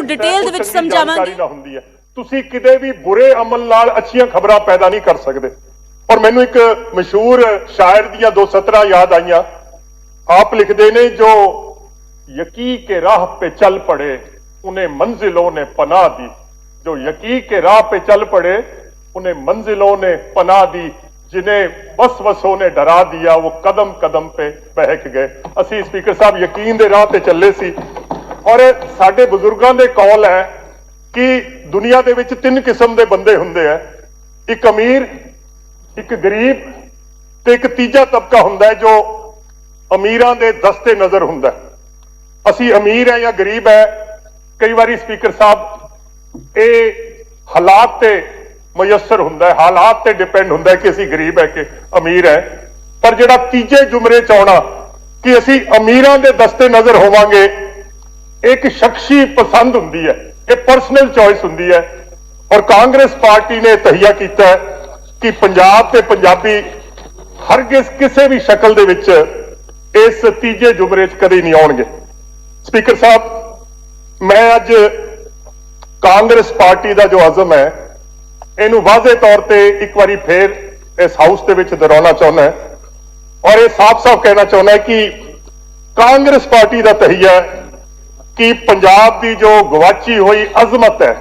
ਤੁਹਾਨੂੰ ਡਿਟੇਲ ਦੇ ਵਿੱਚ ਸਮਝਾਵਾਂਗੇ। ਤੁਸੀਂ ਕਿਤੇ ਵੀ ਬੁਰੇ ਅਮਲ ਨਾਲ ਅੱਛੀਆਂ ਖਬਰਾਂ ਪੈਦਾ ਨਹੀਂ ਕਰ ਸਕਦੇ। और मैनू एक मशहूर शायर दियां 2 सतरां याद आईयां। आप लिखते ने, जो यकी के राह पे चल पड़े उन्हें मंजिलों ने पनाह दी, जो यकी के राह पे चल पड़े उन्हें मंजिलों ने पनाह दी, जिन्हें वसवसों ने डरा दिया वो कदम कदम पे बहक गए। असी स्पीकर साहब यकीन दे राह ते चले सी और साडे बुजुर्गां दे कौल है कि दुनिया दे विच 3 किस्म दे बंदे हुंदे है, एक अमीर, एक गरीब ते एक तीजा तबका हुंदा है जो अमीरां दे दस्ते नजर हुंदा है। असी अमीर है या गरीब है, कई बारी स्पीकर साहब ये हालात ते मुयसर हुंदा है, हालात ते डिपेंड हुंदा है कि असी गरीब है कि अमीर है। पर जिहड़ा तीजे जुमरे च आउणा कि असी अमीरां दे दस्ते नजर होवांगे, एक शख्सी पसंद हुंदी है, एक पर्सनल चॉइस हुंदी है। और कांग्रेस पार्टी ने तहिया कीता है कि पंजाब ते पंजाबी हरगिज़ किसी भी शक्ल दे विच इस तीजे जुमरे च कदे नहीं आउणगे। स्पीकर साहब, मैं अज कांग्रेस पार्टी का जो अज़म है इनू वाज़े तौर पर एक बारी फिर इस हाउस दे विच दोहराउणा चाहुंदा है और यह साफ साफ कहना चाहुंदा है कि कांग्रेस पार्टी का तहिया है कि पंजाब की जो गवाची हुई अजमत है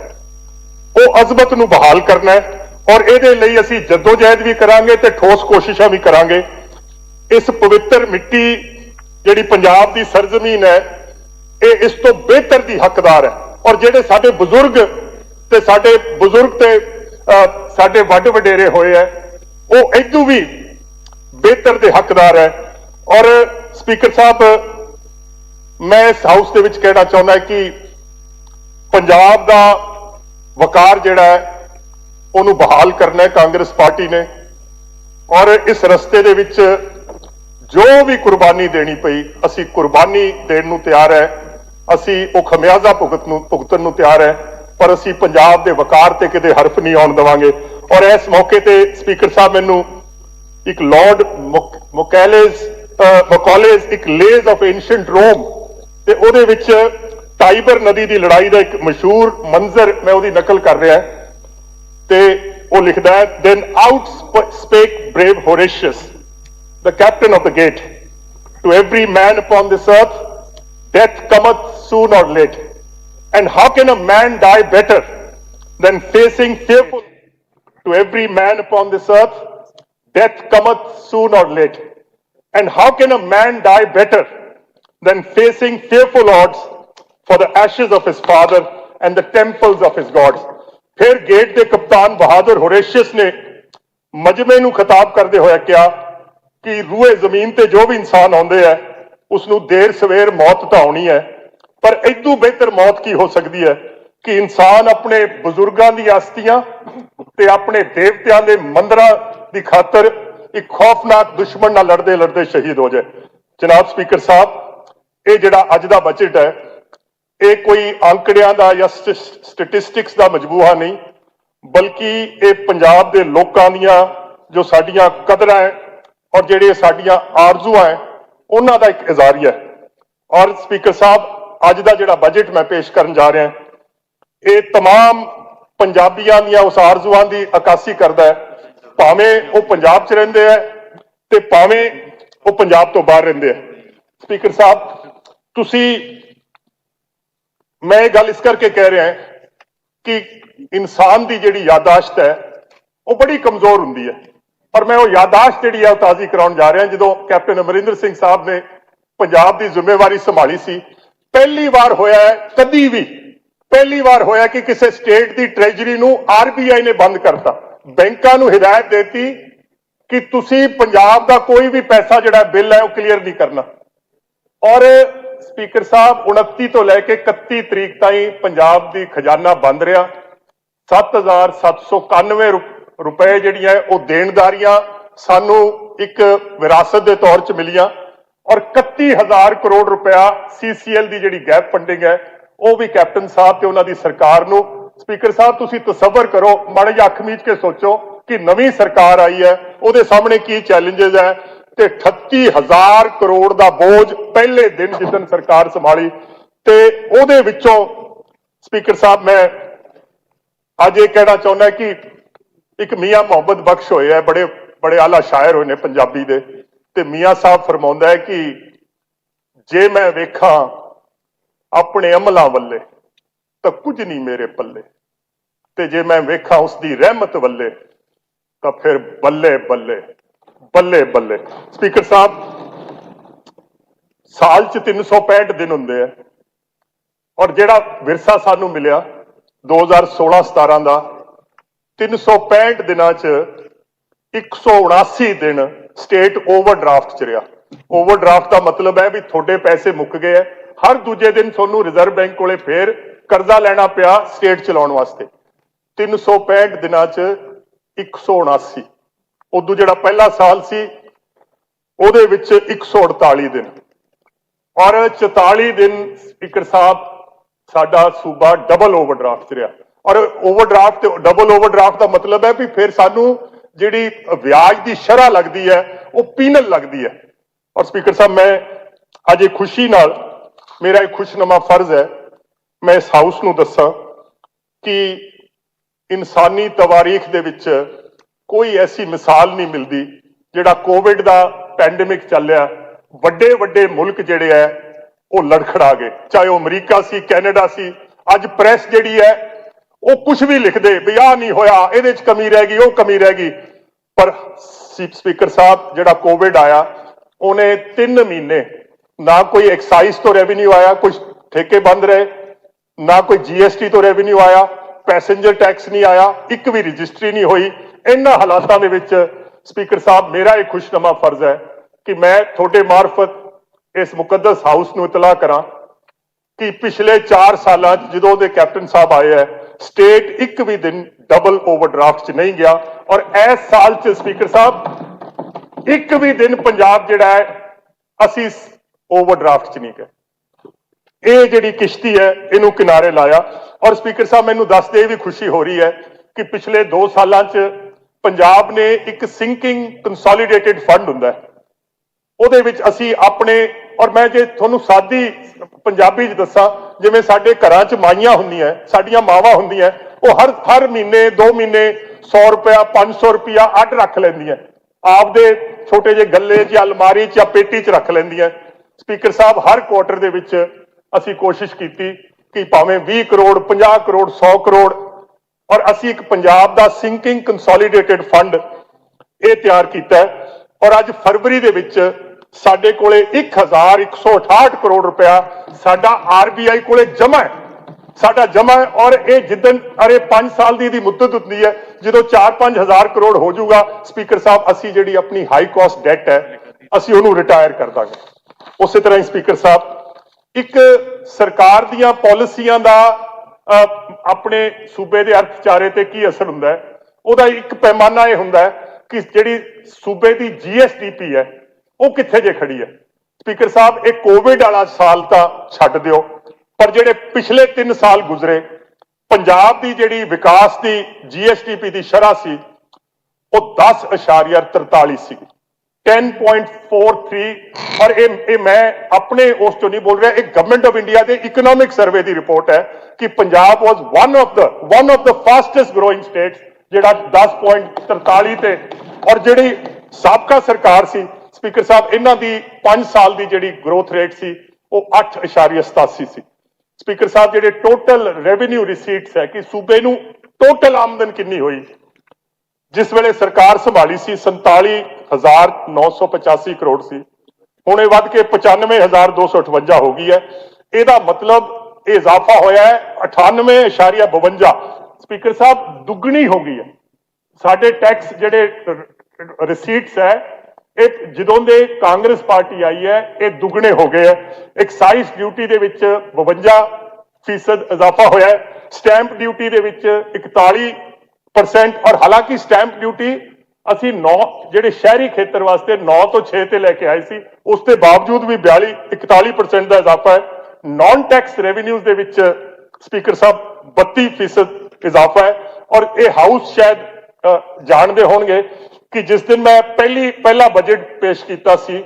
वो अजमत नू बहाल करना है और इहदे लई असीं जद्दोजहद भी करांगे ते ठोस कोशिशां भी करांगे। इस पवित्र मिट्टी जिहड़ी पंजाब दी सरजमीन है, ये इस तो बेहतर दी हकदार है और जिहड़े साडे बुजुर्ग ते साडे वड वडेरे होए है वो इदों भी बेहतर दे हकदार है। और स्पीकर साहब, मैं इस हाउस दे विच कहना चाहुंदा कि पंजाब दा वकार जिहड़ा है ਉਹਨੂੰ बहाल करना है कांग्रेस पार्टी ने और इस रस्ते दे विच जो भी कुर्बानी देनी पई असी कुर्बानी देण नूं तैयार है, असी वो खमियाजा भुगतण नूं तैयार है, पर असी पंजाब दे वकार ते किते हरफ नहीं आउण देवांगे। और इस मौके ते स्पीकर साहब मैनू एक लॉर्ड मकॉलेज एक लेज ऑफ एंशिएंट रोम ते ਉਹਦੇ ਵਿੱਚ टाइबर नदी की लड़ाई का एक मशहूर मंजर मैं ਉਹਦੀ नकल कर रहा है ते वो लिखता है, then out spake brave Horatius, the captain of the gate, to every man upon this earth death cometh soon or late, and how can a man die better than facing fearful, to every man upon this earth death cometh soon or late, and how can a man die better than facing fearful odds for the ashes of his father and the temples of his gods। फिर gate के कप्तान बहादुर होरेशियस ने मजमे नूं खिताब करते हुए कहा कि रूए जमीन ते जो भी इंसान आउंदे है उसनूं देर सवेर मौत तां आउणी है, पर इदों बेहतर मौत की हो सकती है कि इंसान अपने बुजुर्गों दी आस्तियां ते अपने देवतियां दे मंदिरां दी खातर एक खौफनाक दुश्मन नाल लड़दे लड़दे शहीद हो जाए। जनाब स्पीकर साहब, ये जिहड़ा अज दा बजट है ये कोई आंकड़ियां दा या स्टैटिस्टिक्स दा मजबूहा नहीं, बल्कि ये पंजाब दे लोकां दियां जो साडियां कदरां है और जिहड़े साडियां आरज़ूआं है उन्हां दा एक इज़ारिया है। और स्पीकर साहब, अज दा जिहड़ा बजट मैं पेश करन जा रहा ये तमाम पंजाबियां दियां उस आरज़ूआं दी अकासी करदा है, भावें वो पंजाब च रहिंदे है ते भावें वो पंजाब तो बाहर रहिंदे है। स्पीकर साहब, तुसी मैं गल इस करके कह रहा है कि इंसान की जिहड़ी यादाश्त है वो बड़ी कमजोर हुंदी है और मैं वो यादाश्त जिहड़ी है ताज़ी कराउण जा रहा जो कैप्टन अमरिंदर सिंह साहब ने पंजाब की जिम्मेवारी संभाली सी। पहली बार होया है, कदी भी पहली बार होया कि किसी स्टेट की ट्रेजरी नूं RBI ने बंद करता, बैंकां नूं हिदायत देती कि तुसी पंजाब का कोई भी पैसा जिहड़ा बिल है वो क्लीयर नहीं करना। और स्पीकर साहब, 29 तो लैके 31 तरीक ताईं पंजाब की खजाना बंद रहा। 7,791 रुपए जिहड़ियां वो देनदारियां सानू एक विरासत के तौर च मिलियां और 31,000 करोड़ रुपया CCL की जिहड़ी गैप फंडिंग है वो भी कैप्टन साहब ते उन्हां दी सरकार नू। स्पीकर साहब, तुसीं तसव्वुर करो, माड़े जिहा अख मीच के सोचो कि नवीं सरकार आई है ਉਹਦੇ सामने की चैलेंजेस है ते 38,000 करोड़ का बोझ पहले दिन जिदन सरकार संभाली ते ਉਹਦੇ ਵਿੱਚੋਂ स्पीकर साहब मैं ਅੱਜ ਇਹ ਕਹਿਣਾ ਚਾਹੁੰਦਾ ਕਿ ਇੱਕ ਮੀਆਂ ਮੁਹੰਮਦ ਬਖਸ਼ ਹੋਏ ਹੈ ਬੜੇ ਬੜੇ ਆਲਾ ਸ਼ਾਇਰ ਹੋਏ ਨੇ ਪੰਜਾਬੀ ਦੇ ਤੇ ਮੀਆਂ ਸਾਹਿਬ ਫਰਮਾਉਂਦਾ ਹੈ ਕਿ ਜੇ ਮੈਂ ਵੇਖਾਂ ਆਪਣੇ ਅਮਲਾਂ ਵੱਲੇ ਤਾਂ ਕੁਝ ਨਹੀਂ ਮੇਰੇ ਪੱਲੇ ਤੇ ਜੇ ਮੈਂ ਵੇਖਾਂ ਉਸ ਦੀ ਰਹਿਮਤ ਵੱਲੇ ਤਾਂ ਫਿਰ ਬੱਲੇ ਬੱਲੇ ਬੱਲੇ ਬੱਲੇ ਸਪੀਕਰ ਸਾਹਿਬ ਸਾਲ ਚ 365 ਦਿਨ ਹੁੰਦੇ ਆ ਔਰ ਜਿਹੜਾ ਵਿਰਸਾ ਸਾਨੂੰ ਮਿਲਿਆ 2016-17 ਦਾ 365 ਦਿਨਾਂ ਚ 179 ਦਿਨ ਸਟੇਟ ਓਵਰਡਰਾਫਟ ਚ ਰਿਹਾ। ਓਵਰਡਰਾਫਟ ਦਾ ਮਤਲਬ ਹੈ ਵੀ ਤੁਹਾਡੇ ਪੈਸੇ ਮੁੱਕ ਗਏ ਹੈ, ਹਰ ਦੂਜੇ ਦਿਨ ਤੁਹਾਨੂੰ ਰਿਜ਼ਰਵ ਬੈਂਕ ਕੋਲੇ ਫੇਰ ਕਰਜ਼ਾ ਲੈਣਾ ਪਿਆ ਸਟੇਟ ਚਲਾਉਣ ਵਾਸਤੇ। 365 ਦਿਨਾਂ ਚ 179 ਉਦੋਂ ਜਿਹੜਾ ਪਹਿਲਾ ਸਾਲ ਸੀ ਉਹਦੇ ਵਿੱਚ 148 ਦਿਨ ਔਰ 44 ਦਿਨ ਸਪੀਕਰ ਸਾਹਿਬ ਸਾਡਾ ਸੂਬਾ ਡਬਲ ਓਵਰਡਰਾਫਟ ਚ ਰਿਹਾ। ਔਰ ਓਵਰਡਰਾਫਟ ਤੇ ਡਬਲ ਓਵਰਡਰਾਫਟ ਦਾ ਮਤਲਬ ਹੈ ਵੀ ਫਿਰ ਸਾਨੂੰ ਜਿਹੜੀ ਵਿਆਜ ਦੀ ਸ਼ਰ੍ਹਾ ਲੱਗਦੀ ਹੈ ਉਹ ਪੀਨਲ ਲੱਗਦੀ ਹੈ। ਔਰ ਸਪੀਕਰ ਸਾਹਿਬ ਮੈਂ ਅੱਜ ਇਹ ਖੁਸ਼ੀ ਨਾਲ ਮੇਰਾ ਇੱਕ ਖੁਸ਼ਨੁਮਾ ਫਰਜ਼ ਹੈ ਮੈਂ ਇਸ ਹਾਊਸ ਨੂੰ ਦੱਸਾਂ ਕਿ ਇਨਸਾਨੀ ਤਵਾਰੀਖ ਦੇ ਵਿੱਚ ਕੋਈ ਐਸੀ ਮਿਸਾਲ ਨਹੀਂ ਮਿਲਦੀ ਜਿਹੜਾ ਕੋਵਿਡ ਦਾ ਪੈਂਡੇਮਿਕ ਚੱਲਿਆ ਵੱਡੇ ਵੱਡੇ ਮੁਲਕ ਜਿਹੜੇ ਹੈ ਉਹ ਲੜਖੜਾ ਗਏ, ਚਾਹੇ ਉਹ ਅਮਰੀਕਾ ਸੀ ਕੈਨੇਡਾ ਸੀ। ਅੱਜ ਪ੍ਰੈਸ ਜਿਹੜੀ ਹੈ ਉਹ ਕੁਝ ਵੀ ਲਿਖਦੇ ਵੀ ਆਹ ਨਹੀਂ ਹੋਇਆ ਇਹਦੇ ਚ ਕਮੀ ਰਹਿ ਗਈ ਉਹ ਕਮੀ ਰਹਿ ਗਈ, ਪਰ ਸਪੀਕਰ ਸਾਹਿਬ ਜਿਹੜਾ ਕੋਵਿਡ ਆਇਆ ਉਹਨੇ 3 ਮਹੀਨੇ ਨਾ ਕੋਈ ਐਕਸਾਈਜ਼ ਤੋਂ ਰੈਵਨਿਊ ਆਇਆ, ਕੁਝ ਠੇਕੇ ਬੰਦ ਰਹੇ, ਨਾ ਕੋਈ ਜੀਐਸਟੀ ਤੋਂ ਰੈਵਨਿਊ ਆਇਆ, ਪੈਸੇਂਜਰ ਟੈਕਸ ਨਹੀਂ ਆਇਆ, ਇੱਕ ਵੀ ਰਜਿਸਟਰੀ ਨਹੀਂ ਹੋਈ। ਇਹਨਾਂ ਹਾਲਾਤਾਂ ਦੇ ਵਿੱਚ ਸਪੀਕਰ ਸਾਹਿਬ ਮੇਰਾ ਇਹ ਖੁਸ਼ਨੁਮਾ ਫਰਜ਼ ਹੈ ਕਿ ਮੈਂ ਤੁਹਾਡੇ ਮਾਰਫਤ ਇਸ ਮੁਕੱਦਸ ਹਾਊਸ ਨੂੰ ਇਤਲਾਹ ਕਰਾਂ ਕਿ ਪਿਛਲੇ 4 ਸਾਲਾਂ ਚ ਜਦੋਂ ਦੇ ਕੈਪਟਨ ਸਾਹਿਬ ਆਏ ਹੈ ਸਟੇਟ ਇੱਕ ਵੀ ਦਿਨ ਡਬਲ ਓਵਰਡਰਾਫਟ ਚ ਨਹੀਂ ਗਿਆ ਔਰ ਇਸ ਸਾਲ ਚ ਸਪੀਕਰ ਸਾਹਿਬ ਇੱਕ ਵੀ ਦਿਨ ਪੰਜਾਬ ਜਿਹੜਾ ਹੈ ਅਸੀਂ ਓਵਰਡਰਾਫਟ ਚ ਨਹੀਂ ਗਏ। ਇਹ ਜਿਹੜੀ ਕਿਸ਼ਤੀ ਹੈ ਇਹਨੂੰ ਕਿਨਾਰੇ ਲਾਇਆ। ਔਰ ਸਪੀਕਰ ਸਾਹਿਬ ਮੈਨੂੰ ਦੱਸਦੇ ਵੀ ਖੁਸ਼ੀ ਹੋ ਰਹੀ ਹੈ ਕਿ ਪਿਛਲੇ 2 ਸਾਲਾਂ ਚ ਪੰਜਾਬ ਨੇ ਇੱਕ ਸਿੰਕਿੰਗ ਕੰਸੋਲੀਡੇਟਿਡ ਫੰਡ ਹੁੰਦਾ ਹੈ ਉਹਦੇ ਵਿੱਚ ਅਸੀਂ ਆਪਣੇ ਔਰ ਮੈਂ ਜੇ ਤੁਹਾਨੂੰ ਸਾਦੀ ਪੰਜਾਬੀ ਚ ਦੱਸਾਂ ਜਿਵੇਂ ਸਾਡੇ ਘਰਾਂ ਚ ਮਾਈਆਂ ਹੁੰਦੀਆਂ ਸਾਡੀਆਂ ਮਾਵਾਂ ਹੁੰਦੀਆਂ ਉਹ ਹਰ ਮਹੀਨੇ 2 ਮਹੀਨੇ 100 ਰੁਪਇਆ 500 ਰੁਪਇਆ ਅੱਡ ਰੱਖ ਲੈਂਦੀਆਂ ਆਪਦੇ ਛੋਟੇ ਜਿਹੇ ਗੱਲੇ ਚ ਅਲਮਾਰੀ ਚ ਜਾਂ ਪੇਟੀ ਚ ਰੱਖ ਲੈਂਦੀਆਂ। ਸਪੀਕਰ ਸਾਹਿਬ ਹਰ ਕੁਆਟਰ ਦੇ ਵਿੱਚ ਅਸੀਂ ਕੋਸ਼ਿਸ਼ ਕੀਤੀ ਕਿ ਭਾਵੇਂ 20 ਕਰੋੜ 50 ਕਰੋੜ 100 ਕਰੋੜ ਔਰ ਅਸੀਂ ਇੱਕ ਪੰਜਾਬ ਦਾ ਸਿੰਕਿੰਗ ਕੰਸੋਲੀਡੇਟਿਡ ਫੰਡ ਇਹ ਤਿਆਰ ਕੀਤਾ ਔਰ ਅੱਜ ਫਰਵਰੀ ਦੇ ਵਿੱਚ ਸਾਡੇ ਕੋਲੇ 1168 ਕਰੋੜ ਰੁਪਇਆ ਸਾਡਾ ਆਰਬੀਆਈ ਕੋਲੇ ਜਮਾ ਹੈ, ਸਾਡਾ ਜਮਾ ਹੈ। ਔਰ ਇਹ ਜਿੱਦਨ 5 ਸਾਲ ਦੀ ਮੁੱਦਤ ਹੁੰਦੀ ਹੈ ਜਦੋਂ 4-5 ਹਜ਼ਾਰ ਕਰੋੜ ਹੋ ਜਾਊਗਾ ਸਪੀਕਰ ਸਾਹਿਬ ਅਸੀਂ ਜਿਹੜੀ ਆਪਣੀ ਹਾਈ ਕਾਸਟ ਡੈਟ ਹੈ ਅਸੀਂ ਉਹਨੂੰ ਰਿਟਾਇਰ ਕਰ ਦਾਂਗੇ। ਉਸੇ ਤਰ੍ਹਾਂ ਹੀ ਸਪੀਕਰ ਸਾਹਿਬ ਇੱਕ ਸਰਕਾਰ ਦੀਆਂ ਪਾਲਿਸੀਆਂ ਦਾ ਆਪਣੇ ਸੂਬੇ ਦੇ ਅਰਥਚਾਰੇ ਤੇ ਕੀ ਅਸਰ ਹੁੰਦਾ ਹੈ ਉਹਦਾ ਇੱਕ ਪੈਮਾਨਾ ਇਹ ਹੁੰਦਾ ਹੈ ਕਿ ਜਿਹੜੀ ਸੂਬੇ ਦੀ ਜੀਐਸਡੀਪੀ ਹੈ ਉਹ ਕਿੱਥੇ ਜੇ ਖੜੀ ਹੈ। ਸਪੀਕਰ ਸਾਹਿਬ ਇਹ ਕੋਵਿਡ ਵਾਲਾ ਸਾਲ ਤਾਂ ਛੱਡ ਦਿਓ ਪਰ ਜਿਹੜੇ ਪਿਛਲੇ 3 ਸਾਲ ਗੁਜ਼ਰੇ ਪੰਜਾਬ ਦੀ ਜਿਹੜੀ ਵਿਕਾਸ ਦੀ ਜੀਐਸਡੀਪੀ ਦੀ ਸ਼ਰ੍ਹਾ ਸੀ ਉਹ 10.43 ਸੀ 10.43 ਔਰ ਇਹ ਮੈਂ ਆਪਣੇ ਉਸ ਤੋਂ ਨਹੀਂ ਬੋਲ ਰਿਹਾ ਇਹ ਗਵਰਨਮੈਂਟ ਆਫ ਇੰਡੀਆ ਦੇ ਇਕਨੋਮਿਕ ਸਰਵੇ ਦੀ ਰਿਪੋਰਟ ਹੈ ਕਿ Punjab was one of the fastest growing states ਜਿਹੜਾ 10.43 ਤੇ ਔਰ ਜਿਹੜੀ ਸਾਬਕਾ ਸਰਕਾਰ ਸੀ ਸਪੀਕਰ ਸਾਹਿਬ ਇਹਨਾਂ ਦੀ 5 ਸਾਲ ਦੀ ਜਿਹੜੀ ਗਰੋਥ ਰੇਟ ਸੀ ਉਹ 8.87 ਸੀ। ਸਪੀਕਰ ਸਾਹਿਬ ਜਿਹੜੇ ਟੋਟਲ ਰੈਵਨਿਊ ਰਿਸੀਟਸ ਹੈ ਕਿ ਸੂਬੇ ਨੂੰ ਟੋਟਲ ਆਮਦਨ ਕਿੰਨੀ ਹੋਈ ਜਿਸ ਵੇਲੇ ਸਰਕਾਰ ਸੰਭਾਲੀ ਸੀ 47,985 ਕਰੋੜ ਸੀ, ਹੁਣ ਇਹ ਵੱਧ ਕੇ 95,258 ਹੋ ਗਈ ਹੈ। ਇਹਦਾ ਮਤਲਬ ਇਹ ਇਜ਼ਾਫਾ ਹੋਇਆ ਹੈ 98.52। ਸਪੀਕਰ ਸਾਹਿਬ ਦੁੱਗਣੀ ਹੋ ਗਈ ਹੈ। ਸਾਡੇ ਟੈਕਸ ਜਿਹੜੇ ਰਿਸੀਟਸ ਹੈ ਇਹ ਜਦੋਂ ਦੇ ਕਾਂਗਰਸ ਪਾਰਟੀ ਆਈ ਹੈ ਇਹ ਦੁੱਗਣੇ ਹੋ ਗਏ ਹੈ। ਐਕਸਾਈਜ਼ ਡਿਊਟੀ ਦੇ ਵਿੱਚ 52% ਇਜ਼ਾਫਾ ਹੋਇਆ ਹੈ, ਸਟੈਂਪ ਡਿਊਟੀ ਦੇ ਵਿੱਚ 41% ਔਰ ਹਾਲਾਂਕਿ ਸਟੈਂਪ ਡਿਊਟੀ ਅਸੀਂ 9 ਜਿਹੜੇ ਸ਼ਹਿਰੀ ਖੇਤਰ ਵਾਸਤੇ 9 ਤੋਂ 6 ਤੇ ਲੈ ਕੇ ਆਏ ਸੀ ਉਸ ਦੇ ਬਾਵਜੂਦ ਵੀ 41% ਦਾ ਇਜ਼ਾਫਾ ਹੈ। ਨੌਨ ਟੈਕਸ ਰੈਵਨਿਊਜ਼ ਦੇ ਵਿੱਚ ਸਪੀਕਰ ਸਾਹਿਬ 32% ਇਜ਼ਾਫਾ ਹੈ। ਔਰ ਇਹ ਹਾਊਸ ਸ਼ਾਇਦ ਜਾਣਦੇ ਹੋਣਗੇ ਕਿ ਜਿਸ ਦਿਨ ਮੈਂ ਪਹਿਲਾ ਬਜਟ ਪੇਸ਼ ਕੀਤਾ ਸੀ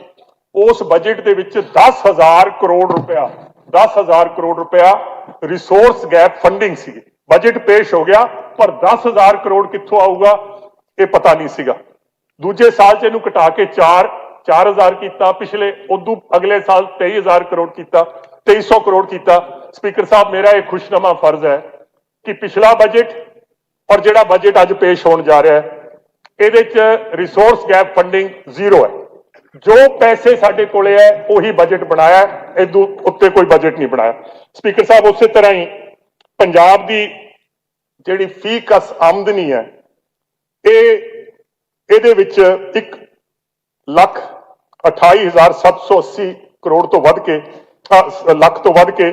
ਉਸ ਬਜਟ ਦੇ ਵਿੱਚ 10,000 ਕਰੋੜ ਰੁਪਇਆ रिसोर्स गैप फंडिंग सी। बजट पेश हो गया पर 10,000 करोड़ कित्थों आऊगा ये पता नहीं सीगा। दूजे साल च इहनूं घटा के 4,000 कीता, पिछले उदू अगले साल 23,000 करोड़ कीता, 2300 करोड़ कीता। स्पीकर साहब मेरा एक खुशनुमा फर्ज है कि पिछला बजट और जिहड़ा बजट अज पेश होने जा रहा है इहदे च रिसोर्स गैप फंडिंग जीरो है। जो पैसे साडे कोले है उही बजट बनाया, इदू उत्ते कोई बजट नहीं बनाया। स्पीकर साहब उस तरह ही पंजाब की जिहड़ी फी कस आमदनी है इहदे विच 1,28,780 करोड़ तो वध के लख तो वध के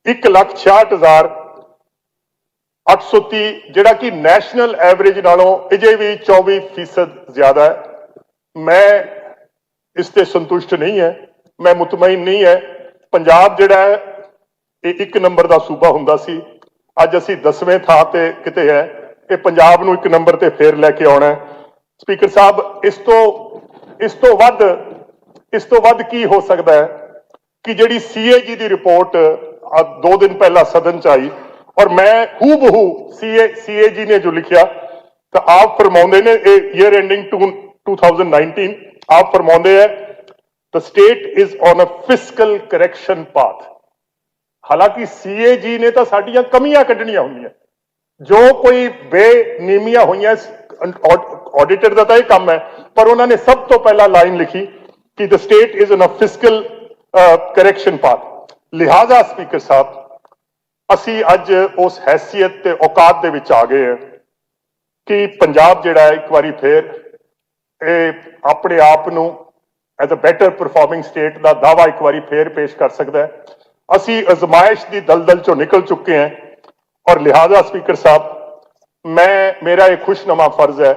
1,66,830 जिहड़ा कि नैशनल एवरेज नालों अजे भी 24% ज्यादा है। मैं इससे संतुष्ट नहीं है, मैं मुतमईन नहीं है। पंजाब जिहड़ा है ये 1 नंबर का सूबा हुंदा सी, अज असीं 10वें थां ते किते है। ये पंजाब नूं 1 नंबर ते फेर लैके आउणा है। स्पीकर साहब इस तो वध की हो सकता है कि जिहड़ी CAG की रिपोर्ट 2 दिन पहला सदन च आई और मैं हूबहू CAG ने जो लिखिया तो आप फरमाउंदे ने ईयर एंडिंग 2019 आप फरमाउंदे है the state is on a fiscal correction path. हालांकि CAG ने तो साडियां कमियां कढणियां होंदियां, जो कोई बेनीमियां हुई ऑडिटर का तो यह काम है, पर उन्होंने सब तो पहला लाइन लिखी कि the state is in a fiscal correction path. लिहाजा स्पीकर साहब असी अज उस हैसियत ते औकात दे विच आ गए हैं कि पंजाब जिहड़ा है एक बारी फिर अपने आप नूं as a better performing state का दावा एक बारी फिर पेश कर सकता है। असी अजमाइश की दलदल चो निकल चुके हैं और लिहाजा स्पीकर साहब मेरा एक खुशनुमा फर्ज है,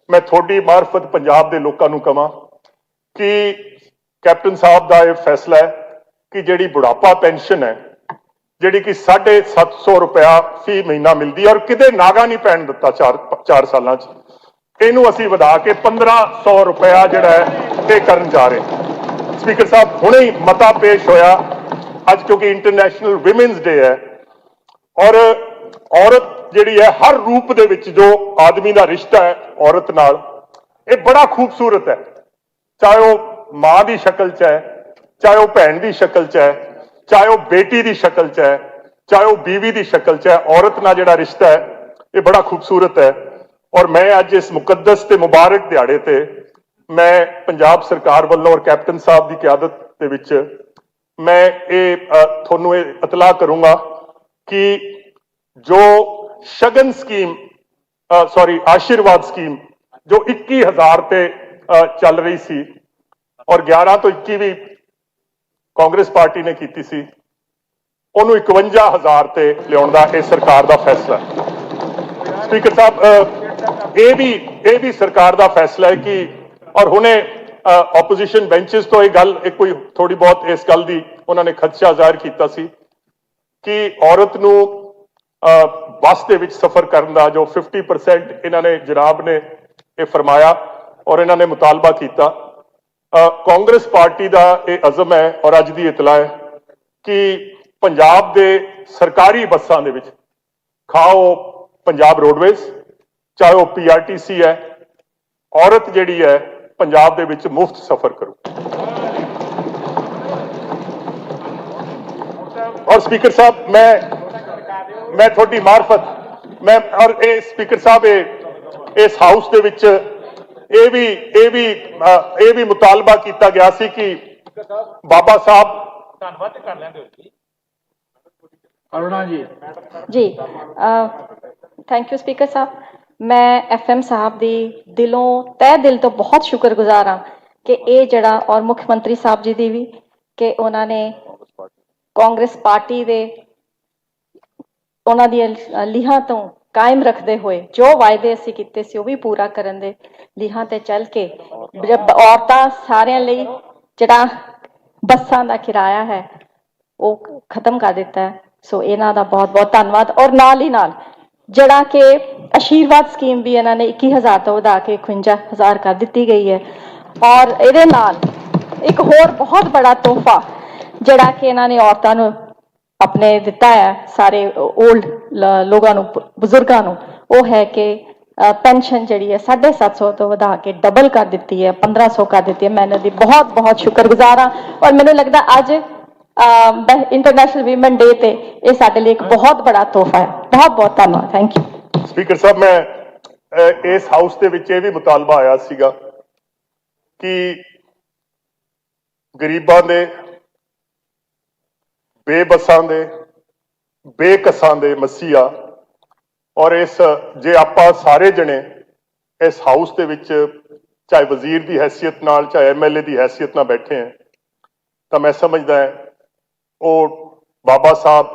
मैं थोड़ी मार्फत पंजाब के लोगों को कहां कि कैप्टन साहब का यह फैसला है कि जिहड़ी बुढ़ापा पेंशन है जिहड़ी कि 750 रुपया फी महीना मिलती है और किते नागा नहीं पैन दिता 4 सालों इनू असी वधा के 1500 रुपया जिहड़ा है ये करन जा रहे हैं। स्पीकर साहब हुणे ही मता पेश होया अज क्योंकि इंटरनेशनल विमेन्स डे है और औरत जिहड़ी है हर रूप दे विच जो आदमी का रिश्ता है औरत नाल ये बड़ा खूबसूरत है, चाहे वह मां की शक्ल च है, चाहे वह भैन की शक्ल च है, चाहे वह बेटी की शक्ल च है, चाहे वह बीवी की शक्ल च है। औरत नाल जिहड़ा रिश्ता है ये बड़ा खूबसूरत है और मैं अज इस मुकद्दस ते मुबारक दिहाड़े ते मैं पंजाब सरकार वालों और कैप्टन साहब की क्यादत दे विच मैं ये थोनू इतला करूंगा कि जो शगन स्कीम आशीर्वाद स्कीम जो 21,000 ते चल रही सी और 11 तो 21 भी कांग्रेस पार्टी ने की सी, उन्होंने 51,000 ते लियाउण दा इह सरकार दा फैसला है। स्पीकर साहब ये भी सरकार दा फैसला है कि और हुणे ऑपोजिशन बेंचेस तो यह गल कोई थोड़ी बहुत इस गल दी उन्होंने खदशा जाहिर किया सी कि औरत नूं बस दे विच सफर करने का जो 50% इन्होंने जनाब ने यह फरमाया और इन्होंने मुतालबा किया। कांग्रेस पार्टी का यह अज़म है और अज की इतला है कि पंजाब के सरकारी बसां दे विच खाओ पंजाब रोडवेज चाहे वह PRTC है, औरत जिहड़ी है पंजाब दे विच मुफ्त सफर करो। और स्पीकर साहब मैं थोड़ी मार्फत मैं और स्पीकर साहब इस हाउस दे विच ये भी मुतालबा किया गया सी कि बाबा साहब अरुणा जी थैंक यू स्पीकर साहब। मैं FM साहब दी दिलों तह दिल तो बहुत शुक्रगुजार हाँ कि ये जड़ा और मुख्यमंत्री साहब जी दी भी कि उन्होंने कांग्रेस पार्टी दे उन्होंने लीहां तो कायम रखते हुए जो वायदे असी कीते सी भी पूरा करन दे लीहां ते चल के औरतां सारियां लई जड़ा बसां दा किराया है वो खत्म कर दिता है। सो इन्हां दा बहुत बहुत धन्नवाद और नाल ही नाल जड़ा कि आशीर्वाद स्कीम भी इन्होंने 21,000 तो वधा के 51,000 कर दी गई है और ये एक होर बहुत बड़ा तोहफा जड़ा कि इन्होंने औरतों को ਆਪਣੇ ਦਿੱਤਾ ਹੈ ਸਾਰੇ 올ਡ ਲੋਕਾਂ ਨੂੰ, ਬਜ਼ੁਰਗਾਂ ਨੂੰ, ਉਹ ਹੈ ਕਿ ਪੈਨਸ਼ਨ ਜਿਹੜੀ ਹੈ 750 ਤੋਂ ਵਧਾ ਕੇ ਡਬਲ ਕਰ ਦਿੱਤੀ ਹੈ, 1500 ਕਰ ਦਿੱਤੀ ਹੈ। ਮੈਂ ਇਹਨਾਂ ਦੀ ਬਹੁਤ ਬਹੁਤ ਸ਼ੁਕਰਗੁਜ਼ਾਰ ਹਾਂ ਔਰ ਮੈਨੂੰ ਲੱਗਦਾ ਅੱਜ ਇੰਟਰਨੈਸ਼ਨਲ ਵੀਮਨ ਡੇ ਤੇ ਇਹ ਸਾਡੇ ਲਈ ਇੱਕ ਬਹੁਤ ਬੜਾ ਤੋਹਫਾ ਹੈ। ਬਹੁਤ ਬਹੁਤ ਧੰਨਵਾਦ। Thank you. ਸਪੀਕਰ ਸਾਹਿਬ, ਮੈਂ ਇਸ ਹਾਊਸ ਦੇ ਵਿੱਚ ਇਹ ਵੀ ਮੁਤਾਲਬਾ ਆਇਆ ਸੀਗਾ ਕਿ ਗਰੀਬਾਂ ਦੇ, ਬੇਬਸਾਂ ਦੇ, ਬੇਕਸਾਂ ਦੇ ਮਸੀਹਾ ਔਰ ਜੇ ਆਪਾਂ ਸਾਰੇ ਜਣੇ ਇਸ ਹਾਊਸ ਦੇ ਵਿੱਚ ਚਾਹੇ ਵਜ਼ੀਰ ਦੀ ਹੈਸੀਅਤ ਨਾਲ ਚਾਹੇ MLA ਦੀ ਹੈਸੀਅਤ ਨਾਲ ਬੈਠੇ ਆ, ਤਾਂ ਮੈਂ ਸਮਝਦਾ ਉਹ ਬਾਬਾ ਸਾਹਿਬ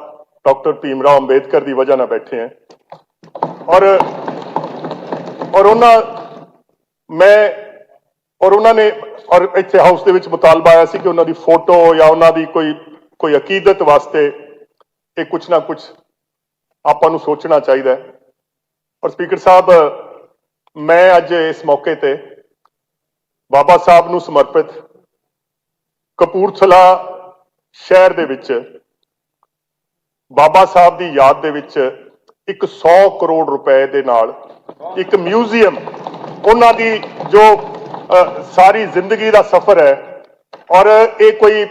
ਡਾਕਟਰ ਭੀਮ ਰਾਓ ਅੰਬੇਦਕਰ ਦੀ ਵਜ੍ਹਾ ਨਾਲ ਬੈਠੇ ਆ। ਔਰ ਉਹਨਾਂ ਨੇ ਇੱਥੇ ਹਾਊਸ ਦੇ ਵਿੱਚ ਮੁਤਾਲਬਾ ਆਇਆ ਸੀ ਕਿ ਉਹਨਾਂ ਦੀ ਫੋਟੋ ਜਾਂ ਉਹਨਾਂ ਦੀ ਕੋਈ ਅਕੀਦਤ ਵਾਸਤੇ ਇਹ ਕੁਛ ਨਾ ਕੁਛ ਆਪਾਂ ਨੂੰ ਸੋਚਣਾ ਚਾਹੀਦਾ ਹੈ। ਔਰ ਸਪੀਕਰ ਸਾਹਿਬ, ਮੈਂ ਅੱਜ ਇਸ ਮੌਕੇ ਤੇ ਬਾਬਾ ਸਾਹਿਬ ਨੂੰ ਸਮਰਪਿਤ ਕਪੂਰਥਲਾ ਸ਼ਹਿਰ ਦੇ ਵਿੱਚ ਬਾਬਾ ਸਾਹਿਬ ਦੀ ਯਾਦ ਦੇ ਵਿੱਚ ਇੱਕ 100 ਕਰੋੜ ਰੁਪਏ ਦੇ ਨਾਲ ਇੱਕ ਮਿਊਜ਼ੀਅਮ, ਉਹਨਾਂ ਦੀ ਜੋ ਸਾਰੀ ਜ਼ਿੰਦਗੀ ਦਾ ਸਫ਼ਰ ਹੈ, ਔਰ ਇਹ ਕੋਈ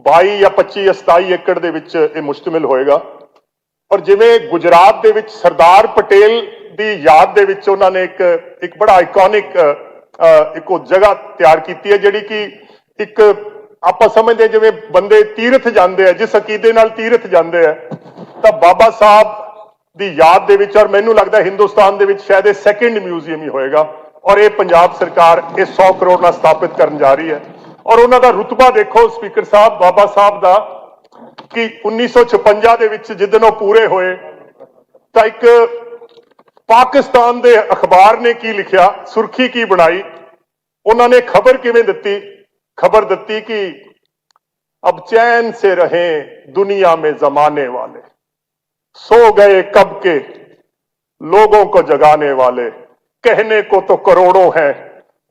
22 ਜਾਂ 25 ਜਾਂ 27 ਏਕੜ ਦੇ ਵਿੱਚ ਇਹ ਮੁਸ਼ਤਮਿਲ ਹੋਏਗਾ। ਔਰ ਜਿਵੇਂ ਗੁਜਰਾਤ ਦੇ ਵਿੱਚ ਸਰਦਾਰ ਪਟੇਲ ਦੀ ਯਾਦ ਦੇ ਵਿੱਚ ਉਹਨਾਂ ਨੇ ਇੱਕ ਬੜਾ ਆਈਕੋਨਿਕ ਇੱਕ ਉਹ ਜਗ੍ਹਾ ਤਿਆਰ ਕੀਤੀ ਹੈ, ਜਿਹੜੀ ਕਿ ਇੱਕ ਆਪਾਂ ਸਮਝਦੇ ਜਿਵੇਂ ਬੰਦੇ ਤੀਰਥ ਜਾਂਦੇ ਆ, ਜਿਸ ਅਕੀਦੇ ਨਾਲ ਤੀਰਥ ਜਾਂਦੇ ਆ, ਤਾਂ ਬਾਬਾ ਸਾਹਿਬ ਦੀ ਯਾਦ ਦੇ ਵਿੱਚ, ਔਰ ਮੈਨੂੰ ਲੱਗਦਾ ਹਿੰਦੁਸਤਾਨ ਦੇ ਵਿੱਚ ਸ਼ਾਇਦ ਇਹ ਸੈਕਿੰਡ ਮਿਊਜ਼ੀਅਮ ਹੀ ਹੋਏਗਾ, ਔਰ ਇਹ ਪੰਜਾਬ ਸਰਕਾਰ ਇਹ 100 ਕਰੋੜ ਨਾਲ ਸਥਾਪਿਤ ਕਰਨ ਜਾ ਰਹੀ ਹੈ। ਔਰ ਉਹਨਾਂ ਦਾ ਰੁਤਬਾ ਦੇਖੋ ਸਪੀਕਰ ਸਾਹਿਬ, ਬਾਬਾ ਸਾਹਿਬ ਦਾ, ਕਿ 1956 ਦੇ ਵਿੱਚ ਜਿੱਦਣ ਉਹ ਪੂਰੇ ਹੋਏ ਤਾਂ ਇੱਕ ਪਾਕਿਸਤਾਨ ਦੇ ਅਖਬਾਰ ਨੇ ਕੀ ਲਿਖਿਆ, ਸੁਰਖੀ ਕੀ ਬਣਾਈ, ਉਹਨਾਂ ਨੇ ਖਬਰ ਕਿਵੇਂ ਦਿੱਤੀ, खबर देती कि अब चैन से रहे दुनिया में जमाने वाले, सो गए कब के लोगों को जगाने वाले, कहने को तो करोड़ों हैं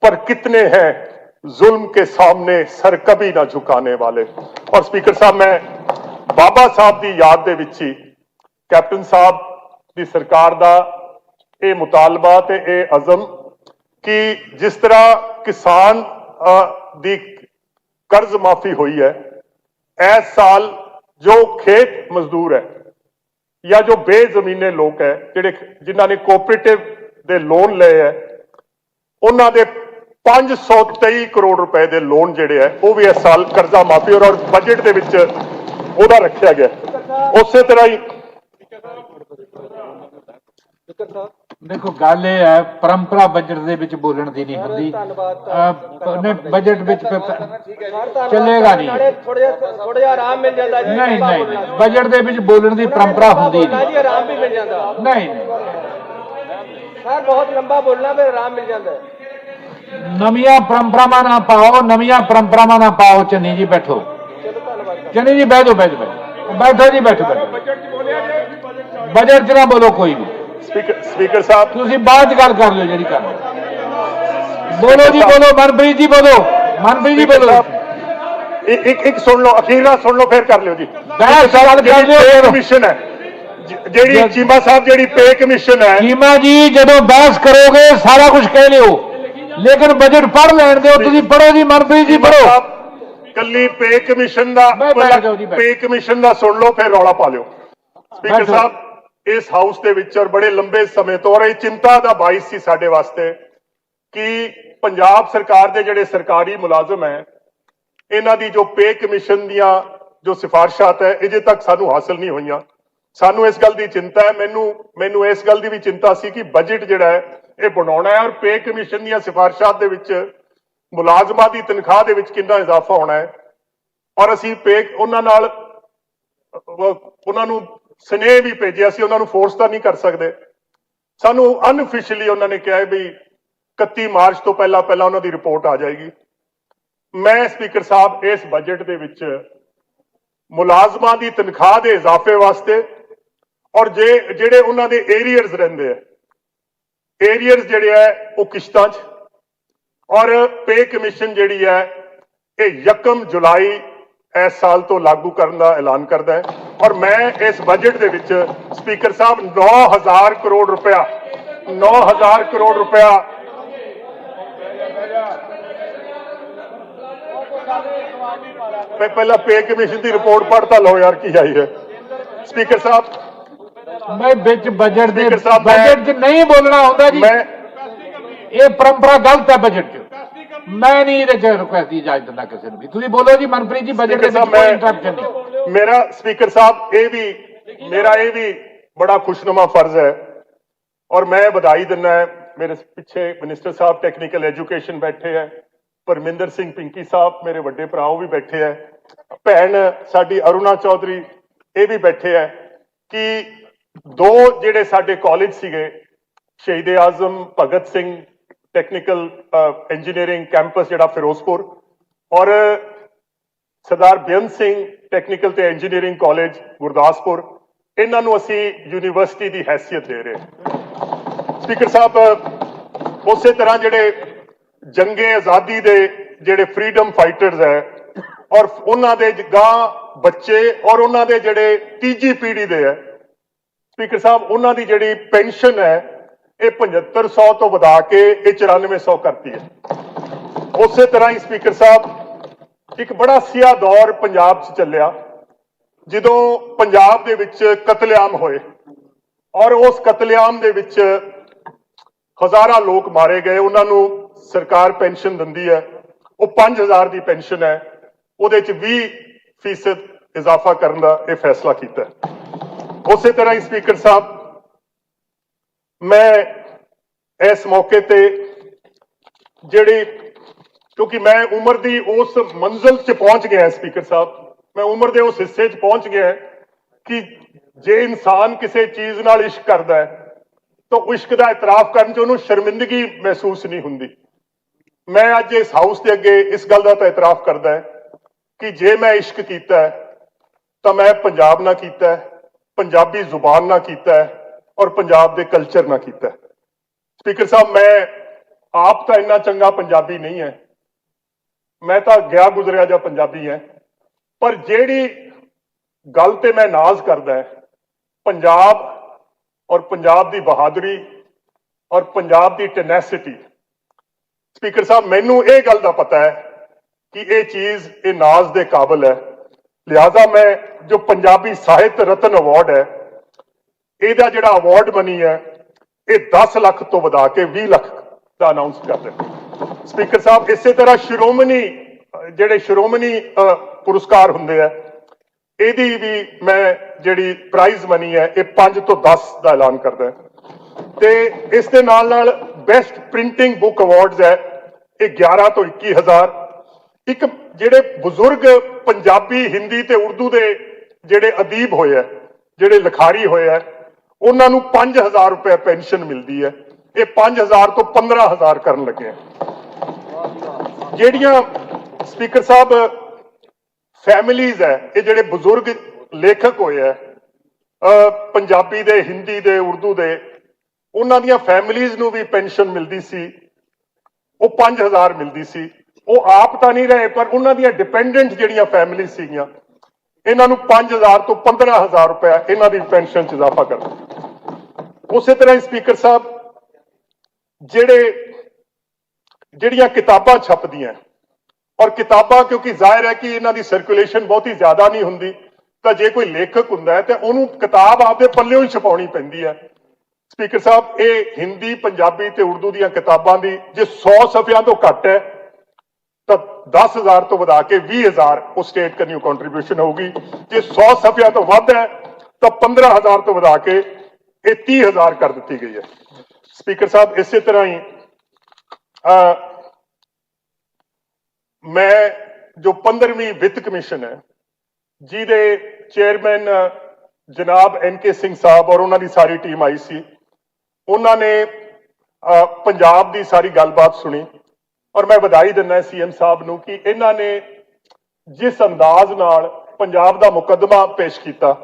पर कितने हैं जुल्म के सामने सर कभी ना झुकाने वाले। और स्पीकर साहब, मैं बाबा साहब की याद दे विच ही कैप्टन साहब की सरकार दा ये मुतालबा ते ये अज़म कि जिस तरह किसान दी कर्ज माफी हुई है, इस साल जो खेत मजदूर है या जो बेजमीने लोग है जिन्होंने ने कोऑपरेटिव दे लोन ले है, उन्होंने 523 करोड़ रुपए दे लोन जिहड़े है वो भी इस साल कर्जा माफी और बजट दे विच ओहदा रखा गया। उस तरह ही देखो गल ये है, परंपरा बजट दे विच बोलण दी नहीं हुंदी, बजट विच चलेगा नहीं, थोड़ा जिहा आराम मिल जाता जी। नहीं नहीं, बजट दे विच बोलण दी परंपरा हुंदी नहीं, आराम भी मिल जाता। नहीं सर बहुत लंबा बोलना फिर आराम मिल जाता है। नवीं परंपरावां ना पाओ, नवीं परंपरावां ना पाओ। चन्नी जी बैठो, चन्नी जी बैठो, बैठो जी, बैठो। बजट च ना बोलो कोई भी। स्पीकर साहब, ਤੁਸੀਂ ਬਾਅਦ ਗੱਲ ਕਰ ਲਿਓ ਜਿਹੜੀ ਕਰਨੀ। बोलो जी, बोलो मनप्रीत जी, बोलो मनप्रीत जी, बोलो। एक सुन लो, अखीरला सुन लो, फिर कर लियो जी। कमीशन है ਜਿਹੜੀ ਚੀਮਾ ਸਾਹਿਬ, ਜਿਹੜੀ ਪੇ ਕਮਿਸ਼ਨ ਹੈ, ਚੀਮਾ ਜੀ ਜਦੋਂ ਬਹਿਸ ਕਰੋਗੇ ਸਾਰਾ ਕੁਝ ਕਹਿ ਲਿਓ, ਲੇਕਿਨ ਬਜਟ ਪੜ੍ਹ ਲੈਣ ਦਿਓ। ਤੁਸੀਂ ਪੜ੍ਹੋ ਜੀ, ਮਨਪ੍ਰੀਤ ਜੀ ਪੜ੍ਹੋ। ਕੱਲੀ ਪੇ ਕਮਿਸ਼ਨ ਦਾ ਸੁਣ ਲਓ, ਫਿਰ ਰੌਲਾ ਪਾ ਲਿਓ। ਸਪੀਕਰ ਸਾਹਿਬ, ਇਸ ਹਾਊਸ ਦੇ ਵਿੱਚ ਔਰ ਬੜੇ ਲੰਬੇ ਸਮੇਂ ਤੋਂ, ਔਰ ਇਹ ਚਿੰਤਾ ਦਾ ਬਾਇਸ ਸੀ ਸਾਡੇ ਵਾਸਤੇ ਕਿ ਪੰਜਾਬ ਸਰਕਾਰ ਦੇ ਜਿਹੜੇ ਸਰਕਾਰੀ ਮੁਲਾਜ਼ਮ ਹੈ, ਇਹਨਾਂ ਦੀ ਜੋ ਪੇ ਕਮਿਸ਼ਨ ਦੀਆਂ ਜੋ ਸਿਫਾਰਿਸ਼ਾਂ ਹੈ, ਅਜੇ ਤੱਕ ਸਾਨੂੰ ਹਾਸਲ ਨਹੀਂ ਹੋਈਆਂ। ਸਾਨੂੰ ਇਸ ਗੱਲ ਦੀ ਚਿੰਤਾ ਹੈ, ਮੈਨੂੰ ਇਸ ਗੱਲ ਦੀ ਵੀ ਚਿੰਤਾ ਸੀ ਕਿ ਬਜਟ ਜਿਹੜਾ ਹੈ ਇਹ ਬਣਾਉਣਾ ਹੈ, ਔਰ ਪੇ ਕਮਿਸ਼ਨ ਦੀਆਂ ਸਿਫਾਰਿਸ਼ਾਂ ਦੇ ਵਿੱਚ ਮੁਲਾਜ਼ਮਾਂ ਦੀ ਤਨਖਾਹ ਦੇ ਵਿੱਚ ਕਿੰਨਾ ਇਜ਼ਾਫਾ ਹੋਣਾ ਹੈ, ਔਰ ਅਸੀਂ ਉਹਨਾਂ ਨੂੰ ਸੁਨੇਹੇ ਵੀ ਭੇਜਿਆ ਸੀ। ਉਹਨਾਂ ਨੂੰ ਫੋਰਸ ਤਾਂ ਨਹੀਂ ਕਰ ਸਕਦੇ। ਸਾਨੂੰ ਅਨਅਫੀਸ਼ੀਅਲੀ ਉਹਨਾਂ ਨੇ ਕਿਹਾ ਵੀ 31 ਮਾਰਚ ਤੋਂ ਪਹਿਲਾਂ ਉਹਨਾਂ ਦੀ ਰਿਪੋਰਟ ਆ ਜਾਏਗੀ। ਮੈਂ ਸਪੀਕਰ ਸਾਹਿਬ, ਇਸ ਬਜਟ ਦੇ ਵਿੱਚ ਮੁਲਾਜ਼ਮਾਂ ਦੀ ਤਨਖਾਹ ਦੇ ਇਜ਼ਾਫੇ ਵਾਸਤੇ ਔਰ ਜਿਹੜੇ ਉਹਨਾਂ ਦੇ ਏਰੀਅਰਸ ਰਹਿੰਦੇ ਆ, ਏਰੀਅਰਸ ਜਿਹੜੇ ਹੈ ਉਹ ਕਿਸ਼ਤਾਂ 'ਚ, ਔਰ ਪੇ ਕਮਿਸ਼ਨ ਜਿਹੜੀ ਹੈ ਇਹ 1 ਜੁਲਾਈ ਇਸ ਸਾਲ ਤੋਂ ਲਾਗੂ ਕਰਨ ਦਾ ਐਲਾਨ ਕਰਦਾ ਹੈ। ਔਰ ਮੈਂ ਇਸ ਬਜਟ ਦੇ ਵਿੱਚ ਸਪੀਕਰ ਸਾਹਿਬ 9000 ਕਰੋੜ ਰੁਪਇਆ 9000 ਕਰੋੜ ਰੁਪਇਆ ਪਹਿਲਾਂ ਪੇ ਕਮਿਸ਼ਨ ਦੀ ਰਿਪੋਰਟ ਪੜ੍ਹ ਤਾਂ ਲਓ ਯਾਰ ਕੀ ਆਈ ਹੈ ਸਪੀਕਰ ਸਾਹਿਬ ਮੈਂ ਵਿੱਚ ਬਜਟ ਦੇ ਸਪੀਕਰ ਸਾਹਿਬ, ਬਜਟ 'ਚ ਨਹੀਂ ਬੋਲਣਾ ਹੁੰਦਾ ਜੀ। ਮੈਂ ਇਹ ਪਰੰਪਰਾ ਗਲਤ ਹੈ ਬਜਟ 'ਚ। ਮੈਂ ਨਹੀਂ ਇਹਦੇ 'ਚ ਰਿਕੁਐਸਟ ਦੀ ਇਜਾਜ਼ਤ ਦਿੰਦਾ ਕਿਸੇ ਨੂੰ ਵੀ। ਤੁਸੀਂ ਬੋਲੋ ਜੀ ਮਨਪ੍ਰੀਤ ਜੀ, ਬਜਟ ਦੇ ਵਿੱਚ ਕੋਈ ਇੰਟਰਪਸ਼ਨ ਨਹੀਂ। ਮੇਰਾ ਸਪੀਕਰ ਸਾਹਿਬ ਮੇਰਾ ਇਹ ਵੀ ਬੜਾ ਖੁਸ਼ਨੁਮਾ ਫਰਜ਼ ਹੈ ਔਰ ਮੈਂ ਵਧਾਈ ਦਿੰਦਾ ਮੇਰੇ ਪਿੱਛੇ ਮਿਨਿਸਟਰ ਸਾਹਿਬ ਟੈਕਨੀਕਲ ਐਜੂਕੇਸ਼ਨ ਬੈਠੇ ਹੈ, ਪਰਮਿੰਦਰ ਸਿੰਘ ਪਿੰਕੀ ਸਾਹਿਬ ਮੇਰੇ ਵੱਡੇ ਭਰਾ ਉਹ ਵੀ ਬੈਠੇ ਹੈ, ਭੈਣ ਸਾਡੀ ਅਰੁਣਾ ਚੌਧਰੀ ਇਹ ਵੀ ਬੈਠੇ ਹੈ ਕਿ ਦੋ ਜਿਹੜੇ ਸਾਡੇ ਕਾਲਜ ਸੀਗੇ ਸ਼ਹੀਦ ਆਜ਼ਮ Bhagat Singh technical engineering campus ਜਿਹੜਾ ਫਿਰੋਜ਼ਪੁਰ ਔਰ ਸਰਦਾਰ ਬੇਅੰਤ ਸਿੰਘ ਟੈਕਨੀਕਲ ਤੇ ਇੰਜੀਨੀਅਰਿੰਗ ਕਾਲਜ ਗੁਰਦਾਸਪੁਰ ਇਹਨਾਂ ਨੂੰ ਅਸੀਂ ਯੂਨੀਵਰਸਿਟੀ ਦੀ ਹੈਸੀਅਤ ਦੇ ਰਹੇ ਸਪੀਕਰ ਸਾਹਿਬ ਉਸੇ ਤਰ੍ਹਾਂ ਜਿਹੜੇ ਜੰਗੇ ਆਜ਼ਾਦੀ ਦੇ ਜਿਹੜੇ ਫਰੀडम ਫਾਈਟਰਸ ਹੈ ਔਰ ਉਹਨਾਂ ਦੇ ਗਾਂ ਬੱਚੇ ਔਰ ਉਹਨਾਂ ਦੇ ਜਿਹੜੇ ਤੀਜੀ ਪੀੜ੍ਹੀ ਦੇ ਹੈ ਸਪੀਕਰ ਸਾਹਿਬ ਉਹਨਾਂ ਦੀ ਜਿਹੜੀ ਪੈਨਸ਼ਨ ਹੈ ਇਹ 7500 ਤੋਂ ਵਧਾ ਕੇ ਇਹ 9400 ਕਰਤੀ ਹੈ। ਉਸੇ ਤਰ੍ਹਾਂ ਹੀ ਸਪੀਕਰ ਸਾਹਿਬ ਇੱਕ ਬੜਾ ਸਿਆ ਦੌਰ ਪੰਜਾਬ 'ਚ ਚੱਲਿਆ ਜਦੋਂ ਪੰਜਾਬ ਦੇ ਵਿੱਚ ਕਤਲੇਆਮ ਹੋਏ ਔਰ ਉਸ ਕਤਲੇਆਮ ਦੇ ਵਿੱਚ ਹਜ਼ਾਰਾਂ ਲੋਕ ਮਾਰੇ ਗਏ ਉਹਨਾਂ ਨੂੰ ਸਰਕਾਰ ਪੈਨਸ਼ਨ ਦਿੰਦੀ ਹੈ ਉਹ 5000 ਦੀ ਪੈਨਸ਼ਨ ਹੈ ਉਹਦੇ 'ਚ 20% ਇਜ਼ਾਫਾ ਕਰਨ ਦਾ ਇਹ ਫੈਸਲਾ ਕੀਤਾ ਹੈ। ਉਸੇ ਤਰ੍ਹਾਂ ਹੀ ਸਪੀਕਰ ਸਾਹਿਬ ਮੈਂ ਇਸ ਮੌਕੇ ਤੇ ਜਿਹੜੀ ਕਿਉਂਕਿ ਮੈਂ ਉਮਰ ਦੀ ਉਸ ਮੰਜ਼ਿਲ 'ਚ ਪਹੁੰਚ ਗਿਆ ਸਪੀਕਰ ਸਾਹਿਬ ਮੈਂ ਉਮਰ ਦੇ ਉਸ ਹਿੱਸੇ 'ਚ ਪਹੁੰਚ ਗਿਆ ਕਿ ਜੇ ਇਨਸਾਨ ਕਿਸੇ ਚੀਜ਼ ਨਾਲ ਇਸ਼ਕ ਕਰਦਾ ਹੈ ਤਾਂ ਇਸ਼ਕ ਦਾ ਇਤਰਾਫ ਕਰਨ 'ਚ ਉਹਨੂੰ ਸ਼ਰਮਿੰਦਗੀ ਮਹਿਸੂਸ ਨਹੀਂ ਹੁੰਦੀ। ਮੈਂ ਅੱਜ ਇਸ ਹਾਊਸ ਦੇ ਅੱਗੇ ਇਸ ਗੱਲ ਦਾ ਤਾਂ ਇਤਰਾਫ ਕਰਦਾ ਹੈ ਕਿ ਜੇ ਮੈਂ ਇਸ਼ਕ ਕੀਤਾ ਹੈ ਤਾਂ ਮੈਂ ਪੰਜਾਬ ਨਾਲ ਕੀਤਾ ਹੈ, ਪੰਜਾਬੀ ਜ਼ੁਬਾਨ ਨਾਲ ਕੀਤਾ ਹੈ ਔਰ ਪੰਜਾਬ ਦੇ ਕਲਚਰ ਨਾਲ ਕੀਤਾ ਹੈ। ਸਪੀਕਰ ਸਾਹਿਬ ਮੈਂ ਆਪ ਤਾਂ ਇੰਨਾ ਚੰਗਾ ਪੰਜਾਬੀ ਨਹੀਂ ਹੈ, ਮੈਂ ਤਾਂ ਗਿਆ ਗੁਜ਼ਰਿਆ ਜਿਹਾ ਪੰਜਾਬੀ ਹੈ, ਪਰ ਜਿਹੜੀ ਗੱਲ ਤੇ ਮੈਂ ਨਾਜ਼ ਕਰਦਾ ਹੈ ਪੰਜਾਬ ਔਰ ਪੰਜਾਬ ਦੀ ਬਹਾਦਰੀ ਔਰ ਪੰਜਾਬ ਦੀ ਟੈਨੈਸਿਟੀ ਸਪੀਕਰ ਸਾਹਿਬ ਮੈਨੂੰ ਇਹ ਗੱਲ ਦਾ ਪਤਾ ਹੈ ਕਿ ਇਹ ਚੀਜ਼ ਇਹ ਨਾਜ਼ ਦੇ ਕਾਬਿਲ ਹੈ। ਲਿਹਾਜ਼ਾ ਮੈਂ ਜੋ ਪੰਜਾਬੀ ਸਾਹਿਤ ਰਤਨ ਅਵਾਰਡ ਹੈ ਇਹਦਾ ਜਿਹੜਾ ਅਵਾਰਡ ਬਣੀ ਹੈ ਇਹ 10 ਲੱਖ ਤੋਂ ਵਧਾ ਕੇ 20 ਲੱਖ ਦਾ ਅਨਾਉਂਸ ਕਰ ਦਿੱਤਾ ਸਪੀਕਰ ਸਾਹਿਬ। ਇਸੇ ਤਰ੍ਹਾਂ ਸ਼੍ਰੋਮਣੀ ਪੁਰਸਕਾਰ ਹੁੰਦੇ ਆ ਇਹਦੀ ਵੀ ਮੈਂ ਜਿਹੜੀ ਪ੍ਰਾਈਜ਼ ਮਨੀ ਹੈ ਇਹ 5 ਤੋਂ 10 ਦਾ ਐਲਾਨ ਕਰਦਾ ਤੇ ਇਸ ਦੇ ਨਾਲ ਨਾਲ ਬੈਸਟ ਪ੍ਰਿੰਟਿੰਗ ਬੁੱਕ ਅਵਾਰਡਸ ਹੈ ਇਹ 11 ਤੋਂ 21000। ਇੱਕ ਜਿਹੜੇ ਬਜ਼ੁਰਗ ਪੰਜਾਬੀ ਹਿੰਦੀ ਤੇ ਉਰਦੂ ਦੇ ਜਿਹੜੇ ਅਦੀਬ ਹੋਏ ਆ ਜਿਹੜੇ ਲਿਖਾਰੀ ਹੋਏ ਆ ਉਹਨਾਂ ਨੂੰ 5000 ਰੁਪਏ ਪੈਨਸ਼ਨ ਮਿਲਦੀ ਹੈ ਇਹ 5000 ਤੋਂ 15000 ਕਰਨ ਲੱਗੇ ਜਿਹੜੀਆਂ ਸਪੀਕਰ ਸਾਹਿਬ ਫੈਮਿਲੀਜ਼ ਹੈ ਇਹ ਜਿਹੜੇ ਬਜ਼ੁਰਗ ਲੇਖਕ ਹੋਏ ਆ ਪੰਜਾਬੀ ਦੇ ਹਿੰਦੀ ਦੇ ਉਰਦੂ ਦੇ ਉਹਨਾਂ ਦੀਆਂ ਫੈਮਿਲੀਜ਼ ਨੂੰ ਵੀ ਪੈਨਸ਼ਨ ਮਿਲਦੀ ਸੀ ਉਹ 5000 ਮਿਲਦੀ ਸੀ। ਉਹ ਆਪ ਤਾਂ ਨਹੀਂ ਰਹੇ ਪਰ ਉਹਨਾਂ ਦੀਆਂ ਡਿਪੈਂਡੈਂਟ ਜਿਹੜੀਆਂ ਫੈਮਿਲੀ ਸੀਗੀਆਂ ਇਹਨਾਂ ਨੂੰ 5000 ਤੋਂ 15000 ਰੁਪਏ ਇਹਨਾਂ ਦੀ ਪੈਨਸ਼ਨ 'ਚ ਇਜ਼ਾਫਾ ਕਰ ਦਿੱਤਾ। ਉਸੇ ਤਰ੍ਹਾਂ ਹੀ ਸਪੀਕਰ ਸਾਹਿਬ ਜਿਹੜੀਆਂ ਕਿਤਾਬਾਂ ਛਪਦੀਆਂ ਔਰ ਕਿਤਾਬਾਂ ਕਿਉਂਕਿ ਜ਼ਾਹਿਰ ਹੈ ਕਿ ਇਹਨਾਂ ਦੀ ਸਰਕੂਲੇਸ਼ਨ ਬਹੁਤੀ ਜ਼ਿਆਦਾ ਨਹੀਂ ਹੁੰਦੀ ਤਾਂ ਜੇ ਕੋਈ ਲੇਖਕ ਹੁੰਦਾ ਹੈ ਤੇ ਉਹਨੂੰ ਕਿਤਾਬ ਆਪਦੇ ਪੱਲਿਓਂ ਹੀ ਛਪਾਉਣੀ ਪੈਂਦੀ ਹੈ। ਸਪੀਕਰ ਸਾਹਿਬ ਇਹ ਹਿੰਦੀ ਪੰਜਾਬੀ ਤੇ ਉਰਦੂ ਦੀਆਂ ਕਿਤਾਬਾਂ ਦੀ ਜੇ 100 ਸਫ਼ਿਆਂ ਤੋਂ ਘੱਟ ਹੈ ਤਾਂ 10000 ਤੋਂ ਵਧਾ ਕੇ 20000 ਉਹ ਸਟੇਟ ਕਨਿਊ ਕੰਟਰੀਬਿਊਸ਼ਨ ਹੋਊਗੀ। ਜੇ 100 ਸਫ਼ਿਆਂ ਤੋਂ ਵੱਧ ਹੈ ਤਾਂ 15000 ਤੋਂ ਵਧਾ ਕੇ ਇਹ 30000 ਕਰ ਦਿੱਤੀ ਗਈ ਹੈ। ਸਪੀਕਰ ਸਾਹਿਬ ਇਸੇ ਤਰ੍ਹਾਂ ਹੀ ਮੈਂ ਜੋ 15ਵੀਂ ਵਿੱਤ ਕਮਿਸ਼ਨ ਹੈ ਜਿਹਦੇ ਚੇਅਰਮੈਨ ਜਨਾਬ NK ਸਿੰਘ ਸਾਹਿਬ ਔਰ ਉਹਨਾਂ ਦੀ ਸਾਰੀ ਟੀਮ ਆਈ ਸੀ ਉਹਨਾਂ ਨੇ ਪੰਜਾਬ ਦੀ ਸਾਰੀ ਗੱਲਬਾਤ ਸੁਣੀ ਔਰ ਮੈਂ ਵਧਾਈ ਦਿੰਦਾ CM ਸਾਹਿਬ ਨੂੰ ਕਿ ਇਹਨਾਂ ਨੇ ਜਿਸ ਅੰਦਾਜ਼ ਨਾਲ ਪੰਜਾਬ ਦਾ ਮੁਕੱਦਮਾ ਪੇਸ਼ ਕੀਤਾ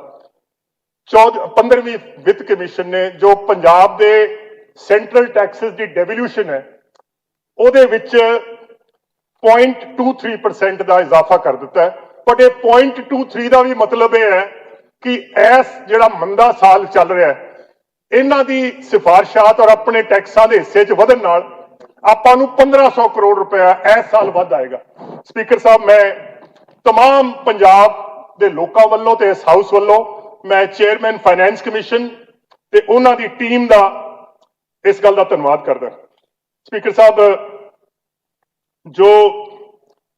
15ਵੀਂ ਵਿੱਤ ਕਮਿਸ਼ਨ ਨੇ ਜੋ ਪੰਜਾਬ ਦੇ ਸੈਂਟਰਲ ਟੈਕਸਸ ਦੀ ਡੈਵੋਲੂਸ਼ਨ ਹੈ ਉਹਦੇ ਵਿੱਚ 0.23% ਦਾ ਇਜ਼ਾਫਾ ਕਰ ਦਿੱਤਾ ਹੈ। ਪਰ ਇਹ 0.23 ਦਾ ਵੀ ਮਤਲਬ ਇਹ ਹੈ ਕਿ ਇਸ ਜਿਹੜਾ ਮੰਦਾ ਸਾਲ ਚੱਲ ਰਿਹਾ ਹੈ, ਇਹਨਾਂ ਦੀ ਸਿਫਾਰਿਸ਼ਾਤ ਔਰ ਆਪਣੇ ਟੈਕਸਾਂ ਦੇ ਹਿੱਸੇ 'ਚ ਵਧਣ ਨਾਲ ਆਪਾਂ ਨੂੰ 1500 ਕਰੋੜ ਰੁਪਇਆ ਇਸ ਸਾਲ ਵੱਧ ਆਏਗਾ। ਸਪੀਕਰ ਸਾਹਿਬ, ਮੈਂ तमाम ਪੰਜਾਬ ਦੇ ਲੋਕਾਂ ਵੱਲੋਂ ਤੇ ਇਸ ਹਾਊਸ ਵੱਲੋਂ ਮੈਂ ਚੇਅਰਮੈਨ ਫਾਈਨੈਂਸ ਕਮਿਸ਼ਨ ਤੇ ਉਹਨਾਂ ਦੀ ਟੀਮ ਦਾ ਇਸ ਗੱਲ ਦਾ ਧੰਨਵਾਦ ਕਰਦਾ। ਸਪੀਕਰ ਸਾਹਿਬ, ਜੋ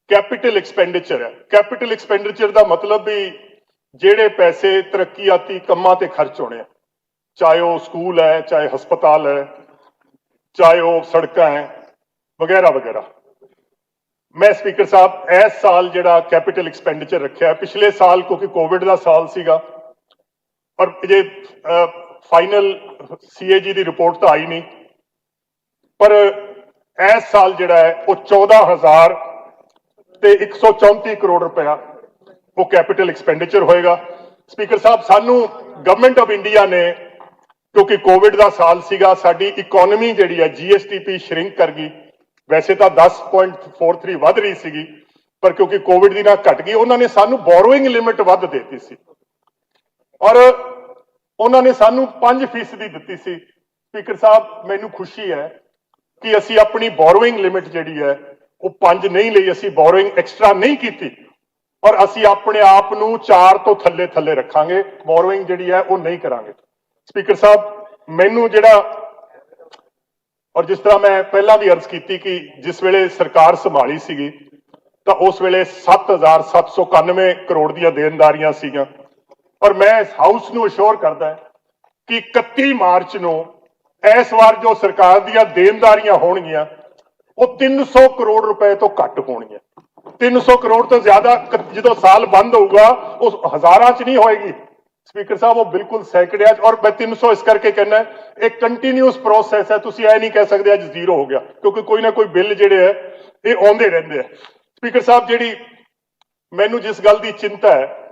ਕੈਪੀਟਲ ਐਕਸਪੈਂਡੀਚਰ ਹੈ, ਕੈਪੀਟਲ ਐਕਸਪੈਂਡੀਚਰ ਦਾ ਮਤਲਬ ਵੀ ਜਿਹੜੇ ਪੈਸੇ ਤਰੱਕੀਆਤੀ ਕੰਮਾਂ ਤੇ ਖਰਚ ਹੋਣੇ ਆ, ਚਾਹੇ ਉਹ ਸਕੂਲ ਹੈ, ਚਾਹੇ ਹਸਪਤਾਲ ਹੈ, ਚਾਹੇ ਉਹ ਸੜਕਾਂ ਹੈ ਵਗੈਰਾ ਵਗੈਰਾ। ਮੈਂ ਸਪੀਕਰ ਸਾਹਿਬ ਇਸ ਸਾਲ ਜਿਹੜਾ ਕੈਪੀਟਲ ਐਕਸਪੈਂਡੀਚਰ ਰੱਖਿਆ, ਪਿਛਲੇ ਸਾਲ ਕਿਉਂਕਿ ਕੋਵਿਡ ਦਾ ਸਾਲ ਸੀਗਾ ਔਰ ਜੇ ਫਾਈਨਲ CAG ਦੀ ਰਿਪੋਰਟ ਤਾਂ ਆਈ ਨਹੀਂ, ਪਰ ਇਸ ਸਾਲ ਜਿਹੜਾ ਹੈ ਉਹ 14,000 ਤੇ 134 ਕਰੋੜ ਰੁਪਇਆ ਉਹ ਕੈਪੀਟਲ ਐਕਸਪੈਂਡੀਚਰ ਹੋਏਗਾ। ਸਪੀਕਰ ਸਾਹਿਬ, ਸਾਨੂੰ ਗਵਰਨਮੈਂਟ ਆਫ ਇੰਡੀਆ ਨੇ, ਕਿਉਂਕਿ ਕੋਵਿਡ ਦਾ ਸਾਲ ਸੀਗਾ, ਸਾਡੀ ਇਕਨੋਮੀ ਜਿਹੜੀ ਹੈ GSTP ਸ਼ਰਿੰਕ ਕਰ ਗਈ। ਵੈਸੇ ਤਾਂ 10.43 ਵੱਧ ਰਹੀ ਸੀਗੀ, ਪਰ ਕਿਉਂਕਿ ਕੋਵਿਡ ਦੀ ਨਾਲ ਘਟ ਗਈ, ਉਹਨਾਂ ਨੇ ਸਾਨੂੰ ਬੋਰੋਇੰਗ ਲਿਮਿਟ ਵੱਧ ਦੇਤੀ ਸੀ ਔਰ ਉਹਨਾਂ ਨੇ ਸਾਨੂੰ 5% ਦਿੱਤੀ ਸੀ। ਸਪੀਕਰ ਸਾਹਿਬ, ਮੈਨੂੰ ਖੁਸ਼ੀ ਹੈ ਕਿ ਅਸੀਂ ਆਪਣੀ ਬੋਰੋਇੰਗ ਲਿਮਿਟ ਜਿਹੜੀ ਹੈ ਉਹ 5 ਨਹੀਂ ਲਈ, ਅਸੀਂ ਬੋਰੋਇੰਗ ਐਕਸਟਰਾ ਨਹੀਂ ਕੀਤੀ ਔਰ ਅਸੀਂ ਆਪਣੇ ਆਪ ਨੂੰ 4 ਤੋਂ ਥੱਲੇ ਥੱਲੇ ਰੱਖਾਂਗੇ, ਬੋਰੋਇੰਗ ਜਿਹੜੀ ਹੈ ਉਹ ਨਹੀਂ ਕਰਾਂਗੇ। ਸਪੀਕਰ ਸਾਹਿਬ, ਮੈਨੂੰ ਜਿਹੜਾ ਔਰ ਜਿਸ ਤਰ੍ਹਾਂ ਮੈਂ ਪਹਿਲਾਂ ਵੀ ਅਰਜ਼ ਕੀਤੀ ਕਿ ਜਿਸ ਵੇਲੇ ਸਰਕਾਰ ਸੰਭਾਲੀ ਸੀਗੀ ਤਾਂ ਉਸ ਵੇਲੇ 7,791 ਕਰੋੜ ਦੀਆਂ ਦੇਣਦਾਰੀਆਂ ਸੀਗੀਆਂ ਔਰ ਮੈਂ ਇਸ ਹਾਊਸ ਨੂੰ ਅਸ਼ੋਰ ਕਰਦਾ ਕਿ 31 ਮਾਰਚ ਨੂੰ ਇਸ ਵਾਰ ਜੋ ਸਰਕਾਰ ਦੀਆਂ ਦੇਣਦਾਰੀਆਂ ਹੋਣਗੀਆਂ ਉਹ 300 ਕਰੋੜ ਰੁਪਏ ਤੋਂ ਘੱਟ ਹੋਣਗੀਆਂ। 300 ਕਰੋੜ ਤੋਂ ਜ਼ਿਆਦਾ ਜਦੋਂ ਸਾਲ ਬੰਦ ਹੋਊਗਾ ਉਹ ਹਜ਼ਾਰਾਂ 'ਚ ਨਹੀਂ ਹੋਏਗੀ। ਸਪੀਕਰ ਸਾਹਿਬ, ਉਹ ਬਿਲਕੁਲ ਸੈਂਕੜਿਆਂ 'ਚ, ਔਰ ਮੈਂ 300 ਇਸ ਕਰਕੇ ਕਹਿਣਾ ਇਹ ਕੰਟੀਨਿਊਸ ਪ੍ਰੋਸੈਸ ਹੈ। ਤੁਸੀਂ ਇਹ ਨਹੀਂ ਕਹਿ ਸਕਦੇ ਅੱਜ ਜ਼ੀਰੋ ਹੋ ਗਿਆ, ਕਿਉਂਕਿ ਕੋਈ ਨਾ ਕੋਈ ਬਿੱਲ ਜਿਹੜੇ ਹੈ ਇਹ ਆਉਂਦੇ ਰਹਿੰਦੇ ਆ। ਸਪੀਕਰ ਸਾਹਿਬ, ਜਿਹੜੀ ਮੈਨੂੰ ਜਿਸ ਗੱਲ ਦੀ ਚਿੰਤਾ ਹੈ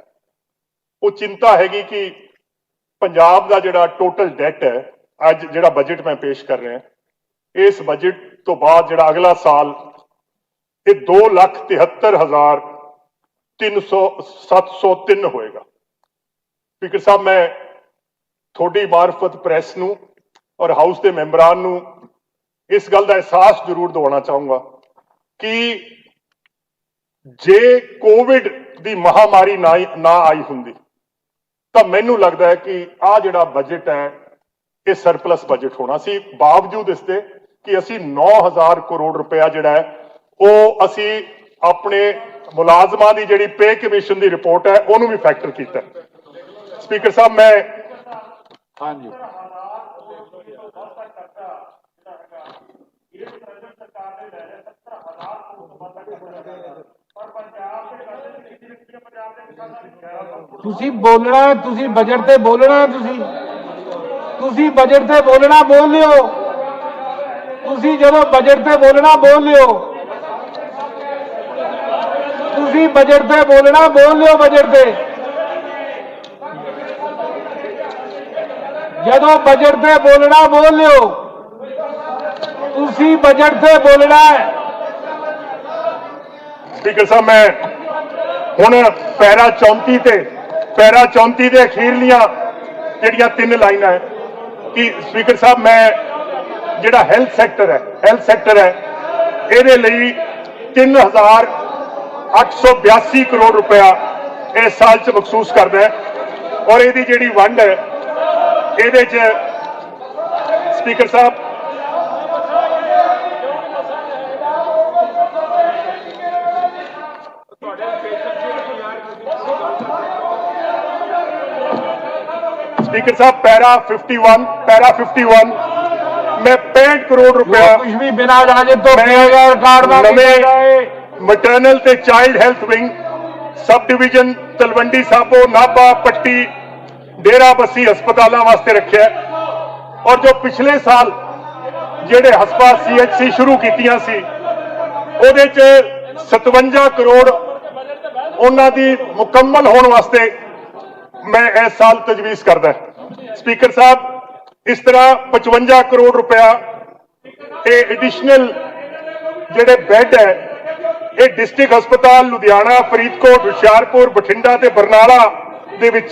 ਉਹ ਚਿੰਤਾ ਹੈਗੀ ਕਿ ਪੰਜਾਬ ਦਾ ਜਿਹੜਾ ਟੋਟਲ ਡੈਟ ਹੈ, ਅੱਜ ਜਿਹੜਾ ਬਜਟ ਮੈਂ ਪੇਸ਼ ਕਰ ਰਿਹਾ, ਇਸ ਬਜਟ ਤੋਂ ਬਾਅਦ ਜਿਹੜਾ ਅਗਲਾ ਸਾਲ ਇਹ 2,73,703 ਹੋਏਗਾ। ਸਪੀਕਰ ਸਾਹਿਬ, ਮੈਂ ਤੁਹਾਡੀ ਮਾਰਫਤ ਪ੍ਰੈਸ ਨੂੰ ਔਰ ਹਾਊਸ ਦੇ ਮੈਂਬਰਾਂ ਨੂੰ ਇਸ ਗੱਲ ਦਾ ਅਹਿਸਾਸ ਜ਼ਰੂਰ ਦਿਵਾਉਣਾ ਚਾਹੂੰਗਾ ਕਿ ਜੇ ਕੋਵਿਡ ਦੀ ਮਹਾਮਾਰੀ ਨਾ ਆਈ ਹੁੰਦੀ ਤਾਂ ਮੈਨੂੰ ਲੱਗਦਾ ਹੈ ਕਿ ਆਹ ਜਿਹੜਾ ਬਜਟ ਹੈ ਇਹ ਸਰਪਲਸ ਬਜਟ ਹੋਣਾ ਸੀ, ਬਾਵਜੂਦ ਇਸ ਦੇ ਕਿ ਅਸੀਂ 9,000 ਕਰੋੜ ਰੁਪਇਆ ਜਿਹੜਾ ਹੈ ਉਹ ਅਸੀਂ ਆਪਣੇ ਮੁਲਾਜ਼ਮਾਂ ਦੀ ਜਿਹੜੀ ਪੇ ਕਮਿਸ਼ਨ ਦੀ ਰਿਪੋਰਟ ਹੈ ਉਹਨੂੰ ਵੀ ਫੈਕਟਰ ਕੀਤਾ। ਸਪੀਕਰ ਸਾਹਿਬ, ਮੈਂ ਹਾਂਜੀ ਤੁਸੀਂ ਬੋਲਣਾ, ਤੁਸੀਂ ਬਜਟ ਤੇ ਬੋਲਣਾ, ਤੁਸੀਂ ਬਜਟ ਤੇ ਬੋਲਣਾ, ਬੋਲ ਲਿਓ। ਤੁਸੀਂ ਜਦੋਂ ਬਜਟ ਤੇ ਬੋਲਣਾ ਬੋਲ ਲਿਓ, ਤੁਸੀਂ ਬਜਟ ਤੇ ਬੋਲਣਾ ਬੋਲ ਲਿਓ। ਬਜਟ ਤੇ ਜਦੋਂ ਬਜਟ ਤੇ ਬੋਲਣਾ ਬੋਲ ਲਿਓ, ਤੁਸੀਂ ਬਜਟ ਤੇ ਬੋਲਣਾ ਹੈ। ਸਪੀਕਰ ਸਾਹਿਬ, ਮੈਂ ਹੁਣ ਪੈਰਾ 34 ਦੇ ਅਖੀਰਲੀਆਂ ਜਿਹੜੀਆਂ 3 ਲਾਈਨਾਂ ਹੈ ਕਿ ਸਪੀਕਰ ਸਾਹਿਬ, ਮੈਂ ਜਿਹੜਾ ਹੈਲਥ ਸੈਕਟਰ ਹੈ ਇਹਦੇ ਲਈ 3,882 ਕਰੋੜ ਰੁਪਇਆ ਇਸ ਸਾਲ 'ਚ ਮਖਸੂਸ ਕਰਦਾ ਹੈ ਔਰ ਇਹਦੀ ਜਿਹੜੀ ਵੰਡ ਹੈ ਇਹਦੇ 'ਚ ਸਪੀਕਰ ਸਾਹਿਬ ਪੈਰਾ 51 मैं 65 करोड़ रुपया कुछ भी बिना इजाजत तो रिकॉर्ड में मटरनल ते child health wing subdivision Talwandi Sabo Nabha Patti Dera Bassi हस्पतालों वास्ते रखे और जो पिछले साल जेडे हस्पताल CHC शुरू कीतियां सी ਉਹਦੇ 'ਚ 57 ਕਰੋੜ ਉਹਨਾਂ ਦੀ ਮੁਕੰਮਲ ਹੋਣ ਵਾਸਤੇ मैं इस साल तजवीज करदा। स्पीकर साहब, इस तरह 55 करोड़ रुपया एडिशनल जेडे बैड है ये डिस्ट्रिक्ट हस्पताल लुधियाना फरीदकोट हुशियारपुर बठिंडा ते बरनाला दे विच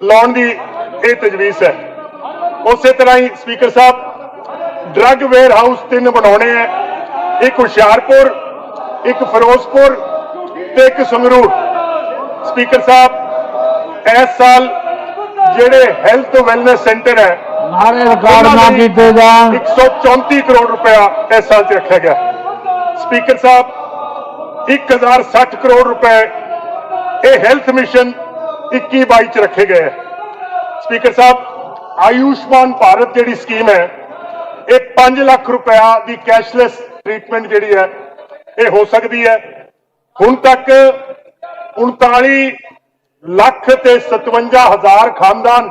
ਲਾਉਣ ਦੀ ਇਹ ਤਜਵੀਜ਼ ਹੈ। ਉਸੇ ਤਰ੍ਹਾਂ ਹੀ ਸਪੀਕਰ ਸਾਹਿਬ ਡਰੱਗ ਵੇਅਰ ਹਾਊਸ 3 ਬਣਾਉਣੇ ਹੈ, ਇੱਕ ਹੁਸ਼ਿਆਰਪੁਰ, ਇੱਕ ਫਿਰੋਜ਼ਪੁਰ ਤੇ ਇੱਕ ਸੰਗਰੂਰ। ਸਪੀਕਰ ਸਾਹਿਬ ਇਸ ਸਾਲ ਜਿਹੜੇ ਹੈਲਥ ਵੈਲਨੈਸ ਸੈਂਟਰ ਹੈ ਨਾਰੇ ਰਿਕਾਰਡ ਨਾ ਕੀਤੇ ਜਾਣ। 134 ਕਰੋੜ ਰੁਪਇਆ ਇਸ ਸਾਲ 'ਚ ਰੱਖਿਆ ਗਿਆ। ਸਪੀਕਰ ਸਾਹਿਬ 1060 ਕਰੋੜ ਰੁਪਏ ਇਹ ਹੈਲਥ ਮਿਸ਼ਨ 21-22 ਚ ਰੱਖੇ ਗਏ ਹੈ। ਸਪੀਕਰ ਸਾਹਿਬ ਆਯੁਸ਼ਮਾਨ ਭਾਰਤ ਜਿਹੜੀ ਸਕੀਮ ਹੈ ਇਹ 5 ਲੱਖ ਰੁਪਇਆ ਦੀ ਕੈਸ਼ਲੈਸ ਟ੍ਰੀਟਮੈਂਟ ਜਿਹੜੀ ਹੈ ਇਹ ਹੋ ਸਕਦੀ ਹੈ। ਹੁਣ ਤੱਕ 39 ਲੱਖ ਤੇ 57 ਹਜ਼ਾਰ ਖਾਨਦਾਨ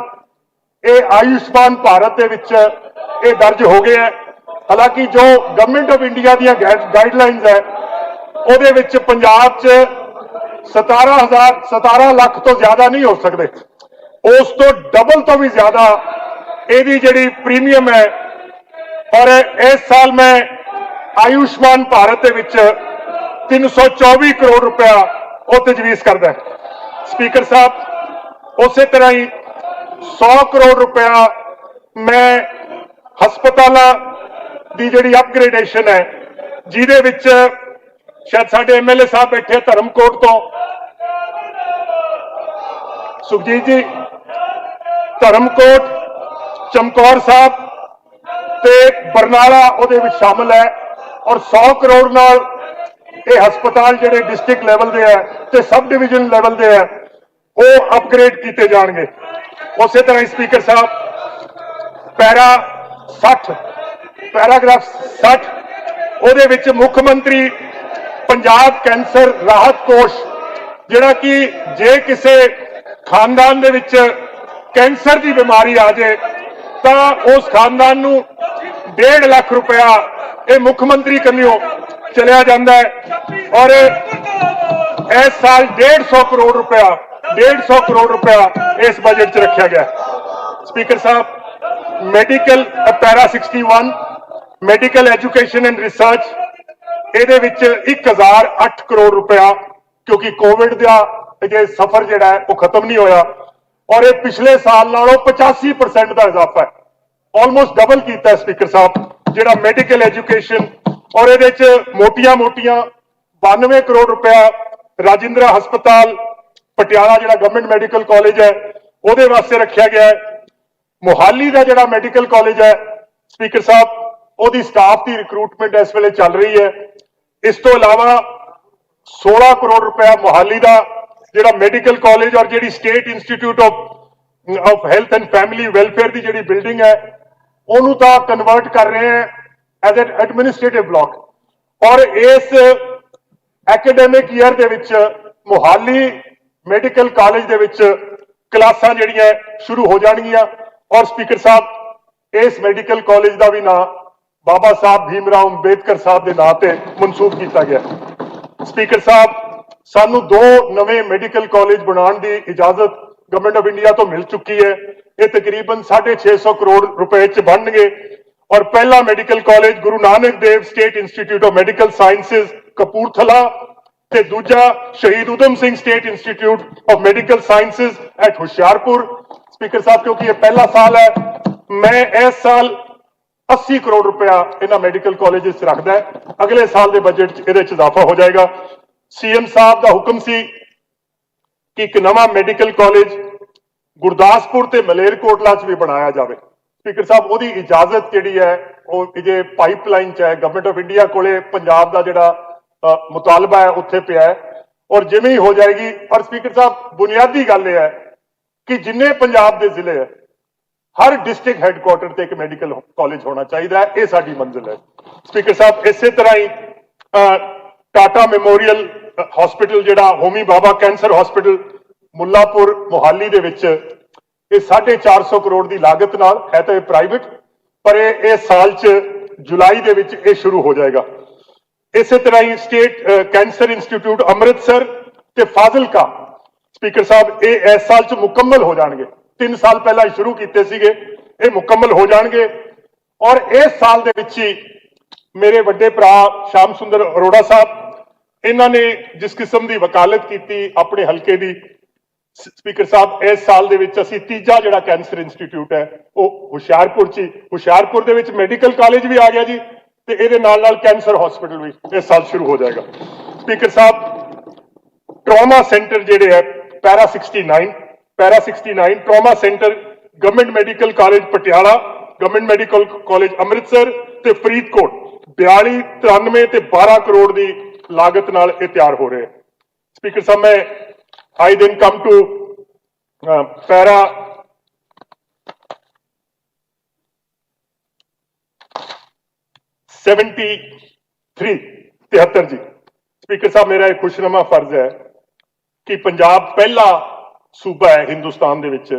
ਇਹ ਆਯੁਸ਼ਮਾਨ ਭਾਰਤ ਦੇ ਵਿੱਚ ਇਹ ਦਰਜ ਹੋ ਗਏ ਹੈ। ਹਾਲਾਂਕਿ ਜੋ ਗਵਰਨਮੈਂਟ ਆਫ ਇੰਡੀਆ ਦੀਆਂ ਗਾਈਡਲਾਈਨਸ ਹੈ ਉਹਦੇ ਵਿੱਚ ਪੰਜਾਬ 'ਚ 17 ਲੱਖ ਤੋਂ ਜ਼ਿਆਦਾ ਨਹੀਂ ਹੋ ਸਕਦੇ, ਉਸ ਤੋਂ ਡਬਲ ਤੋਂ ਵੀ ਜ਼ਿਆਦਾ ਇਹਦੀ ਜਿਹੜੀ ਪ੍ਰੀਮੀਅਮ ਹੈ। ਔਰ ਇਸ ਸਾਲ ਮੈਂ ਆਯੁਸ਼ਮਾਨ ਭਾਰਤ ਦੇ ਵਿੱਚ 324 ਕਰੋੜ ਰੁਪਇਆ ਉਹ ਤਜਵੀਜ਼ ਕਰਦਾ। ਸਪੀਕਰ ਸਾਹਿਬ ਉਸੇ ਤਰ੍ਹਾਂ ਹੀ 100 ਕਰੋੜ ਰੁਪਇਆ ਮੈਂ ਹਸਪਤਾਲਾਂ ਦੀ ਜਿਹੜੀ ਅਪਗ੍ਰੇਡੇਸ਼ਨ ਹੈ ਜਿਹਦੇ ਵਿੱਚ ਸ਼ਾਇਦ ਸਾਡੇ ਐਮਐਲਏ ਸਾਹਿਬ ਬੈਠੇ ਧਰਮਕੋਟ ਤੋਂ ਸੁਖਜੀਤ ਜੀ, ਧਰਮਕੋਟ, ਚਮਕੌਰ ਸਾਹਿਬ ਤੇ ਬਰਨਾਲਾ ਉਹਦੇ ਵਿੱਚ ਸ਼ਾਮਲ ਹੈ। ਔਰ 100 ਕਰੋੜ ਨਾਲ ਇਹ ਹਸਪਤਾਲ ਜਿਹੜੇ ਡਿਸਟ੍ਰਿਕਟ ਲੈਵਲ ਦੇ ਹੈ ਤੇ ਸਬ ਡਿਵੀਜ਼ਨ ਲੈਵਲ ਦੇ ਹੈ ਉਹ ਅਪਗ੍ਰੇਡ ਕੀਤੇ ਜਾਣਗੇ। ਉਸੇ ਤਰ੍ਹਾਂ ਹੀ ਸਪੀਕਰ ਸਾਹਿਬ ਪੈਰਾਗ੍ਰਾਫ 60 ਉਹਦੇ ਵਿੱਚ ਮੁੱਖ ਮੰਤਰੀ ਪੰਜਾਬ ਕੈਂਸਰ ਰਾਹਤ ਕੋਸ਼, ਜਿਹੜਾ ਕਿ ਜੇ ਕਿਸੇ ਖਾਨਦਾਨ ਦੇ ਵਿੱਚ ਕੈਂਸਰ ਦੀ ਬਿਮਾਰੀ ਆ ਜਾਏ ਤਾਂ ਉਸ ਖਾਨਦਾਨ ਨੂੰ 1.5 ਲੱਖ ਰੁਪਇਆ ਇਹ ਮੁੱਖ ਮੰਤਰੀ ਕੰਨਿਓ ਚਲਿਆ ਜਾਂਦਾ ਹੈ। ਔਰ ਇਸ ਸਾਲ 150 ਕਰੋੜ ਰੁਪਇਆ ਇਸ ਬਜਟ 'ਚ ਰੱਖਿਆ ਗਿਆ। Speaker Sahib medical para 61 medical education and research ਇਹਦੇ ਵਿੱਚ 1008 ਕਰੋੜ ਰੁਪਇਆ, ਕਿਉਂਕਿ ਕੋਵਿਡ ਦਾ ਜੇ ਸਫਰ ਜਿਹੜਾ ਹੈ ਉਹ ਖਤਮ ਨਹੀਂ ਹੋਇਆ ਔਰ ਇਹ ਪਿਛਲੇ ਸਾਲ ਨਾਲੋਂ 85% ਦਾ ਇਜ਼ਾਫਾ ਹੈ, ਆਲਮੋਸਟ ਡਬਲ ਕੀਤਾ ਹੈ। ਸਪੀਕਰ ਸਾਹਿਬ ਜਿਹੜਾ ਮੈਡੀਕਲ ਐਜੂਕੇਸ਼ਨ ਔਰ ਇਹਦੇ 'ਚ ਮੋਟੀਆਂ 92 ਕਰੋੜ ਰੁਪਇਆ ਰਾਜਿੰਦਰਾ ਹਸਪਤਾਲ ਪਟਿਆਲਾ ਜਿਹੜਾ ਗਵਰਨਮੈਂਟ ਮੈਡੀਕਲ ਕਾਲਜ ਹੈ ਉਹਦੇ ਵਾਸਤੇ ਰੱਖਿਆ ਗਿਆ ਹੈ। ਮੋਹਾਲੀ ਦਾ ਜਿਹੜਾ ਮੈਡੀਕਲ ਕਾਲਜ ਹੈ ਸਪੀਕਰ ਸਾਹਿਬ ਉਹਦੀ ਸਟਾਫ ਦੀ ਰਿਕਰੂਟਮੈਂਟ ਇਸ ਵੇਲੇ ਚੱਲ ਰਹੀ ਹੈ। ਇਸ ਤੋਂ ਇਲਾਵਾ 16 ਕਰੋੜ ਰੁਪਇਆ ਮੋਹਾਲੀ ਦਾ ਜਿਹੜਾ ਮੈਡੀਕਲ ਕਾਲਜ ਔਰ ਜਿਹੜੀ state institute of health and family welfare ਦੀ ਜਿਹੜੀ ਬਿਲਡਿੰਗ ਹੈ ਉਹਨੂੰ ਤਾਂ ਕਨਵਰਟ ਕਰ ਰਹੇ ਹੈ ਐਜ਼ ਐਨ ਐਡਮਿਨਿਸਟ੍ਰੇਟਿਵ ਬਲਾਕ। ਔਰ ਇਸ ਐਕੈਡੈਮਿਕ ਈਅਰ ਦੇ ਵਿੱਚ ਮੋਹਾਲੀ ਮੈਡੀਕਲ ਕਾਲਜ ਦੇ ਵਿੱਚ ਕਲਾਸਾਂ ਜਿਹੜੀਆਂ ਸ਼ੁਰੂ ਹੋ ਜਾਣਗੀਆਂ। ਔਰ ਸਪੀਕਰ ਸਾਹਿਬ ਇਸ ਮੈਡੀਕਲ ਕਾਲਜ ਦਾ ਵੀ ਨਾਮ ਬਾਬਾ ਸਾਹਿਬ ਭੀਮਰਾਓ ਅੰਬੇਦਕਰ ਸਾਹਿਬ ਦੇ ਨਾਂ ਤੇ ਮਨਸੂਬ ਕੀਤਾ ਗਿਆ। ਸਪੀਕਰ ਸਾਹਿਬ ਸਾਨੂੰ 2 ਨਵੇਂ ਮੈਡੀਕਲ ਕਾਲਜ ਬਣਾਉਣ ਦੀ ਇਜਾਜ਼ਤ ਗਵਰਨਮੈਂਟ ਆਫ ਇੰਡੀਆ ਤੋਂ ਮਿਲ ਚੁੱਕੀ ਹੈ। ਇਹ ਤਕਰੀਬਨ 650 ਕਰੋੜ ਰੁਪਏ 'ਚ ਬਣਨਗੇ। ਔਰ ਪਹਿਲਾ medical college Guru Nanak Dev state institute of medical sciences Kapurthala ਤੇ ਦੂਜਾ ਸ਼ਹੀਦ Udham Singh state institute of medical sciences at Hoshiarpur. Speaker ਸਾਹਿਬ ਕਿਉਂਕਿ ਇਹ ਪਹਿਲਾ ਸਾਲ ਹੈ, ਮੈਂ ਇਸ ਸਾਲ 80 ਕਰੋੜ ਰੁਪਇਆ ਇਹਨਾਂ ਮੈਡੀਕਲ ਕਾਲਜਸ 'ਚ ਰੱਖਦਾ ਹੈ। ਅਗਲੇ ਸਾਲ ਦੇ ਬਜਟ 'ਚ ਇਹਦੇ 'ਚ ਇਜ਼ਾਫਾ ਹੋ ਜਾਏਗਾ। ਸੀਐਮ ਸਾਹਿਬ ਦਾ ਹੁਕਮ ਸੀ ਕਿ ਇੱਕ ਨਵਾਂ ਮੈਡੀਕਲ ਕਾਲਜ ਗੁਰਦਾਸਪੁਰ ਤੇ ਮਲੇਰਕੋਟਲਾ 'ਚ ਵੀ ਬਣਾਇਆ ਜਾਵੇ। ਸਪੀਕਰ ਸਾਹਿਬ ਉਹਦੀ ਇਜਾਜ਼ਤ ਜਿਹੜੀ ਹੈ ਉਹ ਜੇ ਪਾਈਪਲਾਈਨ 'ਚ ਹੈ, ਗਵਰਨਮੈਂਟ ਆਫ ਇੰਡੀਆ ਕੋਲੇ ਪੰਜਾਬ ਦਾ ਜਿਹੜਾ ਮੁਤਾਲਬਾ ਹੈ ਉੱਥੇ ਪਿਆ ਹੈ ਔਰ ਜਿਵੇਂ ਹੀ ਹੋ ਜਾਏਗੀ। ਔਰ ਸਪੀਕਰ ਸਾਹਿਬ ਬੁਨਿਆਦੀ ਗੱਲ ਇਹ ਹੈ ਕਿ ਜਿੰਨੇ ਪੰਜਾਬ ਦੇ ਜ਼ਿਲ੍ਹੇ ਹੈ ਹਰ ਡਿਸਟ੍ਰਿਕਟ ਹੈੱਡਕੁਆਰਟਰ ਤੇ ਇੱਕ ਮੈਡੀਕਲ ਕਾਲਜ ਹੋਣਾ ਚਾਹੀਦਾ ਹੈ, ਇਹ ਸਾਡੀ ਮੰਜ਼ਿਲ ਹੈ। ਸਪੀਕਰ ਸਾਹਿਬ ਇਸੇ ਤਰ੍ਹਾਂ ਹੀ ਟਾਟਾ ਮੈਮੋਰੀਅਲ ਹਸਪੀਟਲ ਜਿਹੜਾ ਹੋਮੀ ਬਾਬਾ ਕੈਂਸਰ ਹਸਪੀਟਲ ਮੁੱਲਾਪੁਰ ਮੋਹਾਲੀ ਦੇ ਵਿੱਚ ਇਹ 450 ਕਰੋੜ ਦੀ ਲਾਗਤ ਨਾਲ ਹੈ ਤਾਂ ਇਹ ਪ੍ਰਾਈਵੇਟ, ਪਰ ਇਹ ਸਾਲ 'ਚ ਜੁਲਾਈ ਦੇ ਵਿੱਚ ਇਹ ਸ਼ੁਰੂ ਹੋ ਜਾਏਗਾ। ਇਸੇ ਤਰ੍ਹਾਂ ਹੀ ਸਟੇਟ ਕੈਂਸਰ ਇੰਸਟੀਚਿਊਟ ਅੰਮ੍ਰਿਤਸਰ ਤੇ ਫਾਜ਼ਿਲਕਾ ਸਪੀਕਰ ਸਾਹਿਬ ਇਹ ਇਸ ਸਾਲ 'ਚ ਮੁਕੰਮਲ ਹੋ ਜਾਣਗੇ। 3 ਸਾਲ ਪਹਿਲਾਂ ਸ਼ੁਰੂ ਕੀਤੇ ਸੀਗੇ, ਇਹ ਮੁਕੰਮਲ ਹੋ ਜਾਣਗੇ। ਔਰ ਇਸ ਸਾਲ ਦੇ ਵਿੱਚ ਹੀ ਮੇਰੇ ਵੱਡੇ ਭਰਾ ਸ਼ਾਮ ਸੁੰਦਰ ਅਰੋੜਾ ਸਾਹਿਬ ਇਹਨਾਂ ਨੇ ਜਿਸ ਕਿਸਮ ਦੀ ਵਕਾਲਤ ਕੀਤੀ ਆਪਣੇ ਹਲਕੇ ਦੀ, ਸਪੀਕਰ ਸਾਹਿਬ ਇਸ ਸਾਲ ਦੇ ਵਿੱਚ ਅਸੀਂ ਤੀਜਾ ਜਿਹੜਾ ਕੈਂਸਰ ਇੰਸਟੀਚਿਊਟ ਹੈ ਉਹ ਹੁਸ਼ਿਆਰਪੁਰ ਦੇ ਵਿੱਚ ਮੈਡੀਕਲ ਕਾਲਜ ਵੀ ਆ ਗਿਆ ਜੀ, ਤੇ ਇਹਦੇ ਨਾਲ ਕੈਂਸਰ ਹਸਪੀਟਲ ਵੀ ਇਸ ਸਾਲ ਸ਼ੁਰੂ ਹੋ ਜਾਏਗਾ। ਸਪੀਕਰ ਸਾਹਿਬ ਟਰਾਮਾ ਸੈਂਟਰ ਜਿਹੜੇ ਹੈ ਪੈਰਾ 69 trauma centre government medical college Patiala, government medical college Amritsar ਤੇ ਫਰੀਦਕੋਟ 42, 93 ਤੇ 12 ਕਰੋੜ ਦੀ ਲਾਗਤ ਨਾਲ ਇਹ ਤਿਆਰ ਹੋ ਰਹੇ। ਸਪੀਕਰ ਸਾਹਿਬ ਮੈਂ I then come to para 73 जी। स्पीकर साहब मेरा एक खुशनुमा फर्ज है कि पंजाब पहला सूबा है हिंदुस्तान दे विच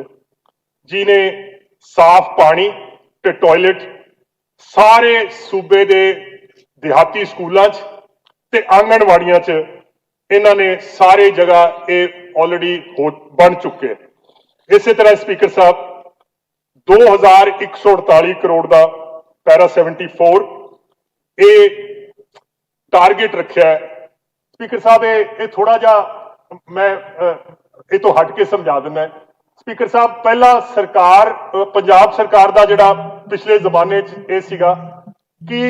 जिन्हें साफ पानी ते टॉयलेट सारे सूबे दे देहाती स्कूलों ते आंगनवाड़ियां च इन्होंने सारे जगह ये ऑलरेडी बन चुके हैं। इस तरह स्पीकर साहब 2148 करोड़ का पैरा 74 ये टारगेट रखा है। स्पीकर साहब ये थोड़ा जा मैं ये तो हट के समझा देना। स्पीकर साहब पहला सरकार पंजाब सरकार का जिहड़ा पिछले जमाने ये सीगा कि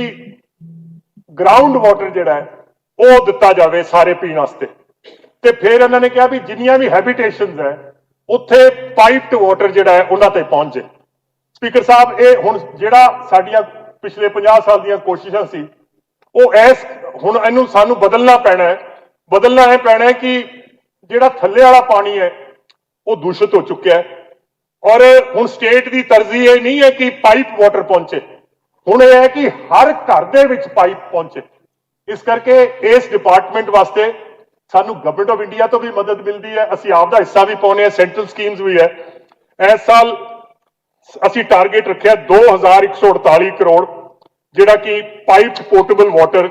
ग्राउंड वाटर जिहड़ा है वो दिता जाए सारे पीने वास्ते, ते फिर इन्होंने कहा भी जिन्नियां भी हैबिटेशंस है उत्थे पाइप्ड वाटर जिहड़ा है उन्हां तक पहुंच जाए। स्पीकर साहब ये हुण जिहड़ा साडियां पिछले 50 साल दीयां कोशिशां सी वो इस हुण इहनूं सानूं बदलना पैना है कि जिहड़ा थल्ले वाला पानी है वो दूषित हो चुका है और हुण स्टेट की तरजीह ये नहीं है कि पाइप वाटर पहुंचे, हुण यह है कि हर घर दे विच पाइप पहुंचे। इस करके इस डिपार्टमेंट वास्ते सानू गवर्नमेंट ऑफ इंडिया तो भी मदद मिलती है, असी आपका हिस्सा भी पाने, सेंट्रल स्कीम्स भी है। इस साल असी टारगेट रखे 2148 करोड़ जिहड़ा कि पाइप पोर्टेबल वाटर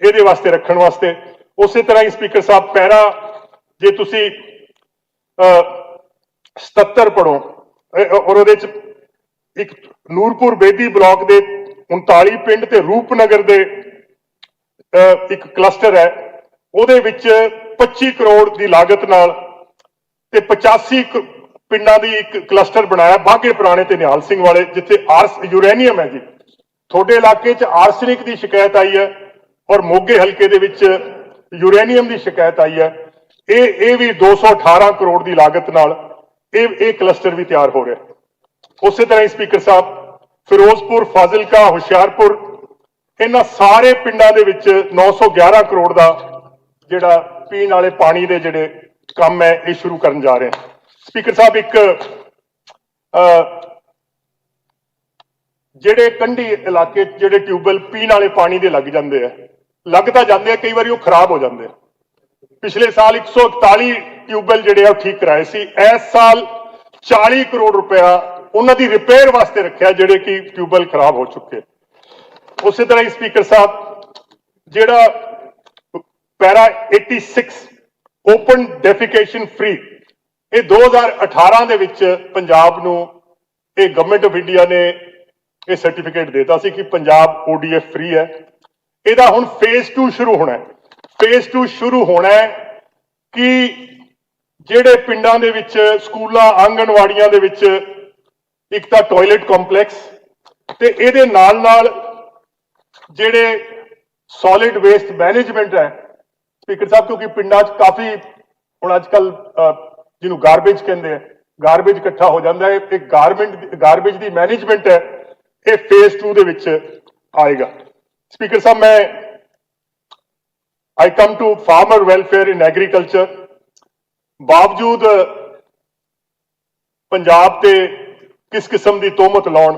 ये वास्ते रखने वास्ते। उस तरह ही स्पीकर साहब पैरा जे तुसी 77 पढ़ो और उहदे च एक नूरपुर बेदी ब्लॉक के 39 पिंड ते रूपनगर के एक क्लस्टर है ਉਹਦੇ ਵਿੱਚ 25 ਕਰੋੜ ਦੀ ਲਾਗਤ ਨਾਲ ਤੇ 85 ਪਿੰਡਾਂ ਦੀ ਇੱਕ ਕਲਸਟਰ ਬਣਾਇਆ ਬਾਗੇ ਪੁਰਾਣੇ ਤੇ ਨਿਹਾਲ ਸਿੰਘ ਵਾਲੇ, ਜਿੱਥੇ ਯੂਰੇਨੀਅਮ ਹੈ ਜੀ। ਤੁਹਾਡੇ ਇਲਾਕੇ 'ਚ ਆਰਸੈਨਿਕ ਦੀ ਸ਼ਿਕਾਇਤ ਆਈ ਹੈ ਔਰ ਮੋਗੇ ਹਲਕੇ ਦੇ ਵਿੱਚ ਯੂਰੇਨੀਅਮ ਦੀ ਸ਼ਿਕਾਇਤ ਆਈ ਹੈ। ਇਹ ਵੀ 218 ਕਰੋੜ ਦੀ ਲਾਗਤ ਨਾਲ ਇਹ ਕਲਸਟਰ ਵੀ ਤਿਆਰ ਹੋ ਰਿਹਾ। ਉਸੇ ਤਰ੍ਹਾਂ ਹੀ ਸਪੀਕਰ ਸਾਹਿਬ ਫਿਰੋਜ਼ਪੁਰ, ਫਾਜ਼ਿਲਕਾ, ਹੁਸ਼ਿਆਰਪੁਰ इन्हां सारे पिंडां दे विच 911 करोड़ का जिहड़ा पीण वाले पानी दे जिहड़े काम है ये शुरू करन जा रहे हैं। स्पीकर साहब एक जिहड़े कंढी इलाके जिहड़े ट्यूबवैल पीण वाले पानी दे लग जांदे आ, लगता जांदे आ, कई बार वो खराब हो जाते हैं। पिछले साल 141 ट्यूबवैल जिहड़े आ ठीक कराए सी, इस साल 40 करोड़ रुपया उन्हां दी रिपेयर वास्ते रखा जिहड़े कि ट्यूबवैल खराब हो चुके। उस तरह ही स्पीकर साहब जिहड़ा पैरा 86 ओपन डेफिकेशन फ्री ये 2018 दे विच पंजाब नूं ये गवर्नमेंट ऑफ इंडिया ने ये सर्टिफिकेट देता सी कि पंजाब ODF फ्री है। इहदा हुण फेज 2 शुरू होना है। फेज 2 शुरू होना है कि जिहड़े पिंडां दे विच स्कूलां आंगनवाड़ियां दे विच एक तां टॉयलेट कॉम्पलैक्स ते इहदे नाल ਜਿਹੜੇ सॉलिड वेस्ट मैनेजमेंट है स्पीकर साहब, क्योंकि पिंडा काफी हुण अजकल जिन्होंने गारबेज कहते हैं गारबेज इकट्ठा हो जाता है, एक गारबेज की मैनेजमेंट है ये फेज 2 दे विच आएगा। स्पीकर साहब मैं I come to farmer welfare in agriculture. बावजूद पंजाब ते किस किस्म की तोहमत लाउण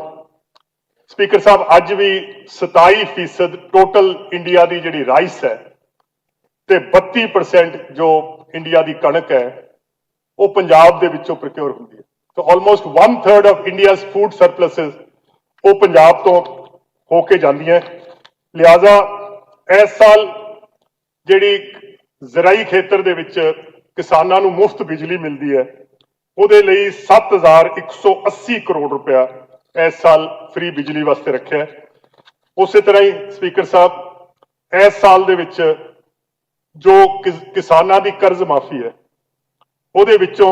स्पीकर साहब अज भी 27% टोटल इंडिया की जिहड़ी राइस है ते 32% जो इंडिया की कणक है वो पंजाब दे विचों प्रोक्योर होंदी है। तो ऑलमोस्ट 1/3 ऑफ इंडियाज फूड सरप्लसिस वो पंजाब तो होके जांदियां। लिहाजा इस साल जिहड़ी ज़राई खेतर दे विच किसानां नूं मुफ्त बिजली मिलती है उहदे लई 7180 करोड़ रुपया इस साल फ्री बिजली वास्ते रखे है। उस तरह ही स्पीकर साहब इस साल दे विच जो किसानां दी कर्ज माफी है ਉਹਦੇ ਵਿੱਚੋਂ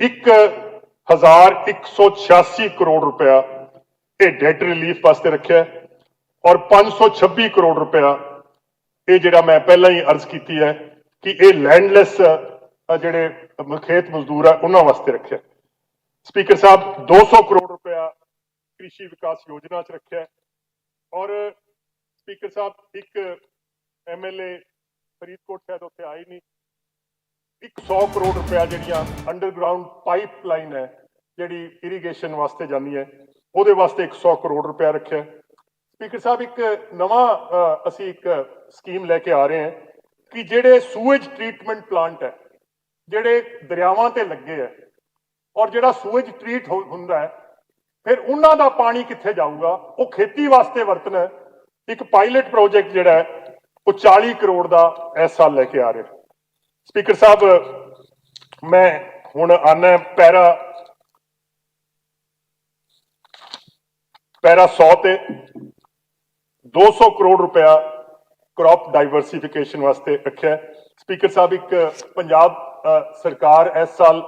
1186 ਕਰੋੜ ਰੁਪਇਆ ਇਹ ਡੈਟ ਰਿਲੀਫ ਵਾਸਤੇ ਰੱਖਿਆ ਔਰ 526 ਕਰੋੜ ਰੁਪਇਆ ਇਹ ਜਿਹੜਾ ਮੈਂ ਪਹਿਲਾਂ ਹੀ ਅਰਜ਼ ਕੀਤੀ ਹੈ ਕਿ ਇਹ ਲੈਂਡਲੈਸ ਜਿਹੜੇ ਖੇਤ ਮਜ਼ਦੂਰ ਆ ਉਹਨਾਂ ਵਾਸਤੇ ਰੱਖਿਆ। ਸਪੀਕਰ ਸਾਹਿਬ 200 ਕਰੋੜ ਰੁਪਇਆ कृषि विकास योजना च रखा है और स्पीकर साहब एक MLA फरीदकोट शायद उत्थे आई नहीं 100 करोड़ रुपया जिहड़ियां अंडरग्राउंड पाइपलाइन है जिहड़ी इरीगेशन वास्ते जानी है ਉਹਦੇ वास्ते 100 करोड़ रुपया रखा है। स्पीकर साहब एक नवा असी एक स्कीम लैके आ रहे हैं कि जिहड़े सूएज ट्रीटमेंट प्लांट है जिहड़े दरियावां ते लगे है और जिहड़ा सूएज ट्रीट हुंदा है फिर उन्हां दा पानी कित्थे जाऊगा वो खेती वास्ते वरतना है। एक पायलट प्रोजेक्ट जिहड़ा है वो 40 करोड़ का इस साल लेके आ रहे। स्पीकर साहब मैं हुण आना पैरा 100 ते 200 करोड़ रुपया क्रॉप डाइवर्सिफिकेशन वास्ते रखा है। स्पीकर साहब एक पंजाब सरकार इस साल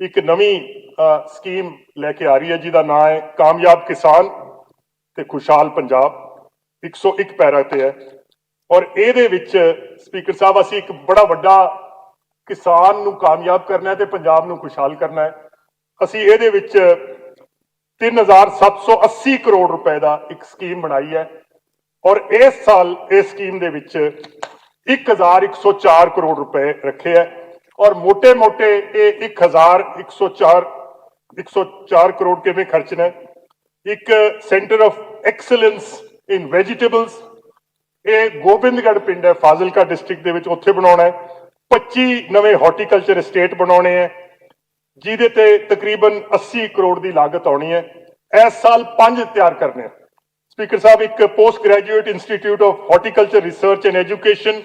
एक नवी स्कीम लेके आ रही है जिहदा नाम है कामयाब किसान ते खुशहाल पंजाब 101 पैरा ते है और ਇਹਦੇ ਵਿੱਚ स्पीकर साहब ਅਸੀਂ एक बड़ा ਵੱਡਾ किसान ਨੂੰ ਕਾਮਯਾਬ ਕਰਨਾ ਹੈ ਤੇ ਪੰਜਾਬ ਨੂੰ ਖੁਸ਼ਹਾਲ ਕਰਨਾ ਹੈ। ਅਸੀਂ ਇਹਦੇ ਵਿੱਚ 3780 ਕਰੋੜ ਰੁਪਏ ਦਾ ਇੱਕ ਸਕੀਮ ਬਣਾਈ ਹੈ और इस साल इस स्कीम ਦੇ ਵਿੱਚ 1104 करोड़ रुपए रखे है और मोटे मोटे ये 104 करोड़ किवें खर्चना है। एक centre of excellence in vegetables ये गोबिंदगढ़ पिंड है फाजिलका डिस्ट्रिक्ट दे विच उत्थे बनाउणा है। 25 नवे हॉर्टिकल्चर एस्टेट बनाने हैं जिहदे ते तकरीबन 80 करोड़ की लागत आनी है। इस साल 5 तैयार करने हैं। स्पीकर साहब एक post graduate institute of horticulture research and education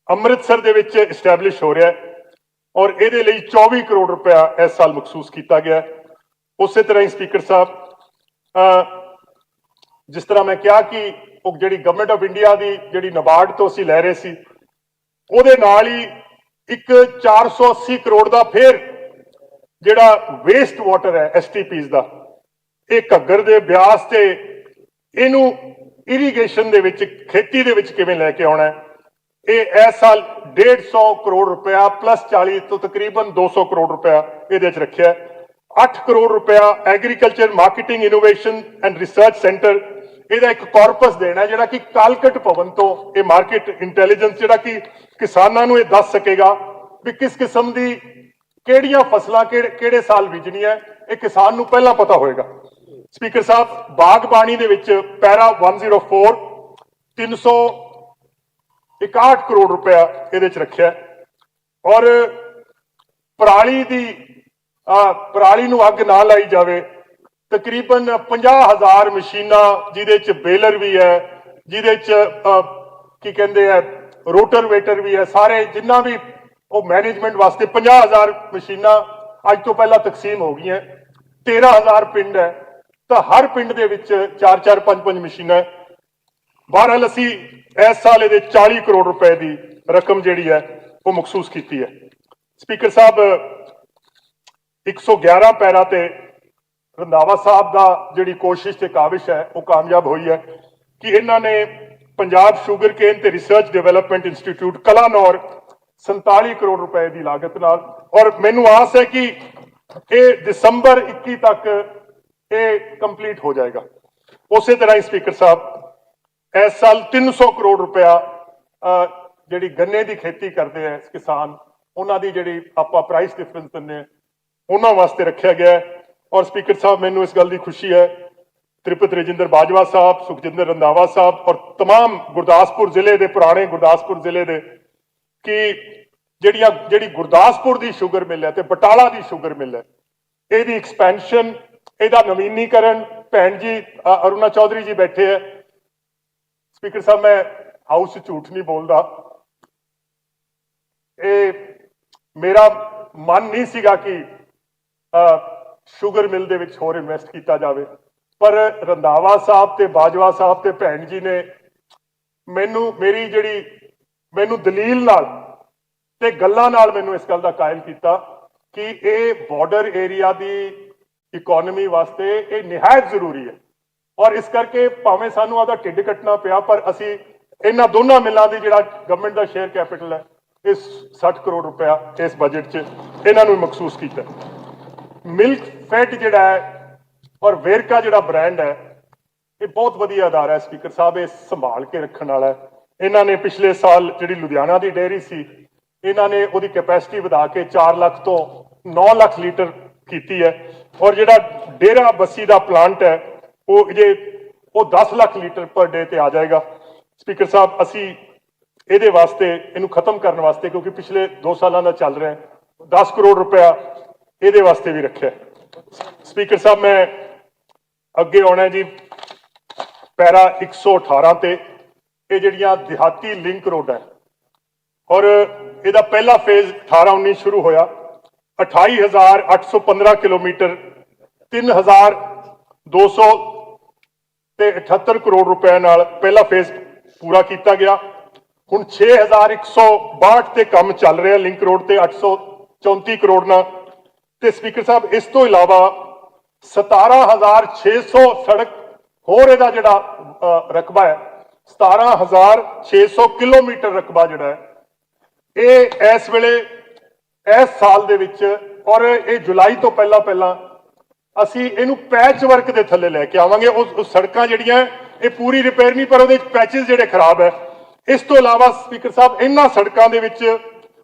Amritsar दे विच एस्टैबलिश हो रहा है और ਇਹਦੇ ਲਈ 24 करोड़ रुपया इस साल मखसूस किया गया। उस तरह ही स्पीकर साहब जिस तरह मैं कहा कि जी गवर्नमेंट ऑफ इंडिया की जी नबार्ड तो असी लै रहे सी ਉਹਦੇ ਨਾਲ ही एक 480 करोड़ का फिर जिहड़ा वेस्ट वाटर है STPs का ये घग्गर दे ब्यास ते इनू इरीगेशन दे विच खेती दे विच किवें लैके आउणा है। ये इस साल 150 करोड़ रुपया प्लस 40 तो तकरीबन 200 करोड़ रुपया ये रखा है। 8 करोड़ रुपया agriculture marketing innovation and research centre ਇਹਦਾ ਇੱਕ ਕਾਰਪਸ ਦੇਣਾ ਜਿਹੜਾ ਕਿ ਕਾਲਕਟ ਭਵਨ ਤੋਂ ਇਹ ਮਾਰਕੀਟ ਇੰਟੈਲੀਜੈਂਸ ਜਿਹੜਾ ਕਿ ਕਿਸਾਨਾਂ ਨੂੰ ਇਹ ਦੱਸ ਸਕੇਗਾ ਵੀ ਕਿਸ ਕਿਸਮ ਦੀ ਕਿਹੜੀਆਂ ਫਸਲਾਂ ਕਿਹੜੇ ਸਾਲ ਬੀਜਣੀਆਂ ਇਹ ਕਿਸਾਨ ਨੂੰ ਪਹਿਲਾਂ ਪਤਾ ਹੋਏਗਾ। ਸਪੀਕਰ ਸਾਹਿਬ ਬਾਗਬਾਨੀ ਦੇ ਵਿੱਚ ਪੈਰਾ 104 361 करोड़ रुपया ਇਹਦੇ ਚ ਰੱਖਿਆ ਔਰ ਪਰਾਲੀ ਨੂੰ ਅੱਗ ਨਾ ਲਾਈ ਜਾਵੇ तकरीबन 50,000 मशीना जिहदे च बेलर भी है जिहदे च की कहते हैं रोटरवेटर भी है सारे जिन्ना भी वो मैनेजमेंट वास्ते 50,000 मशीना अज तो पहला तकसीम हो गई हैं। 13,000 पिंड है तो हर पिंड दे विच 4-4 5-5 मशीना है। बहरहाल असी इस साल ये 40 करोड़ रुपए की रकम जिहड़ी है वो मखसूस की है। स्पीकर साहब 111 पैरा ते रंधावा साहब का जी कोशिश ते काविश है वो कामयाब हुई है कि इन्होंने पंजाब शुगर केन ते research development institute Kalanaur 47 crore रुपए की लागत नाल और मैनू आस है कि ये दिसंबर 21 तक ये कंप्लीट हो जाएगा। उस तरह ही स्पीकर साहब इस साल 300 करोड़ रुपया जी गन्ने की खेती करते हैं किसान उन्होंने जी आप प्राइस डिफरेंस देने उन्होंने वास्ते रखा गया है। और स्पीकर साहब मैनू इस गल की खुशी है त्रिपत रजिंदर बाजवा साहब सुखजिंदर रंधावा साहब और तमाम गुरदासपुर जिले के पुराने गुरदासपुर जिले के कि जी गुरदासपुर की शुगर मिल है तो बटाला की शुगर मिल है यदी एक्सपेंशन यदा नवीनीकरण भैन जी अरुणा चौधरी जी बैठे है। स्पीकर साहब मैं हाउस झूठ नहीं बोलता मेरा मन नहीं सीगा कि शुगर मिल दे विच होर इन्वेस्ट किया जाए पर रंधावा साहब ते बाजवा साहब ते भैन जी ने मैनू मेरी जिहड़ी मैनू दलील नाल ਤੇ ਗੱਲਾਂ ਨਾਲ ਮੈਨੂੰ ਇਸ ਗੱਲ ਦਾ ਕਾਇਲ ਕੀਤਾ ਕਿ ਇਹ ਬਾਰਡਰ ਏਰੀਆ ਦੀ ਇਕਨੋਮੀ ਵਾਸਤੇ ਇਹ ਨਿਹਾਇਤ ਜ਼ਰੂਰੀ ਹੈ। ਔਰ ਇਸ ਕਰਕੇ ਭਾਵੇਂ ਸਾਨੂੰ ਆਦਾ ਢਿੱਡ ਕੱਟਣਾ ਪਿਆ, ਪਰ ਅਸੀਂ ਇਹਨਾਂ ਦੋਨਾਂ ਮਿਲਾਂ ਦੀ ਜਿਹੜਾ ਗਵਰਨਮੈਂਟ ਦਾ ਸ਼ੇਅਰ ਕੈਪੀਟਲ ਹੈ ਇਹ 60 ਕਰੋੜ ਰੁਪਇਆ ਇਸ ਬਜਟ 'ਚ ਇਹਨਾਂ ਨੂੰ ਮਖਸੂਸ ਕੀਤਾ। ਮਿਲਕ ਫੈਟ ਜਿਹੜਾ ਹੈ ਔਰ ਵੇਰਕਾ ਜਿਹੜਾ ਬ੍ਰਾਂਡ ਹੈ ਇਹ ਬਹੁਤ ਵਧੀਆ ਅਦਾਰਾ ਹੈ ਸਪੀਕਰ ਸਾਹਿਬ, ਇਹ ਸੰਭਾਲ ਕੇ ਰੱਖਣ ਵਾਲਾ ਹੈ। ਇਹਨਾਂ ਨੇ ਪਿਛਲੇ ਸਾਲ ਜਿਹੜੀ ਲੁਧਿਆਣਾ ਦੀ ਡੇਅਰੀ ਸੀ ਇਹਨਾਂ ਨੇ ਉਹਦੀ ਕੈਪੈਸਿਟੀ ਵਧਾ ਕੇ 4 ਲੱਖ ਤੋਂ 9 ਲੱਖ ਲੀਟਰ ਕੀਤੀ ਹੈ। ਔਰ ਜਿਹੜਾ ਡੇਰਾ ਬੱਸੀ ਦਾ ਪਲਾਂਟ ਹੈ ਉਹ 10 ਲੱਖ ਲੀਟਰ ਪਰ ਡੇ ਤੇ ਆ ਜਾਏਗਾ। ਸਪੀਕਰ ਸਾਹਿਬ ਅਸੀਂ ਇਹਦੇ ਵਾਸਤੇ ਇਹਨੂੰ ਖਤਮ ਕਰਨ ਵਾਸਤੇ, ਕਿਉਂਕਿ ਪਿਛਲੇ 2 ਸਾਲਾਂ ਦਾ ਚੱਲ ਰਿਹਾ, 10 ਕਰੋੜ ਰੁਪਇਆ ਇਹਦੇ ਵਾਸਤੇ ਵੀ ਰੱਖਿਆ। ਸਪੀਕਰ ਸਾਹਿਬ ਮੈਂ ਅੱਗੇ ਆਉਣਾ ਜੀ ਪੈਰਾ 118 ਤੇ, ਇਹ ਜਿਹੜੀਆਂ ਦਿਹਾਤੀ ਲਿੰਕ ਰੋਡ ਹੈ ਔਰ ਇਹਦਾ ਪਹਿਲਾ ਫੇਜ਼ 18-19 ਸ਼ੁਰੂ ਹੋਇਆ, 28,815 ਕਿਲੋਮੀਟਰ 3,278 ਕਰੋੜ ਰੁਪਏ ਨਾਲ ਪਹਿਲਾ ਫੇਜ਼ ਪੂਰਾ ਕੀਤਾ ਗਿਆ। ਹੁਣ 6,162 ਤੇ ਕੰਮ ਚੱਲ ਰਿਹਾ ਲਿੰਕ ਰੋਡ ਤੇ 834 ਕਰੋੜ ਨਾਲ। ਤੇ ਸਪੀਕਰ ਸਾਹਿਬ ਇਸ ਤੋਂ ਇਲਾਵਾ 17,600 ਸੜਕ ਹੋਰ ਇਹਦਾ ਜਿਹੜਾ ਰਕਬਾ ਹੈ 17,600 ਕਿਲੋਮੀਟਰ ਰਕਬਾ ਜਿਹੜਾ ਹੈ ਇਹ ਇਸ ਵੇਲੇ ਇਸ ਸਾਲ ਦੇ ਵਿੱਚ ਔਰ ਇਹ ਜੁਲਾਈ ਤੋਂ ਪਹਿਲਾਂ ਅਸੀਂ ਇਹਨੂੰ ਪੈਚ ਵਰਕ ਦੇ ਥੱਲੇ ਲੈ ਕੇ ਆਵਾਂਗੇ। ਉਹ ਸੜਕਾਂ ਜਿਹੜੀਆਂ ਇਹ ਪੂਰੀ ਰਿਪੇਅਰ ਨਹੀਂ, ਪਰ ਉਹਦੇ ਪੈਚਸ ਜਿਹੜੇ ਖਰਾਬ ਹੈ। ਇਸ ਤੋਂ ਇਲਾਵਾ ਸਪੀਕਰ ਸਾਹਿਬ ਇਹਨਾਂ ਸੜਕਾਂ ਦੇ ਵਿੱਚ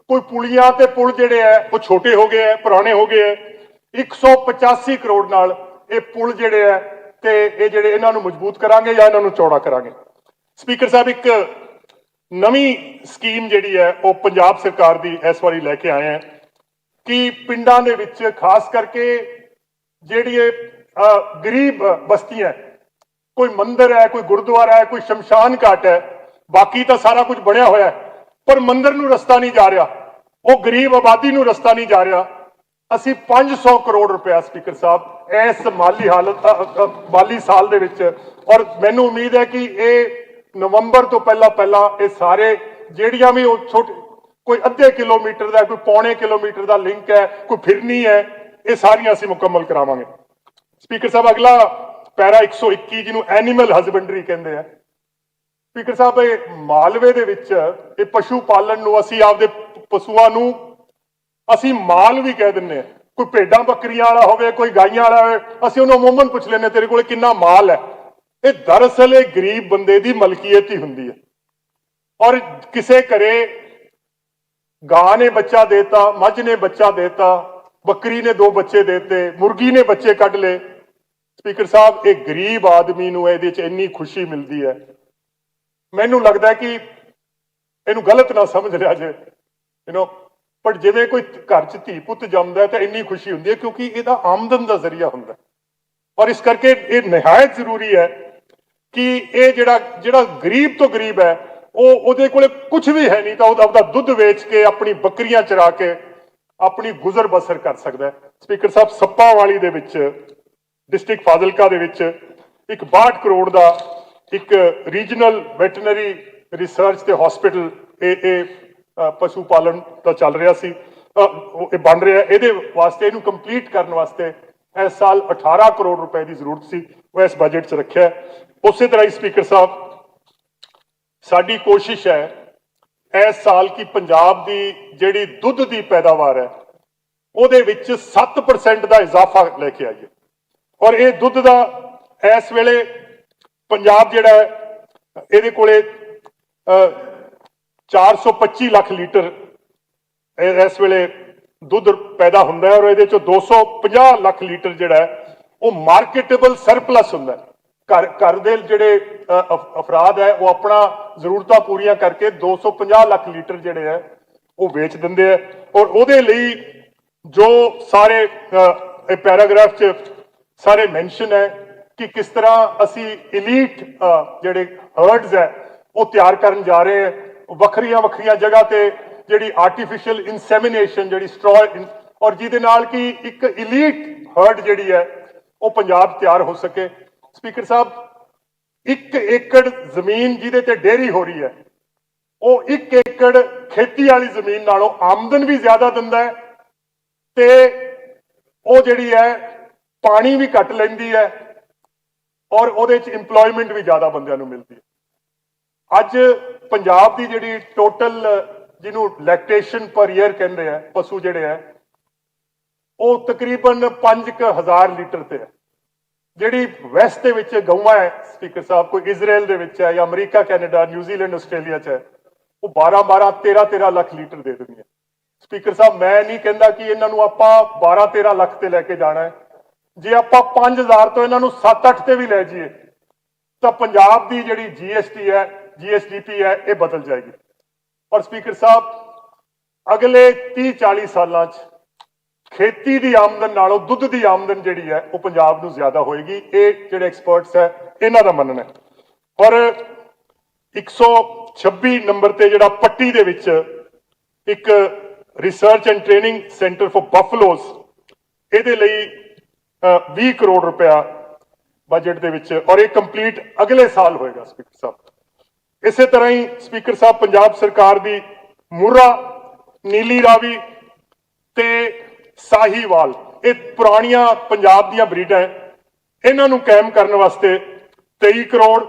ਕੋਈ ਪੁਲੀਆਂ ਤੇ ਪੁਲ ਜਿਹੜੇ ਹੈ ਉਹ ਛੋਟੇ ਹੋ ਗਏ ਹੈ, ਪੁਰਾਣੇ ਹੋ ਗਏ ਹੈ। 185 ਕਰੋੜ ਨਾਲ ਇਹ ਪੁਲ ਜਿਹੜੇ ਹੈ ਤੇ ਇਹ ਜਿਹੜੇ ਇਹਨਾਂ ਨੂੰ ਮਜ਼ਬੂਤ ਕਰਾਂਗੇ ਜਾਂ ਇਹਨਾਂ ਨੂੰ ਚੌੜਾ ਕਰਾਂਗੇ। ਸਪੀਕਰ ਸਾਹਿਬ ਇੱਕ ਨਵੀਂ ਸਕੀਮ ਜਿਹੜੀ ਹੈ ਉਹ ਪੰਜਾਬ ਸਰਕਾਰ ਦੀ ਇਸ ਵਾਰੀ ਲੈ ਕੇ ਆਏ ਹੈ ਕਿ ਪਿੰਡਾਂ ਦੇ ਵਿੱਚ ਖਾਸ ਕਰਕੇ ਜਿਹੜੀ ਗਰੀਬ ਬਸਤੀਆਂ, ਕੋਈ ਮੰਦਿਰ ਹੈ, ਕੋਈ ਗੁਰਦੁਆਰਾ ਹੈ, ਕੋਈ ਸ਼ਮਸ਼ਾਨ ਘਾਟ ਹੈ, ਬਾਕੀ ਤਾਂ ਸਾਰਾ ਕੁਝ ਬਣਿਆ ਹੋਇਆ ਹੈ, ਪਰ ਮੰਦਿਰ ਨੂੰ ਰਸਤਾ ਨਹੀਂ ਜਾ ਰਿਹਾ, ਉਹ ਗਰੀਬ ਆਬਾਦੀ ਨੂੰ ਰਸਤਾ ਨਹੀਂ ਜਾ ਰਿਹਾ। ਅਸੀਂ 500 ਕਰੋੜ ਰੁਪਇਆ ਸਪੀਕਰ ਸਾਹਿਬ ਇਸ ਮਾਲੀ ਸਾਲ ਦੇ ਵਿੱਚ, ਔਰ ਮੈਨੂੰ ਉਮੀਦ ਹੈ ਕਿ ਇਹ ਨਵੰਬਰ ਤੋਂ ਪਹਿਲਾਂ ਇਹ ਸਾਰੇ ਜਿਹੜੀਆਂ ਵੀ ਉਹ ਛੋਟੇ ਕੋਈ ਅੱਧੇ ਕਿਲੋਮੀਟਰ ਦਾ, ਕੋਈ ਪੌਣੇ ਕਿਲੋਮੀਟਰ ਦਾ ਲਿੰਕ ਹੈ, ਕੋਈ ਫਿਰਨੀ ਹੈ, ਇਹ ਸਾਰੀਆਂ ਅਸੀਂ ਮੁਕੰਮਲ ਕਰਾਵਾਂਗੇ। ਸਪੀਕਰ ਸਾਹਿਬ ਅਗਲਾ ਪੈਰਾ 121 ਜਿਹਨੂੰ ਐਨੀਮਲ ਹਸਬੈਂਡਰੀ ਕਹਿੰਦੇ ਆ। ਸਪੀਕਰ ਸਾਹਿਬ ਇਹ ਮਾਲਵੇ ਦੇ ਵਿੱਚ ਇਹ ਪਸ਼ੂ ਪਾਲਣ ਨੂੰ ਅਸੀਂ ਆਪਦੇ ਪਸ਼ੂਆਂ ਨੂੰ ਅਸੀਂ ਮਾਲ ਵੀ ਕਹਿ ਦਿੰਦੇ ਆ। ਕੋਈ ਭੇਡਾਂ ਬੱਕਰੀਆਂ ਵਾਲਾ ਹੋਵੇ, ਕੋਈ ਗਾਈਆਂ ਵਾਲਾ ਹੋਵੇ, ਅਸੀਂ ਉਹਨੂੰ ਅਮੂਮਨ ਪੁੱਛ ਲੈਂਦੇ ਤੇਰੇ ਕੋਲ ਕਿੰਨਾ ਮਾਲ ਹੈ। ਇਹ ਦਰਅਸਲ ਇਹ ਗਰੀਬ ਬੰਦੇ ਦੀ ਮਲਕੀਅਤ ਹੀ ਹੁੰਦੀ ਹੈ। ਔਰ ਕਿਸੇ ਘਰੇ ਗਾਂ ਨੇ ਬੱਚਾ ਦੇਤਾ, ਮੱਝ ਨੇ ਬੱਚਾ ਦੇਤਾ, ਬੱਕਰੀ ਨੇ 2 ਬੱਚੇ ਦੇਤੇ, ਮੁਰਗੀ ਨੇ ਬੱਚੇ ਕੱਢ ਲਏ। ਸਪੀਕਰ ਸਾਹਿਬ ਇਹ ਗਰੀਬ ਆਦਮੀ ਨੂੰ ਇਹਦੇ 'ਚ ਇੰਨੀ ਖੁਸ਼ੀ ਮਿਲਦੀ ਹੈ। ਮੈਨੂੰ ਲੱਗਦਾ ਕਿ ਇਹਨੂੰ ਗਲਤ ਨਾ ਸਮਝ ਲਿਆ ਜੇ ਪਰ ਜਿਵੇਂ ਕੋਈ ਘਰ 'ਚ ਧੀ ਪੁੱਤ ਜੰਮਦਾ ਤਾਂ ਇੰਨੀ ਖੁਸ਼ੀ ਹੁੰਦੀ ਹੈ ਕਿਉਂਕਿ ਇਹਦਾ ਆਮਦਨ ਦਾ ਜ਼ਰੀਆ ਹੁੰਦਾ। ਔਰ ਇਸ ਕਰਕੇ ਇਹ ਨਿਹਾਇਤ ਜ਼ਰੂਰੀ ਹੈ ਕਿ ਇਹ ਜਿਹੜਾ ਗਰੀਬ ਤੋਂ ਗਰੀਬ ਹੈ ਉਹਦੇ ਕੋਲੇ ਕੁਝ ਵੀ ਹੈ ਨਹੀਂ ਤਾਂ ਉਹਦਾ ਦੁੱਧ ਵੇਚ ਕੇ, ਆਪਣੀ ਬੱਕਰੀਆਂ ਚਰਾ ਕੇ ਆਪਣੀ ਗੁਜ਼ਰ ਬਸਰ ਕਰ ਸਕਦਾ ਹੈ। ਸਪੀਕਰ ਸਾਹਿਬ ਸੱਪਾਂਵਾਲੀ ਦੇ ਵਿੱਚ ਡਿਸਟ੍ਰਿਕਟ ਫਾਜ਼ਿਲਕਾ ਦੇ ਵਿੱਚ ਇੱਕ 62 ਕਰੋੜ ਦਾ ਇੱਕ ਰੀਜਨਲ ਵੈਟਰਨਰੀ ਰਿਸਰਚ ਤੇ ਹਸਪੀਟਲ ਇਹ ਪਸ਼ੂ ਪਾਲਣ ਦਾ ਚੱਲ ਰਿਹਾ ਸੀ, ਇਹ ਬਣ ਰਿਹਾ। ਇਹਦੇ ਵਾਸਤੇ ਇਹਨੂੰ ਕੰਪਲੀਟ ਕਰਨ ਵਾਸਤੇ ਇਸ ਸਾਲ 18 ਕਰੋੜ ਰੁਪਏ ਦੀ ਜ਼ਰੂਰਤ ਸੀ, ਉਹ ਇਸ ਬਜਟ 'ਚ ਰੱਖਿਆ। ਉਸੇ ਤਰ੍ਹਾਂ ਹੀ ਸਪੀਕਰ ਸਾਹਿਬ ਸਾਡੀ ਕੋਸ਼ਿਸ਼ ਹੈ ਇਸ ਸਾਲ ਕਿ ਪੰਜਾਬ ਦੀ ਜਿਹੜੀ ਦੁੱਧ ਦੀ ਪੈਦਾਵਾਰ ਹੈ ਉਹਦੇ ਵਿੱਚ 7% ਦਾ ਇਜ਼ਾਫਾ ਲੈ ਕੇ ਆਈਏ। ਔਰ ਇਹ ਦੁੱਧ ਦਾ ਇਸ ਵੇਲੇ ਪੰਜਾਬ ਜਿਹੜਾ ਹੈ ਇਹਦੇ ਕੋਲੇ 425 ਲੱਖ ਲੀਟਰ ਇਸ ਵੇਲੇ ਦੁੱਧ ਪੈਦਾ ਹੁੰਦਾ ਹੈ ਔਰ ਇਹਦੇ ਚੋਂ 250 ਲੱਖ ਲੀਟਰ ਜਿਹੜਾ ਹੈ ਉਹ ਮਾਰਕੀਟੇਬਲ ਸਰਪਲਸ ਹੁੰਦਾ ਹੈ। ਘਰ ਦੇ ਜਿਹੜੇ ਅਫਰਾਦ ਹੈ ਉਹ ਆਪਣਾ ਜ਼ਰੂਰਤਾਂ ਪੂਰੀਆਂ ਕਰਕੇ 250 ਲੱਖ ਲੀਟਰ ਜਿਹੜੇ ਹੈ ਉਹ ਵੇਚ ਦਿੰਦੇ ਆ। ਔਰ ਉਹਦੇ ਲਈ ਜੋ ਸਾਰੇ ਇਹ ਪੈਰਾਗ੍ਰਾਫ 'ਚ ਸਾਰੇ ਮੈਂਸ਼ਨ ਹੈ ਕਿ ਕਿਸ ਤਰ੍ਹਾਂ ਅਸੀਂ ਇਲੀਟ ਜਿਹੜੇ ਹਰਡਸ ਹੈ ਉਹ ਤਿਆਰ ਕਰਨ ਜਾ ਰਹੇ ਹੈ। ਵੱਖਰੀਆਂ ਜਗ੍ਹਾ ਤੇ ਜਿਹੜੀ ਆਰਟੀਫਿਸ਼ੀਅਲ ਇਨਸੈਮੀਨੇਸ਼ਨ ਜਿਹੜੀ ਸਟ੍ਰॉ ਔਰ ਜਿਹਦੇ ਨਾਲ ਕਿ ਇੱਕ ਇਲੀਟ ਹਰਡ ਜਿਹੜੀ ਹੈ ਉਹ ਪੰਜਾਬ ਤਿਆਰ ਹੋ ਸਕੇ। ਸਪੀਕਰ ਸਾਹਿਬ 1 ਏਕੜ ਜ਼ਮੀਨ ਜਿਹਦੇ ਤੇ ਡੇਅਰੀ ਹੋ ਰਹੀ ਹੈ ਉਹ 1 ਏਕੜ ਖੇਤੀ ਵਾਲੀ ਜ਼ਮੀਨ ਨਾਲੋਂ ਆਮਦਨ ਵੀ ਜ਼ਿਆਦਾ ਦਿੰਦਾ ਹੈ ਤੇ ਉਹ ਜਿਹੜੀ ਹੈ ਪਾਣੀ ਵੀ ਘੱਟ ਲੈਂਦੀ ਹੈ ਔਰ ਉਹਦੇ ਚ ਇੰਪਲੋਇਮੈਂਟ ਵੀ ਜ਼ਿਆਦਾ ਬੰਦਿਆਂ ਨੂੰ ਮਿਲਦੀ ਹੈ। ਅੱਜ ਪੰਜਾਬ ਦੀ ਜਿਹੜੀ ਟੋਟਲ ਜਿਹਨੂੰ ਲੈਕਟੇਸ਼ਨ ਪਰ ਈਅਰ ਕਹਿੰਦੇ ਆ ਪਸ਼ੂ ਜਿਹੜੇ ਹੈ ਉਹ ਤਕਰੀਬਨ 5000 ਲੀਟਰ ਤੇ ਹੈ। ਜਿਹੜੀ ਵੈਸਟ ਦੇ ਵਿੱਚ ਗਊਆਂ ਹੈ ਸਪੀਕਰ ਸਾਹਿਬ, ਕੋਈ ਇਜ਼ਰਾਈਲ ਦੇ ਵਿੱਚ ਹੈ ਜਾਂ ਅਮਰੀਕਾ ਕੈਨੇਡਾ ਨਿਊਜ਼ੀਲੈਂਡ ਆਸਟ੍ਰੇਲੀਆ ਚ ਹੈ, ਉਹ 12 13 ਲੱਖ ਲੀਟਰ ਦੇ ਦਿੰਦੀਆਂ। ਸਪੀਕਰ ਸਾਹਿਬ ਮੈਂ ਨਹੀਂ ਕਹਿੰਦਾ ਕਿ ਇਹਨਾਂ ਨੂੰ ਆਪਾਂ 12-13 ਲੱਖ ਤੇ ਲੈ ਕੇ ਜਾਣਾ ਹੈ, ਜੇ ਆਪਾਂ 5000 ਤੋਂ ਇਹਨਾਂ ਨੂੰ 7-8 ਤੇ ਵੀ ਲੈ ਜਾਈਏ ਤਾਂ ਪੰਜਾਬ ਦੀ ਜਿਹੜੀ GST ਹੈ GSDP ਹੈ ਇਹ ਬਦਲ ਜਾਏਗੀ। ਔਰ ਸਪੀਕਰ ਸਾਹਿਬ ਅਗਲੇ 30-40 ਸਾਲਾਂ 'ਚ ਖੇਤੀ ਦੀ ਆਮਦਨ ਨਾਲੋਂ ਦੁੱਧ ਦੀ ਆਮਦਨ ਜਿਹੜੀ ਹੈ ਉਹ ਪੰਜਾਬ ਨੂੰ ਜ਼ਿਆਦਾ ਹੋਏਗੀ, ਇਹ ਜਿਹੜੇ ਐਕਸਪਰਟਸ ਹੈ ਇਹਨਾਂ ਦਾ ਮੰਨਣਾ ਹੈ। ਔਰ 126 ਨੰਬਰ ਤੇ ਜਿਹੜਾ ਪੱਟੀ ਦੇ ਵਿੱਚ ਇੱਕ research and training centre for buffaloes, ਇਹਦੇ ਲਈ 20 ਕਰੋੜ ਰੁਪਇਆ ਬਜਟ ਦੇ ਵਿੱਚ, ਔਰ ਇਹ ਕੰਪਲੀਟ ਅਗਲੇ ਸਾਲ ਹੋਏਗਾ ਸਪੀਕਰ ਸਾਹਿਬ। ਇਸੇ ਤਰ੍ਹਾਂ ਹੀ ਸਪੀਕਰ ਸਾਹਿਬ ਪੰਜਾਬ ਸਰਕਾਰ ਦੀ ਮੁਰਾ, ਨੀਲੀ ਰਾਵੀ ਤੇ ਸਾਹੀਵਾਲ, ਇਹ ਪੁਰਾਣੀਆਂ ਪੰਜਾਬ ਦੀਆਂ ਬਰੀਡਾਂ ਹੈ, ਇਹਨਾਂ ਨੂੰ ਕਾਇਮ ਕਰਨ ਵਾਸਤੇ 23 ਕਰੋੜ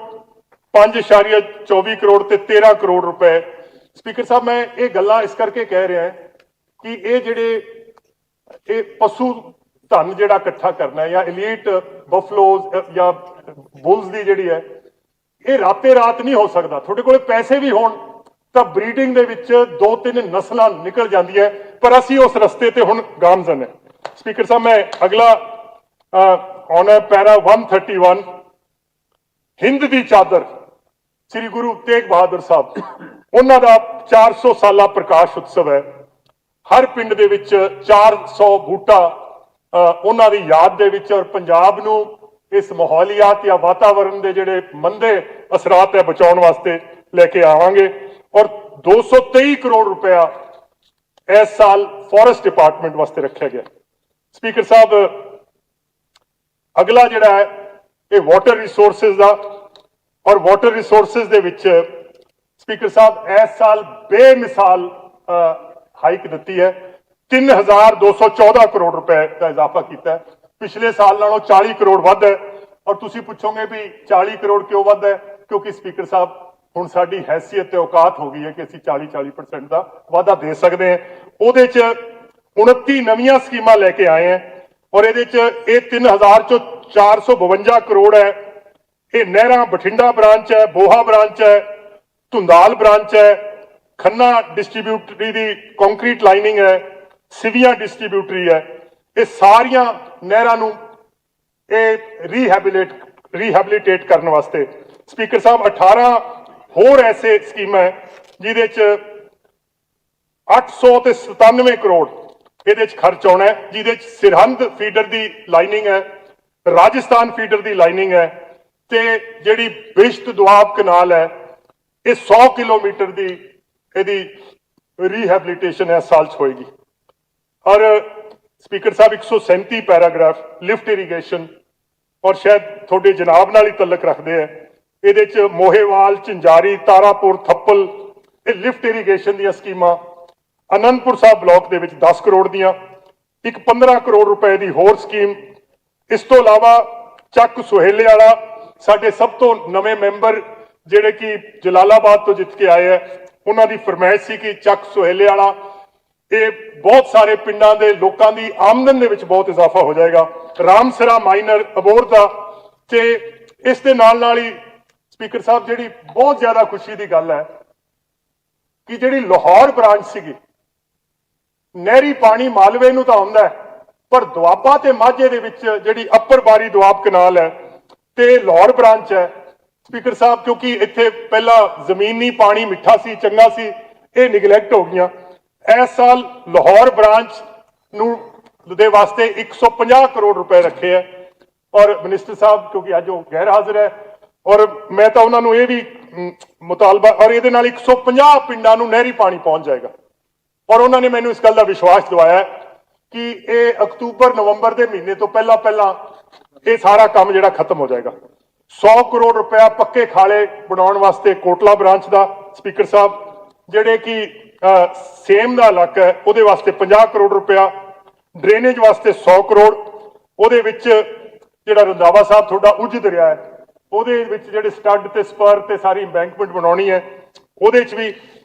5.24 ਕਰੋੜ ਤੇ 13 ਕਰੋੜ ਰੁਪਏ। ਸਪੀਕਰ ਸਾਹਿਬ ਮੈਂ ਇਹ ਗੱਲਾਂ ਇਸ ਕਰਕੇ ਕਹਿ ਰਿਹਾ ਕਿ ਇਹ ਜਿਹੜੇ ਪਸ਼ੂ ਧਨ ਜਿਹੜਾ ਇਕੱਠਾ ਕਰਨਾ ਹੈ ਜਾਂ ਐਲੀਟ ਬਫਲੋਜ਼ ਜਾਂ ਬੁਲਸ ਦੀ ਜਿਹੜੀ ਹੈ ਇਹ ਰਾਤੇ ਰਾਤ ਨਹੀਂ ਹੋ ਸਕਦਾ। ਤੁਹਾਡੇ ਕੋਲ ਪੈਸੇ ਵੀ ਹੋਣ ਤਾਂ ਬਰੀਡਿੰਗ ਦੇ ਵਿੱਚ 2-3 ਨਸਲਾਂ ਨਿਕਲ ਜਾਂਦੀਆਂ, ਪਰ ਅਸੀਂ ਉਸ ਰਸਤੇ ਤੇ ਹੁਣ ਗਾਮਜ਼ਨ ਹੈ। ਸਪੀਕਰ ਸਾਹਿਬ ਮੈਂ ਅਗਲਾ ਆਨ ਪੈਰਾ 131 ਹਿੰਦ ਦੀ ਚਾਦਰ ਸ੍ਰੀ ਗੁਰੂ ਤੇਗ ਬਹਾਦਰ ਸਾਹਿਬ, ਉਹਨਾਂ ਦਾ 400 ਸਾਲਾ ਪ੍ਰਕਾਸ਼ ਉਤਸਵ ਹੈ। ਹਰ ਪਿੰਡ ਦੇ ਵਿੱਚ 400 ਬੂਟਾ ਉਹਨਾਂ ਦੀ ਯਾਦ ਦੇ ਵਿੱਚ ਔਰ ਪੰਜਾਬ ਨੂੰ ਇਸ ਮਾਹੌਲੀਆਤ ਜਾਂ ਵਾਤਾਵਰਣ ਦੇ ਜਿਹੜੇ ਮੰਦੇ ਅਸਰਾਤ ਹੈ ਬਚਾਉਣ ਵਾਸਤੇ ਲੈ ਕੇ ਆਵਾਂਗੇ। ਔਰ 223 ਕਰੋੜ ਰੁਪਇਆ ਇਸ ਸਾਲ ਫੋਰੈਸਟ ਡਿਪਾਰਟਮੈਂਟ ਵਾਸਤੇ ਰੱਖਿਆ ਗਿਆ। ਸਪੀਕਰ ਸਾਹਿਬ ਅਗਲਾ ਜਿਹੜਾ ਹੈ ਇਹ ਵਾਟਰ ਰਿਸੋਰਸਿਸ ਦਾ, ਔਰ ਵਾਟਰ ਰਿਸੋਰਸਿਸ ਦੇ ਵਿੱਚ ਸਪੀਕਰ ਸਾਹਿਬ ਇਸ ਸਾਲ ਬੇਮਿਸਾਲ ਹਾਈਕ ਦਿੱਤੀ ਹੈ, 3214 ਕਰੋੜ ਰੁਪਏ ਦਾ ਇਜ਼ਾਫਾ ਕੀਤਾ ਹੈ। ਪਿਛਲੇ ਸਾਲ ਨਾਲੋਂ 40 ਕਰੋੜ ਵੱਧ ਹੈ। ਔਰ ਤੁਸੀਂ ਪੁੱਛੋਗੇ ਵੀ 40 ਕਰੋੜ ਕਿਉਂ ਵੱਧ ਹੈ, ਕਿਉਂਕਿ ਸਪੀਕਰ ਸਾਹਿਬ ਹੁਣ ਸਾਡੀ ਹੈਸੀਅਤ ਤੇ ਔਕਾਤ ਹੋ ਗਈ ਹੈ ਕਿ ਅਸੀਂ 40% ਦਾ ਵਾਧਾ ਦੇ ਸਕਦੇ ਹਾਂ। ਉਹਦੇ 'ਚ 29 ਨਵੀਆਂ ਸਕੀਮਾਂ ਲੈ ਕੇ ਆਏ ਹਾਂ ਔਰ ਇਹਦੇ 'ਚ ਇਹ 3000 ਚੋਂ 452 ਕਰੋੜ ਹੈ। ਇਹ ਨਹਿਰਾਂ ਬਠਿੰਡਾ ਬ੍ਰਾਂਚ ਹੈ, ਬੋਹਾ ਬ੍ਰਾਂਚ ਹੈ, ਧੁੰਦਾਲ ਬ੍ਰਾਂਚ ਹੈ, ਖੰਨਾ ਡਿਸਟ੍ਰੀਬਿਊਟਰੀ ਦੀ ਕੰਕਰੀਟ ਲਾਈਨਿੰਗ ਹੈ, ਸਿਵੀਆਂ ਡਿਸਟ੍ਰੀਬਿਊਟਰੀ ਹੈ। ਇਹ ਸਾਰੀਆਂ ਨਹਿਰਾਂ ਨੂੰ ਇਹ ਰੀਹੈਬਿਲਿਟੇਟ ਕਰਨ ਵਾਸਤੇ ਸਪੀਕਰ ਸਾਹਿਬ 18 ਹੋਰ ਐਸੇ ਸਕੀਮਾਂ ਹੈ ਜਿਹਦੇ 'ਚ 897 ਕਰੋੜ ਇਹਦੇ 'ਚ ਖਰਚ ਆਉਣਾ ਹੈ, ਜਿਹਦੇ 'ਚ ਸਰਹੰਦ ਫੀਡਰ ਦੀ ਲਾਈਨਿੰਗ ਹੈ, ਰਾਜਸਥਾਨ ਫੀਡਰ ਦੀ ਲਾਈਨਿੰਗ ਹੈ ਤੇ ਜਿਹੜੀ ਬਿਸ਼ਤ ਦੁਆਬ ਕਨਾਲ ਹੈ ਇਹ 100 ਕਿਲੋਮੀਟਰ ਦੀ ਇਹਦੀ ਰੀਹੈਬਿਲਿਟੇਸ਼ਨ ਇਸ ਸਾਲ 'ਚ ਹੋਏਗੀ। ਔਰ ਸਪੀਕਰ ਸਾਹਿਬ 137 ਪੈਰਾਗ੍ਰਾਫ ਲਿਫਟ ਇਰੀਗੇਸ਼ਨ ਔਰ ਸ਼ਾਇਦ ਤੁਹਾਡੇ ਜਨਾਬ ਨਾਲ ਹੀ ਤਲਕ ਰੱਖਦੇ ਆ, ਇਹਦੇ 'ਚ ਮੋਹੇਵਾਲ, ਝੰਜਾਰੀ, ਤਾਰਾਪੁਰ, ਥੱਪਲ ਇਹ ਲਿਫਟ ਇਰੀਗੇਸ਼ਨ ਦੀਆਂ ਸਕੀਮਾਂ। ਅਨੰਦਪੁਰ ਸਾਹਿਬ ਬਲਾਕ ਦੇ ਵਿੱਚ 10 ਕਰੋੜ ਦੀਆਂ, ਇੱਕ 15 ਕਰੋੜ ਰੁਪਏ ਦੀ ਹੋਰ ਸਕੀਮ। ਇਸ ਤੋਂ ਇਲਾਵਾ ਚੱਕ ਸੁਹੇਲੇ ਵਾਲਾ ਸਾਡੇ ਸਭ ਤੋਂ ਨਵੇਂ ਮੈਂਬਰ ਜਿਹੜੇ ਕਿ ਜਲਾਲਾਬਾਦ ਤੋਂ ਜਿੱਤ ਕੇ ਆਏ ਆ, ਉਹਨਾਂ ਦੀ ਫਰਮਾਇਸ਼ ਸੀ ਕਿ ਚੱਕ ਸੁਹੇਲੇ ਵਾਲਾ ਇਹ ਬਹੁਤ ਸਾਰੇ ਪਿੰਡਾਂ ਦੇ ਲੋਕਾਂ ਦੀ ਆਮਦਨ ਦੇ ਵਿੱਚ ਬਹੁਤ ਇਜ਼ਾਫਾ ਹੋ ਜਾਏਗਾ। ਰਾਮਸਰਾ ਮਾਈਨਰ ਅਬੋਰ ਦਾ ਤੇ ਇਸ ਦੇ ਨਾਲ ਹੀ ਸਪੀਕਰ ਸਾਹਿਬ ਜਿਹੜੀ ਬਹੁਤ ਜ਼ਿਆਦਾ ਖੁਸ਼ੀ ਦੀ ਗੱਲ ਹੈ ਕਿ ਜਿਹੜੀ ਲਾਹੌਰ ਬ੍ਰਾਂਚ ਸੀਗੀ, ਨਹਿਰੀ ਪਾਣੀ ਮਾਲਵੇ ਨੂੰ ਤਾਂ ਆਉਂਦਾ ਪਰ ਦੁਆਬਾ ਤੇ ਮਾਝੇ ਦੇ ਵਿੱਚ ਜਿਹੜੀ ਅੱਪਰ ਬਾਰੀ ਦੁਆਬ ਕਨਾਲ ਹੈ ਤੇ ਲਾਹੌਰ ਬ੍ਰਾਂਚ ਹੈ ਸਪੀਕਰ ਸਾਹਿਬ, ਕਿਉਂਕਿ ਇੱਥੇ ਪਹਿਲਾਂ ਜ਼ਮੀਨੀ ਪਾਣੀ ਮਿੱਠਾ ਸੀ, ਚੰਗਾ ਸੀ, ਇਹ ਨਿਗਲੈਕਟ ਹੋ ਗਈਆਂ। ਇਸ ਸਾਲ ਲਾਹੌਰ ਬ੍ਰਾਂਚ ਨੂੰ ਦੇ ਵਾਸਤੇ 150 ਕਰੋੜ ਰੁਪਏ ਰੱਖੇ ਹੈ ਔਰ ਮਿਨਿਸਟਰ ਸਾਹਿਬ ਕਿਉਂਕਿ ਅੱਜ ਉਹ ਗੈਰ ਹਾਜ਼ਰ ਹੈ ਔਰ ਮੈਂ ਤਾਂ ਉਹਨਾਂ ਨੂੰ ਇਹ ਵੀ ਮੁਤਾਲਬਾ, ਔਰ ਇਹਦੇ ਨਾਲ 150 ਪਿੰਡਾਂ ਨੂੰ ਨਹਿਰੀ ਪਾਣੀ ਪਹੁੰਚ ਜਾਏਗਾ ਔਰ ਉਹਨਾਂ ਨੇ ਮੈਨੂੰ ਇਸ ਗੱਲ ਦਾ ਵਿਸ਼ਵਾਸ ਦਿਵਾਇਆ ਕਿ ਇਹ ਅਕਤੂਬਰ ਨਵੰਬਰ ਦੇ ਮਹੀਨੇ ਤੋਂ ਪਹਿਲਾਂ ਇਹ ਸਾਰਾ ਕੰਮ ਜਿਹੜਾ ਖਤਮ ਹੋ ਜਾਏਗਾ। 100 ਕਰੋੜ ਰੁਪਇਆ ਪੱਕੇ ਖਾਲੇ ਬਣਾਉਣ ਵਾਸਤੇ ਕੋਟਲਾ ਬ੍ਰਾਂਚ ਦਾ ਸਪੀਕਰ ਸਾਹਿਬ, ਜਿਹੜੇ ਕਿ ਸੇਮ ਦਾ ਇਲਾਕਾ ਹੈ ਉਹਦੇ ਵਾਸਤੇ 50 ਕਰੋੜ ਰੁਪਇਆ, ਡਰੇਨੇਜ ਵਾਸਤੇ 100 ਕਰੋੜ, ਉਹਦੇ ਵਿੱਚ ਜਿਹੜਾ ਰੰਧਾਵਾ ਸਾਹਿਬ ਤੁਹਾਡਾ ਉਜਦ ਰਿਹਾ ਹੈ ਉਹਦੇ ਵਿੱਚ ਜਿਹੜੇ ਸਟੱਡ ਤੇ ਸਪਰ ਤੇ ਸਾਰੀ ਇੰਬੈਂਕਮੈਂਟ ਬਣਾਉਣੀ ਹੈ ਉਹਦੇ 'ਚ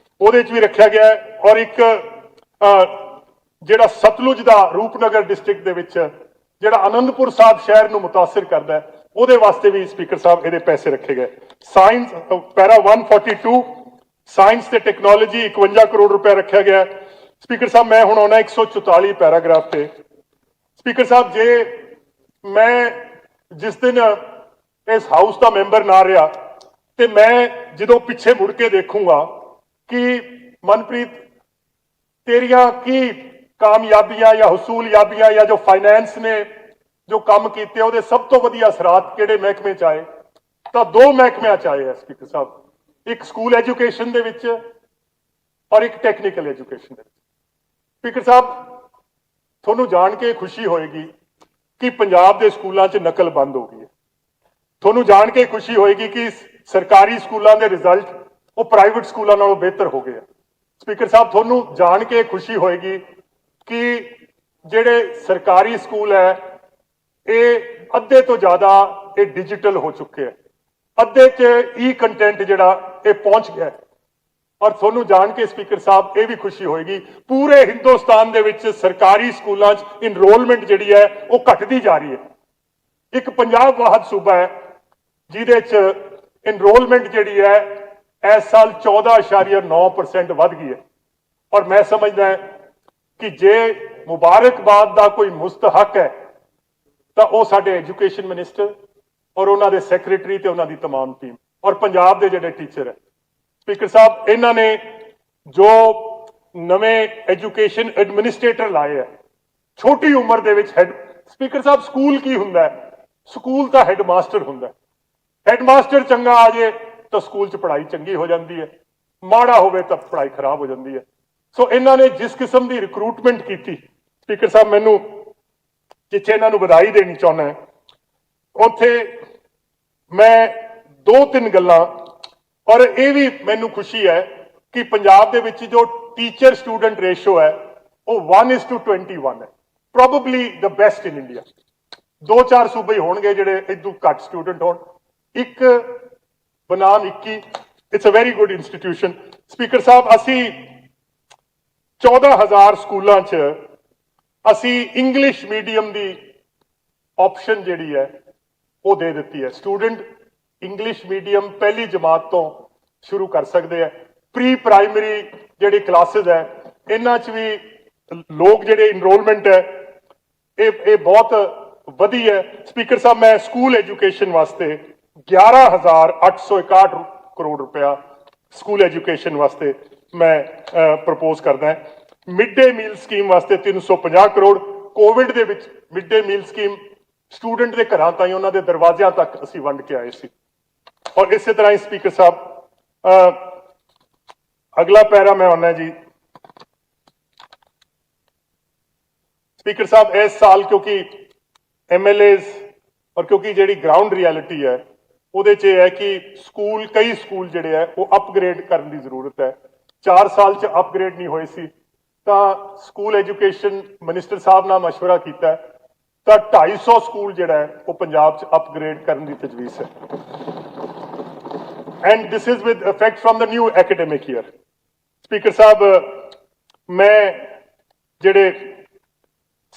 ਵੀ ਰੱਖਿਆ ਗਿਆ ਹੈ। ਔਰ ਇੱਕ ਜਿਹੜਾ ਸਤਲੁਜ ਦਾ ਰੂਪਨਗਰ ਡਿਸਟ੍ਰਿਕਟ ਦੇ ਵਿੱਚ ਜਿਹੜਾ ਆਨੰਦਪੁਰ ਸਾਹਿਬ ਸ਼ਹਿਰ ਨੂੰ ਮੁਤਾਸਿਰ ਕਰਦਾ ਹੈ ਉਹਦੇ ਵਾਸਤੇ ਵੀ ਸਪੀਕਰ ਸਾਹਿਬ ਇਹਦੇ ਪੈਸੇ ਰੱਖੇ ਗਏ। ਸਾਇੰਸ ਪੈਰਾ 142 ਸਾਇੰਸ ਤੇ ਟੈਕਨੋਲੋਜੀ 51 ਕਰੋੜ ਰੁਪਏ ਰੱਖਿਆ ਗਿਆ। ਸਪੀਕਰ ਸਾਹਿਬ ਮੈਂ ਹੁਣ ਆਉਣਾ 144 ਪੈਰਾਗ੍ਰਾਫ ਤੇ। ਸਪੀਕਰ ਸਾਹਿਬ ਜੇ ਮੈਂ ਜਿਸ ਦਿਨ ਇਸ ਹਾਊਸ ਦਾ ਮੈਂਬਰ ਨਾ ਰਿਹਾ ਤੇ ਮੈਂ ਜਦੋਂ ਪਿੱਛੇ ਮੁੜ ਕੇ ਦੇਖੂੰਗਾ ਕਿ ਮਨਪ੍ਰੀਤ ਤੇਰੀਆਂ ਕੀ ਕਾਮਯਾਬੀਆਂ ਜਾਂ ਹਸੂਲਯਾਬੀਆਂ ਜਾਂ ਜੋ ਫਾਈਨੈਂਸ ਨੇ ਜੋ ਕੰਮ ਕੀਤੇ ਉਹਦੇ ਸਭ ਤੋਂ ਵਧੀਆ ਅਸਰਾਤ ਕਿਹੜੇ ਮਹਿਕਮੇ 'ਚ ਆਏ, ਤਾਂ ਦੋ ਮਹਿਕਮਿਆਂ 'ਚ ਆਏ ਆ ਸਪੀਕਰ ਸਾਹਿਬ, ਇੱਕ ਸਕੂਲ ਐਜੂਕੇਸ਼ਨ ਦੇ ਵਿੱਚ ਔਰ ਇੱਕ ਟੈਕਨੀਕਲ ਐਜੂਕੇਸ਼ਨ ਦੇ ਵਿੱਚ। ਸਪੀਕਰ ਸਾਹਿਬ ਤੁਹਾਨੂੰ ਜਾਣ ਕੇ ਖੁਸ਼ੀ ਹੋਏਗੀ ਕਿ ਪੰਜਾਬ ਦੇ ਸਕੂਲਾਂ 'ਚ ਨਕਲ ਬੰਦ ਹੋ ਗਈ ਹੈ। ਤੁਹਾਨੂੰ ਜਾਣ ਕੇ ਖੁਸ਼ੀ ਹੋਏਗੀ ਕਿ ਸਰਕਾਰੀ ਸਕੂਲਾਂ ਦੇ ਰਿਜ਼ਲਟ ਉਹ ਪ੍ਰਾਈਵੇਟ ਸਕੂਲਾਂ ਨਾਲੋਂ ਬਿਹਤਰ ਹੋ ਗਏ ਆ। ਸਪੀਕਰ ਸਾਹਿਬ ਤੁਹਾਨੂੰ ਜਾਣ ਕੇ ਖੁਸ਼ੀ ਹੋਏਗੀ ਕਿ ਜਿਹੜੇ ਸਰਕਾਰੀ ਸਕੂਲ ਹੈ ਇਹ ਅੱਧੇ ਤੋਂ ਜ਼ਿਆਦਾ ਇਹ ਡਿਜੀਟਲ ਹੋ ਚੁੱਕੇ ਹੈ, ਅੱਧੇ 'ਚ ਈ ਕੰਟੈਂਟ ਜਿਹੜਾ ਇਹ ਪਹੁੰਚ ਗਿਆ। ਔਰ ਤੁਹਾਨੂੰ ਜਾਣ ਕੇ ਸਪੀਕਰ ਸਾਹਿਬ ਇਹ ਵੀ ਖੁਸ਼ੀ ਹੋਏਗੀ ਪੂਰੇ ਹਿੰਦੁਸਤਾਨ ਦੇ ਵਿੱਚ ਸਰਕਾਰੀ ਸਕੂਲਾਂ 'ਚ ਇਨਰੋਲਮੈਂਟ ਜਿਹੜੀ ਹੈ ਉਹ ਘਟਦੀ ਜਾ ਰਹੀ ਹੈ। ਇੱਕ ਪੰਜਾਬ ਵਾਹਦ ਸੂਬਾ ਹੈ ਜਿਹਦੇ 'ਚ ਇਨਰੋਲਮੈਂਟ ਜਿਹੜੀ ਹੈ ਇਸ ਸਾਲ 14.9% ਵੱਧ ਗਈ ਹੈ। ਔਰ ਮੈਂ ਸਮਝਦਾ ਕਿ ਜੇ ਮੁਬਾਰਕਬਾਦ ਦਾ ਕੋਈ ਮੁਸਤਹਕ ਹੈ ਤਾਂ ਉਹ ਸਾਡੇ ਐਜੂਕੇਸ਼ਨ ਮਿਨਿਸਟਰ ਔਰ ਉਹਨਾਂ ਦੇ ਸੈਕਟਰੀ ਤੇ ਉਹਨਾਂ ਦੀ तमाम ਟੀਮ ਔਰ ਪੰਜਾਬ ਦੇ ਜਿਹੜੇ ਟੀਚਰ ਹੈ। ਸਪੀਕਰ ਸਾਹਿਬ ਇਹਨਾਂ ਨੇ ਜੋ ਨਵੇਂ ਐਜੂਕੇਸ਼ਨ ਐਡਮਿਨਿਸਟ੍ਰੇਟਰ ਲਾਏ ਹੈ ਛੋਟੀ ਉਮਰ ਦੇ ਵਿੱਚ ਹੈਡ। ਸਪੀਕਰ ਸਾਹਿਬ ਸਕੂਲ ਕੀ ਹੁੰਦਾ ਹੈ? ਸਕੂਲ ਤਾਂ ਹੈਡਮਾਸਟਰ ਹੁੰਦਾ ਹੈ। ਹੈਡਮਾਸਟਰ ਚੰਗਾ ਆ ਜੇ ਤਾਂ ਸਕੂਲ 'ਚ ਪੜ੍ਹਾਈ ਚੰਗੀ ਹੋ ਜਾਂਦੀ ਹੈ, ਮਾੜਾ ਹੋਵੇ ਤਾਂ ਪੜ੍ਹਾਈ ਖਰਾਬ ਹੋ ਜਾਂਦੀ ਹੈ। ਸੋ ਇਹਨਾਂ ਨੇ ਜਿਸ ਕਿਸਮ ਦੀ ਰਿਕਰੂਟਮੈਂਟ ਕੀਤੀ, ਸਪੀਕਰ ਸਾਹਿਬ ਮੈਨੂੰ ਜਿੱਥੇ ਇਹਨਾਂ ਨੂੰ ਵਧਾਈ ਦੇਣੀ ਚਾਹੁੰਦਾ ਹੈ ਉੱਥੇ ਮੈਂ ਦੋ ਤਿੰਨ ਗੱਲਾਂ, ਔਰ ਇਹ ਵੀ ਮੈਨੂੰ ਖੁਸ਼ੀ ਹੈ ਕਿ ਪੰਜਾਬ ਦੇ ਵਿੱਚ ਜੋ ਟੀਚਰ ਸਟੂਡੈਂਟ ਰੇਸ਼ੋ ਹੈ ਉਹ 1:21 ਹੈ, probably the best in India. 2-4 ਸੂਬੇ ਹੋਣਗੇ ਜਿਹੜੇ ਇਦੋਂ ਘੱਟ ਸਟੂਡੈਂਟ ਹੋਣ, ਇੱਕ ਬਨਾਮ 21। It's a very good institution. Speaker ਸਾਹਿਬ ਅਸੀਂ 14,000 ਸਕੂਲਾਂ 'ਚ ਅਸੀਂ ਇੰਗਲਿਸ਼ ਮੀਡੀਅਮ ਦੀ ਆਪਸ਼ਨ ਜਿਹੜੀ ਹੈ ਉਹ ਦੇ ਦਿੱਤੀ ਹੈ। ਸਟੂਡੈਂਟ ਇੰਗਲਿਸ਼ ਮੀਡੀਅਮ ਪਹਿਲੀ ਜਮਾਤ ਤੋਂ ਸ਼ੁਰੂ ਕਰ ਸਕਦੇ ਹੈ। ਪ੍ਰੀ ਪ੍ਰਾਇਮਰੀ ਜਿਹੜੀ ਕਲਾਸਿਸ ਹੈ ਇਹਨਾਂ 'ਚ ਵੀ ਲੋਕ ਜਿਹੜੇ ਇਨਰੋਲਮੈਂਟ ਹੈ ਇਹ ਬਹੁਤ ਵਧੀ ਹੈ। ਸਪੀਕਰ ਸਾਹਿਬ ਮੈਂ ਸਕੂਲ ਐਜੂਕੇਸ਼ਨ ਵਾਸਤੇ 11,861 ਕਰੋੜ ਰੁਪਇਆ ਸਕੂਲ ਐਜੂਕੇਸ਼ਨ ਵਾਸਤੇ ਮੈਂ ਪ੍ਰਪੋਜ਼ ਕਰਦਾ। ਮਿਡ ਡੇ ਮੀਲ ਸਕੀਮ ਵਾਸਤੇ 350 ਕਰੋੜ। ਕੋਵਿਡ ਦੇ ਵਿੱਚ mid day meal scheme student ਦੇ ਘਰਾਂ ਤਾਈਂ ਉਹਨਾਂ ਦੇ ਦਰਵਾਜ਼ਿਆਂ ਤੱਕ ਅਸੀਂ ਵੰਡ ਕੇ ਆਏ ਸੀ। ਔਰ ਇਸੇ ਤਰ੍ਹਾਂ ਹੀ ਸਪੀਕਰ ਸਾਹਿਬ ਅਗਲਾ ਪੈਰਾ ਮੈਂ ਆਉਣਾ ਜੀ। ਸਪੀਕਰ ਸਾਹਿਬ ਇਸ ਸਾਲ ਕਿਉਂਕਿ MLAs ਔਰ ਕਿਉਂਕਿ ਜਿਹੜੀ ਗਰਾਊਂਡ ਰਿਐਲਿਟੀ ਹੈ ਉਹਦੇ 'ਚ ਇਹ ਹੈ ਕਿ ਕਈ ਸਕੂਲ ਜਿਹੜੇ ਹੈ ਉਹ ਅਪਗ੍ਰੇਡ ਕਰਨ ਦੀ ਜ਼ਰੂਰਤ ਹੈ। 4 ਸਾਲ 'ਚ ਅਪਗ੍ਰੇਡ ਨਹੀਂ ਹੋਏ ਸੀ ਤਾਂ ਸਕੂਲ ਐਜੂਕੇਸ਼ਨ ਮਿਨਿਸਟਰ ਸਾਹਿਬ ਨਾਲ ਮਸ਼ਵਰਾ ਕੀਤਾ ਤਾਂ 250 ਸਕੂਲ ਜਿਹੜਾ ਹੈ ਉਹ ਪੰਜਾਬ 'ਚ ਅਪਗ੍ਰੇਡ ਕਰਨ ਦੀ ਤਜਵੀਜ਼ ਹੈ। And this is with effect from the new academic year. Speaker ਸਾਹਿਬ ਮੈਂ ਜਿਹੜੇ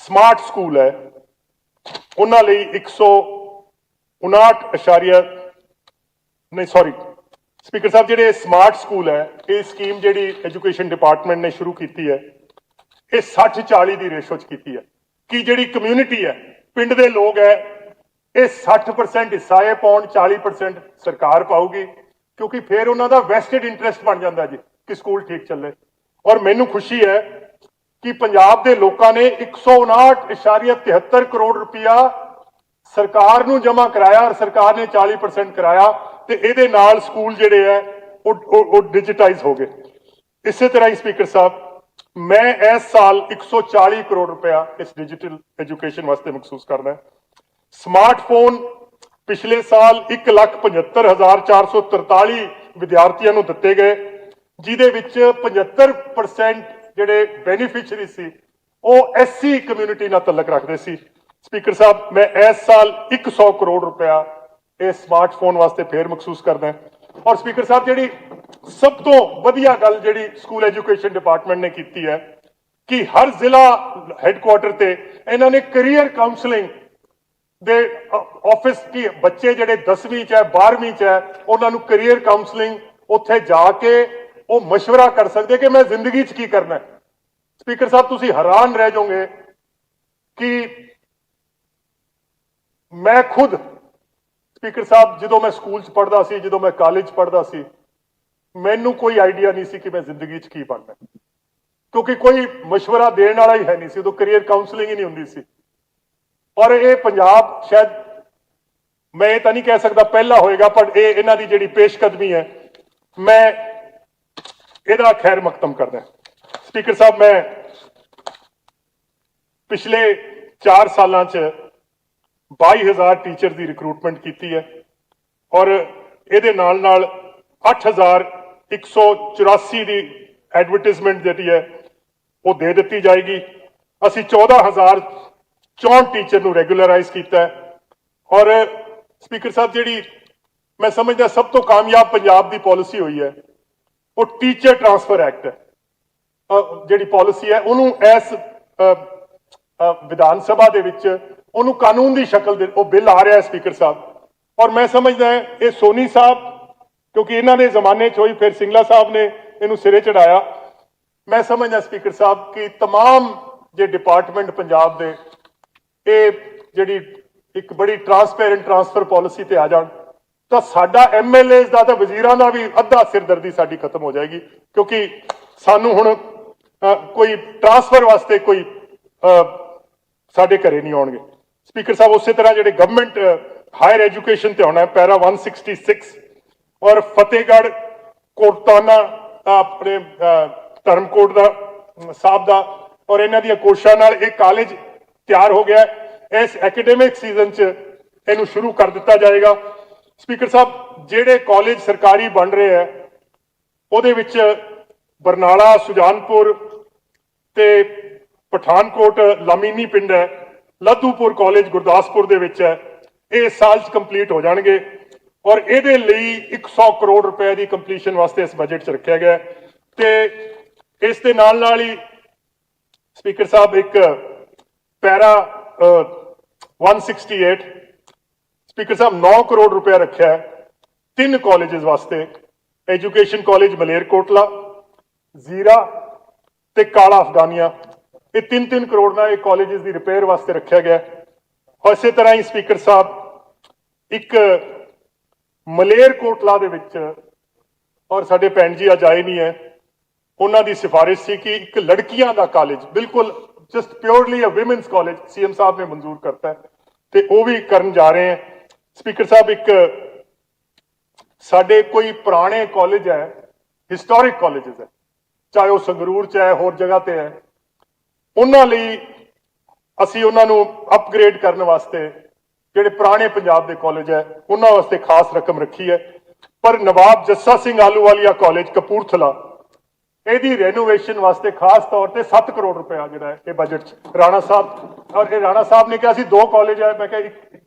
ਸਮਾਰਟ ਸਕੂਲ ਹੈ ਉਹਨਾਂ ਲਈ 159 ਸਪੀਕਰ ਸਾਹਿਬ ਜਿਹੜੇ ਸਮਾਰਟ ਸਕੂਲ ਹੈ ਇਹ ਸਕੀਮ ਜਿਹੜੀ ਐਜੂਕੇਸ਼ਨ ਡਿਪਾਰਟਮੈਂਟ ਨੇ ਸ਼ੁਰੂ ਕੀਤੀ ਹੈ ਇਹ 60-40 ਦੀ ਰੇਸ਼ੋ 'ਚ ਕੀਤੀ ਹੈ ਕਿ ਜਿਹੜੀ ਕਮਿਊਨਿਟੀ ਹੈ ਪਿੰਡ ਦੇ ਲੋਕ ਹੈ ਇਹ 60% ਹਿੱਸਾ ਇਹ ਪਾਉਣ, 40% ਸਰਕਾਰ ਪਾਊਗੀ ਕਿਉਂਕਿ ਫਿਰ ਉਹਨਾਂ ਦਾ ਵੈਸਟਡ ਇੰਟਰਸਟ ਬਣ ਜਾਂਦਾ ਜੀ ਕਿ ਸਕੂਲ ਠੀਕ ਚੱਲੇ। ਔਰ ਮੈਨੂੰ ਖੁਸ਼ੀ ਹੈ ਕਿ ਪੰਜਾਬ ਦੇ ਲੋਕਾਂ ਨੇ 159.73 ਕਰੋੜ ਰੁਪਇਆ ਸਰਕਾਰ ਨੂੰ ਜਮ੍ਹਾਂ ਕਰਾਇਆ ਔਰ ਸਰਕਾਰ ਨੇ 40% ਕਰਾਇਆ ਤੇ ਇਹਦੇ ਨਾਲ ਸਕੂਲ ਜਿਹੜੇ ਹੈ ਉਹ ਡਿਜੀਟਾਈਜ਼ ਹੋ ਗਏ। ਇਸੇ ਤਰ੍ਹਾਂ ਹੀ ਸਪੀਕਰ ਸਾਹਿਬ ਮੈਂ ਇਸ ਸਾਲ 140 ਕਰੋੜ ਰੁਪਇਆ ਇਸ ਡਿਜੀਟਲ ਐਜੂਕੇਸ਼ਨ ਵਾਸਤੇ ਮਖਸੂਸ ਕਰਦਾ। ਸਮਾਰਟਫੋਨ ਪਿਛਲੇ ਸਾਲ 1,75,443 ਵਿਦਿਆਰਥੀਆਂ ਨੂੰ ਦਿੱਤੇ ਗਏ। ਜਿਹਦੇ ਵਿੱਚ 75% ਜਿਹੜੇ ਬੈਨੀਫੀਸ਼ਰੀ ਸੀ ਉਹ ਐਸਸੀ ਕਮਿਊਨਿਟੀ ਨਾਲ ਤਲਕ ਰੱਖਦੇ ਸੀ। ਸਪੀਕਰ ਸਾਹਿਬ, ਮੈਂ ਇਸ ਸਾਲ 100 ਕਰੋੜ ਰੁਪਇਆ ਇਹ ਸਮਾਰਟਫੋਨ ਵਾਸਤੇ ਫੇਰ ਮਖਸੂਸ ਕਰਦਾ ਹਾਂ। ਔਰ ਸਪੀਕਰ ਸਾਹਿਬ, ਜਿਹੜੀ ਸਭ ਤੋਂ ਵਧੀਆ ਗੱਲ ਜਿਹੜੀ ਸਕੂਲ ਐਜੂਕੇਸ਼ਨ ਡਿਪਾਰਟਮੈਂਟ ਨੇ ਕੀਤੀ ਹੈ ਕਿ ਹਰ ਜ਼ਿਲ੍ਹਾ ਹੈੱਡਕੁਆਟਰ ਤੇ ਇਹਨਾਂ ਨੇ ਕੈਰੀਅਰ ਕਾਉਂਸਲਿੰਗ ਦੇ ਆਫਿਸ ਕੀ ਬੱਚੇ ਜਿਹੜੇ 10ਵੀਂ 'ਚ ਹੈ 12ਵੀਂ 'ਚ ਹੈ ਉਹਨਾਂ ਨੂੰ ਕੈਰੀਅਰ ਕਾਉਂਸਲਿੰਗ ਉੱਥੇ ਜਾ ਕੇ ਉਹ ਮਸ਼ਵਰਾ ਕਰ ਸਕਦੇ ਕਿ ਮੈਂ ਜ਼ਿੰਦਗੀ 'ਚ ਕੀ ਕਰਨਾ ਹੈ। ਸਪੀਕਰ ਸਾਹਿਬ, ਤੁਸੀਂ ਹੈਰਾਨ ਰਹਿ ਜਾਓਗੇ ਕਿ ਮੈਂ ਖੁਦ ਸਪੀਕਰ ਸਾਹਿਬ ਜਦੋਂ ਮੈਂ ਸਕੂਲ 'ਚ ਪੜ੍ਹਦਾ ਸੀ, ਜਦੋਂ ਮੈਂ ਕਾਲਜ 'ਚ ਪੜ੍ਹਦਾ ਸੀ, ਮੈਨੂੰ ਕੋਈ ਆਈਡੀਆ ਨਹੀਂ ਸੀ ਕਿ ਮੈਂ ਜ਼ਿੰਦਗੀ 'ਚ ਕੀ ਬਣਨਾ, ਕਿਉਂਕਿ ਕੋਈ ਮਸ਼ਵਰਾ ਦੇਣ ਵਾਲਾ ਹੀ ਹੈ ਨਹੀਂ ਸੀ, ਉਦੋਂ ਕੈਰੀਅਰ ਕਾਉਂਸਲਿੰਗ ਹੀ ਨਹੀਂ ਹੁੰਦੀ ਸੀ। ਔਰ ਇਹ ਪੰਜਾਬ ਸ਼ਾਇਦ ਮੈਂ ਇਹ ਤਾਂ ਨਹੀਂ ਕਹਿ ਸਕਦਾ ਪਹਿਲਾ ਹੋਏਗਾ, ਪਰ ਇਹ ਇਹਨਾਂ ਦੀ ਜਿਹੜੀ ਪੇਸ਼ਕਦਮੀ ਹੈ ਮੈਂ ਇਹਦਾ ਖੈਰ ਮਕਦਮ ਕਰਦਾ। ਸਪੀਕਰ ਸਾਹਿਬ, ਮੈਂ ਪਿਛਲੇ 4 ਸਾਲਾਂ 'ਚ 22,000 ਟੀਚਰ ਦੀ ਰਿਕਰੂਟਮੈਂਟ ਕੀਤੀ ਹੈ ਔਰ ਇਹਦੇ ਨਾਲ ਨਾਲ 8,184 ਦੀ ਐਡਵਰਟਾਈਜ਼ਮੈਂਟ ਜਿਹੜੀ ਹੈ ਉਹ ਦੇ ਦਿੱਤੀ ਜਾਏਗੀ। ਅਸੀਂ 14,064 ਟੀਚਰ ਨੂੰ ਰੈਗੂਲਰਾਈਜ਼ ਕੀਤਾ ਹੈ। ਔਰ ਸਪੀਕਰ ਸਾਹਿਬ, ਜਿਹੜੀ ਮੈਂ ਸਮਝਦਾ ਸਭ ਤੋਂ ਕਾਮਯਾਬ ਪੰਜਾਬ ਦੀ ਪਾਲਿਸੀ ਹੋਈ ਹੈ ਉਹ ਟੀਚਰ ਟਰਾਂਸਫਰ ਐਕਟ ਹੈ। ਜਿਹੜੀ ਪਾਲਿਸੀ ਹੈ ਉਹਨੂੰ ਇਸ ਵਿਧਾਨ ਸਭਾ ਦੇ ਵਿੱਚ ਉਹਨੂੰ ਕਾਨੂੰਨ ਦੀ ਸ਼ਕਲ ਦੇ ਉਹ ਬਿੱਲ ਆ ਰਿਹਾ ਹੈ ਸਪੀਕਰ ਸਾਹਿਬ। ਔਰ ਮੈਂ ਸਮਝਦਾ ਇਹ ਸੋਨੀ ਸਾਹਿਬ, ਕਿਉਂਕਿ ਇਹਨਾਂ ਦੇ ਜ਼ਮਾਨੇ 'ਚ ਹੋਈ, ਫਿਰ ਸਿੰਗਲਾ ਸਾਹਿਬ ਨੇ ਇਹਨੂੰ ਸਿਰੇ ਚੜਾਇਆ। ਮੈਂ ਸਮਝਦਾ ਸਪੀਕਰ ਸਾਹਿਬ ਕਿ तमाम ਜੇ ਡਿਪਾਰਟਮੈਂਟ ਪੰਜਾਬ ਦੇ ਇਹ ਜਿਹੜੀ ਇੱਕ ਬੜੀ ਟਰਾਂਸਪੇਰੈਂਟ ਟਰਾਂਸਫਰ ਪਾਲਿਸੀ ਤੇ ਆ ਜਾਣ ਤਾਂ ਸਾਡਾ ਐਮਐਲਏਜ਼ ਦਾ ਤੇ ਵਜ਼ੀਰਾਂ ਦਾ ਵੀ ਅੱਧਾ ਸਿਰਦਰਦੀ ਸਾਡੀ ਖਤਮ ਹੋ ਜਾਏਗੀ, ਕਿਉਂਕਿ ਸਾਨੂੰ ਹੁਣ ਕੋਈ ਟਰਾਂਸਫਰ ਵਾਸਤੇ ਕੋਈ ਸਾਡੇ ਘਰੇ ਨਹੀਂ ਆਉਣਗੇ। ਸਪੀਕਰ ਸਾਹਿਬ, ਉਸੇ ਤਰ੍ਹਾਂ ਜਿਹੜੇ ਗਵਰਨਮੈਂਟ ਹਾਇਰ ਐਜੂਕੇਸ਼ਨ ਤੇ ਆਉਣਾ ਹੈ ਪੈਰਾ 166 ਔਰ ਫਤਿਹਗੜ੍ਹ ਕੋਟਾਨਾ ਆਪਣੇ ਧਰਮਕੋਟ ਦਾ ਸਾਹਿਬ ਦਾ ਔਰ ਇਹਨਾਂ ਦੀਆਂ ਕੋਸ਼ਿਸ਼ਾਂ ਨਾਲ ਇਹ ਕਾਲਜ ਤਿਆਰ ਹੋ ਗਿਆ। ਇਸ ਐਕੈਡੈਮਿਕ ਸੀਜ਼ਨ 'ਚ ਇਹਨੂੰ ਸ਼ੁਰੂ ਕਰ ਦਿੱਤਾ ਜਾਏਗਾ। ਸਪੀਕਰ ਸਾਹਿਬ, ਜਿਹੜੇ ਕਾਲਜ ਸਰਕਾਰੀ ਬਣ ਰਹੇ ਹੈ ਉਹਦੇ ਵਿੱਚ ਬਰਨਾਲਾ, ਸੁਜਾਨਪੁਰ ਤੇ ਪਠਾਨਕੋਟ ਲਾਮੀਨੀ ਪਿੰਡ ਹੈ, ਲੱਧੂਪੁਰ ਕਾਲਜ ਗੁਰਦਾਸਪੁਰ ਦੇ ਵਿੱਚ ਹੈ, ਇਹ ਸਾਲ 'ਚ ਕੰਪਲੀਟ ਹੋ ਜਾਣਗੇ ਔਰ ਇਹਦੇ ਲਈ 100 ਕਰੋੜ ਰੁਪਏ ਦੀ ਕੰਪਲੀਸ਼ਨ ਵਾਸਤੇ ਇਸ ਬਜਟ 'ਚ ਰੱਖਿਆ ਗਿਆ। ਤੇ ਇਸ ਦੇ ਨਾਲ ਹੀ ਸਪੀਕਰ ਸਾਹਿਬ ਇੱਕ ਪੈਰਾ 168 ਸਪੀਕਰ ਸਾਹਿਬ 9 ਕਰੋੜ ਰੁਪਏ ਰੱਖਿਆ ਹੈ 3 ਕਾਲਜਸ ਵਾਸਤੇ, ਐਜੂਕੇਸ਼ਨ ਕਾਲਜ ਮਲੇਰਕੋਟਲਾ, ਜ਼ੀਰਾ ਤੇ ਕਾਲਾ ਅਫਗਾਨੀਆ। ਇਹ 3-3 ਕਰੋੜ ਨਾਲ ਇਹ ਕਾਲਜਸ ਦੀ ਰਿਪੇਅਰ ਵਾਸਤੇ ਰੱਖਿਆ ਗਿਆ। ਔਰ ਇਸੇ ਤਰ੍ਹਾਂ ਹੀ ਸਪੀਕਰ ਸਾਹਿਬ ਇੱਕ ਮਲੇਰਕੋਟਲਾ ਦੇ ਵਿੱਚ, ਔਰ ਸਾਡੇ ਭੈਣ ਜੀ ਅੱਜ ਆਏ ਨਹੀਂ ਹੈ, ਉਹਨਾਂ ਦੀ ਸਿਫਾਰਿਸ਼ ਸੀ ਕਿ ਇੱਕ ਲੜਕੀਆਂ ਦਾ ਕਾਲਜ ਬਿਲਕੁਲ ਜਸਟ ਪਿਓਰਲੀ ਅ ਵਿਮਨਸ ਕਾਲਜ ਸੀਐਮ ਸਾਹਿਬ ਨੇ ਮਨਜ਼ੂਰ ਕਰਤਾ ਹੈ ਤੇ ਉਹ ਵੀ ਕਰਨ ਜਾ ਰਹੇ ਹੈ। ਸਪੀਕਰ ਸਾਹਿਬ, ਇੱਕ ਸਾਡੇ ਕੋਈ ਪੁਰਾਣੇ ਕਾਲਜ ਹੈ, ਹਿਸਟੋਰਿਕ ਕਾਲਜਸ ਹੈ, ਚਾਹੇ ਉਹ ਸੰਗਰੂਰ 'ਚ ਹੈ ਹੋਰ ਜਗ੍ਹਾ ਤੇ ਹੈ, ਉਹਨਾਂ ਲਈ ਅਸੀਂ ਉਹਨਾਂ ਨੂੰ ਅਪਗ੍ਰੇਡ ਕਰਨ ਵਾਸਤੇ ਜਿਹੜੇ ਪੁਰਾਣੇ ਪੰਜਾਬ ਦੇ ਕਾਲਜ ਹੈ ਉਹਨਾਂ ਵਾਸਤੇ ਖਾਸ ਰਕਮ ਰੱਖੀ ਹੈ। ਪਰ ਨਵਾਬ ਜੱਸਾ ਸਿੰਘ ਆਹਲੂਵਾਲੀਆ ਕਾਲਜ ਕਪੂਰਥਲਾ, ਇਹਦੀ ਰੈਨੋਵੇਸ਼ਨ ਵਾਸਤੇ ਖਾਸ ਤੌਰ ਤੇ 7 ਕਰੋੜ ਰੁਪਇਆ ਜਿਹੜਾ ਹੈ ਇਹ ਬਜਟ 'ਚ ਰਾਣਾ ਸਾਹਿਬ, ਔਰ ਇਹ ਰਾਣਾ ਸਾਹਿਬ ਨੇ ਕਿਹਾ ਸੀ 2 ਕਾਲਜ ਹੈ, ਮੈਂ ਕਿਹਾ ਇੱਕ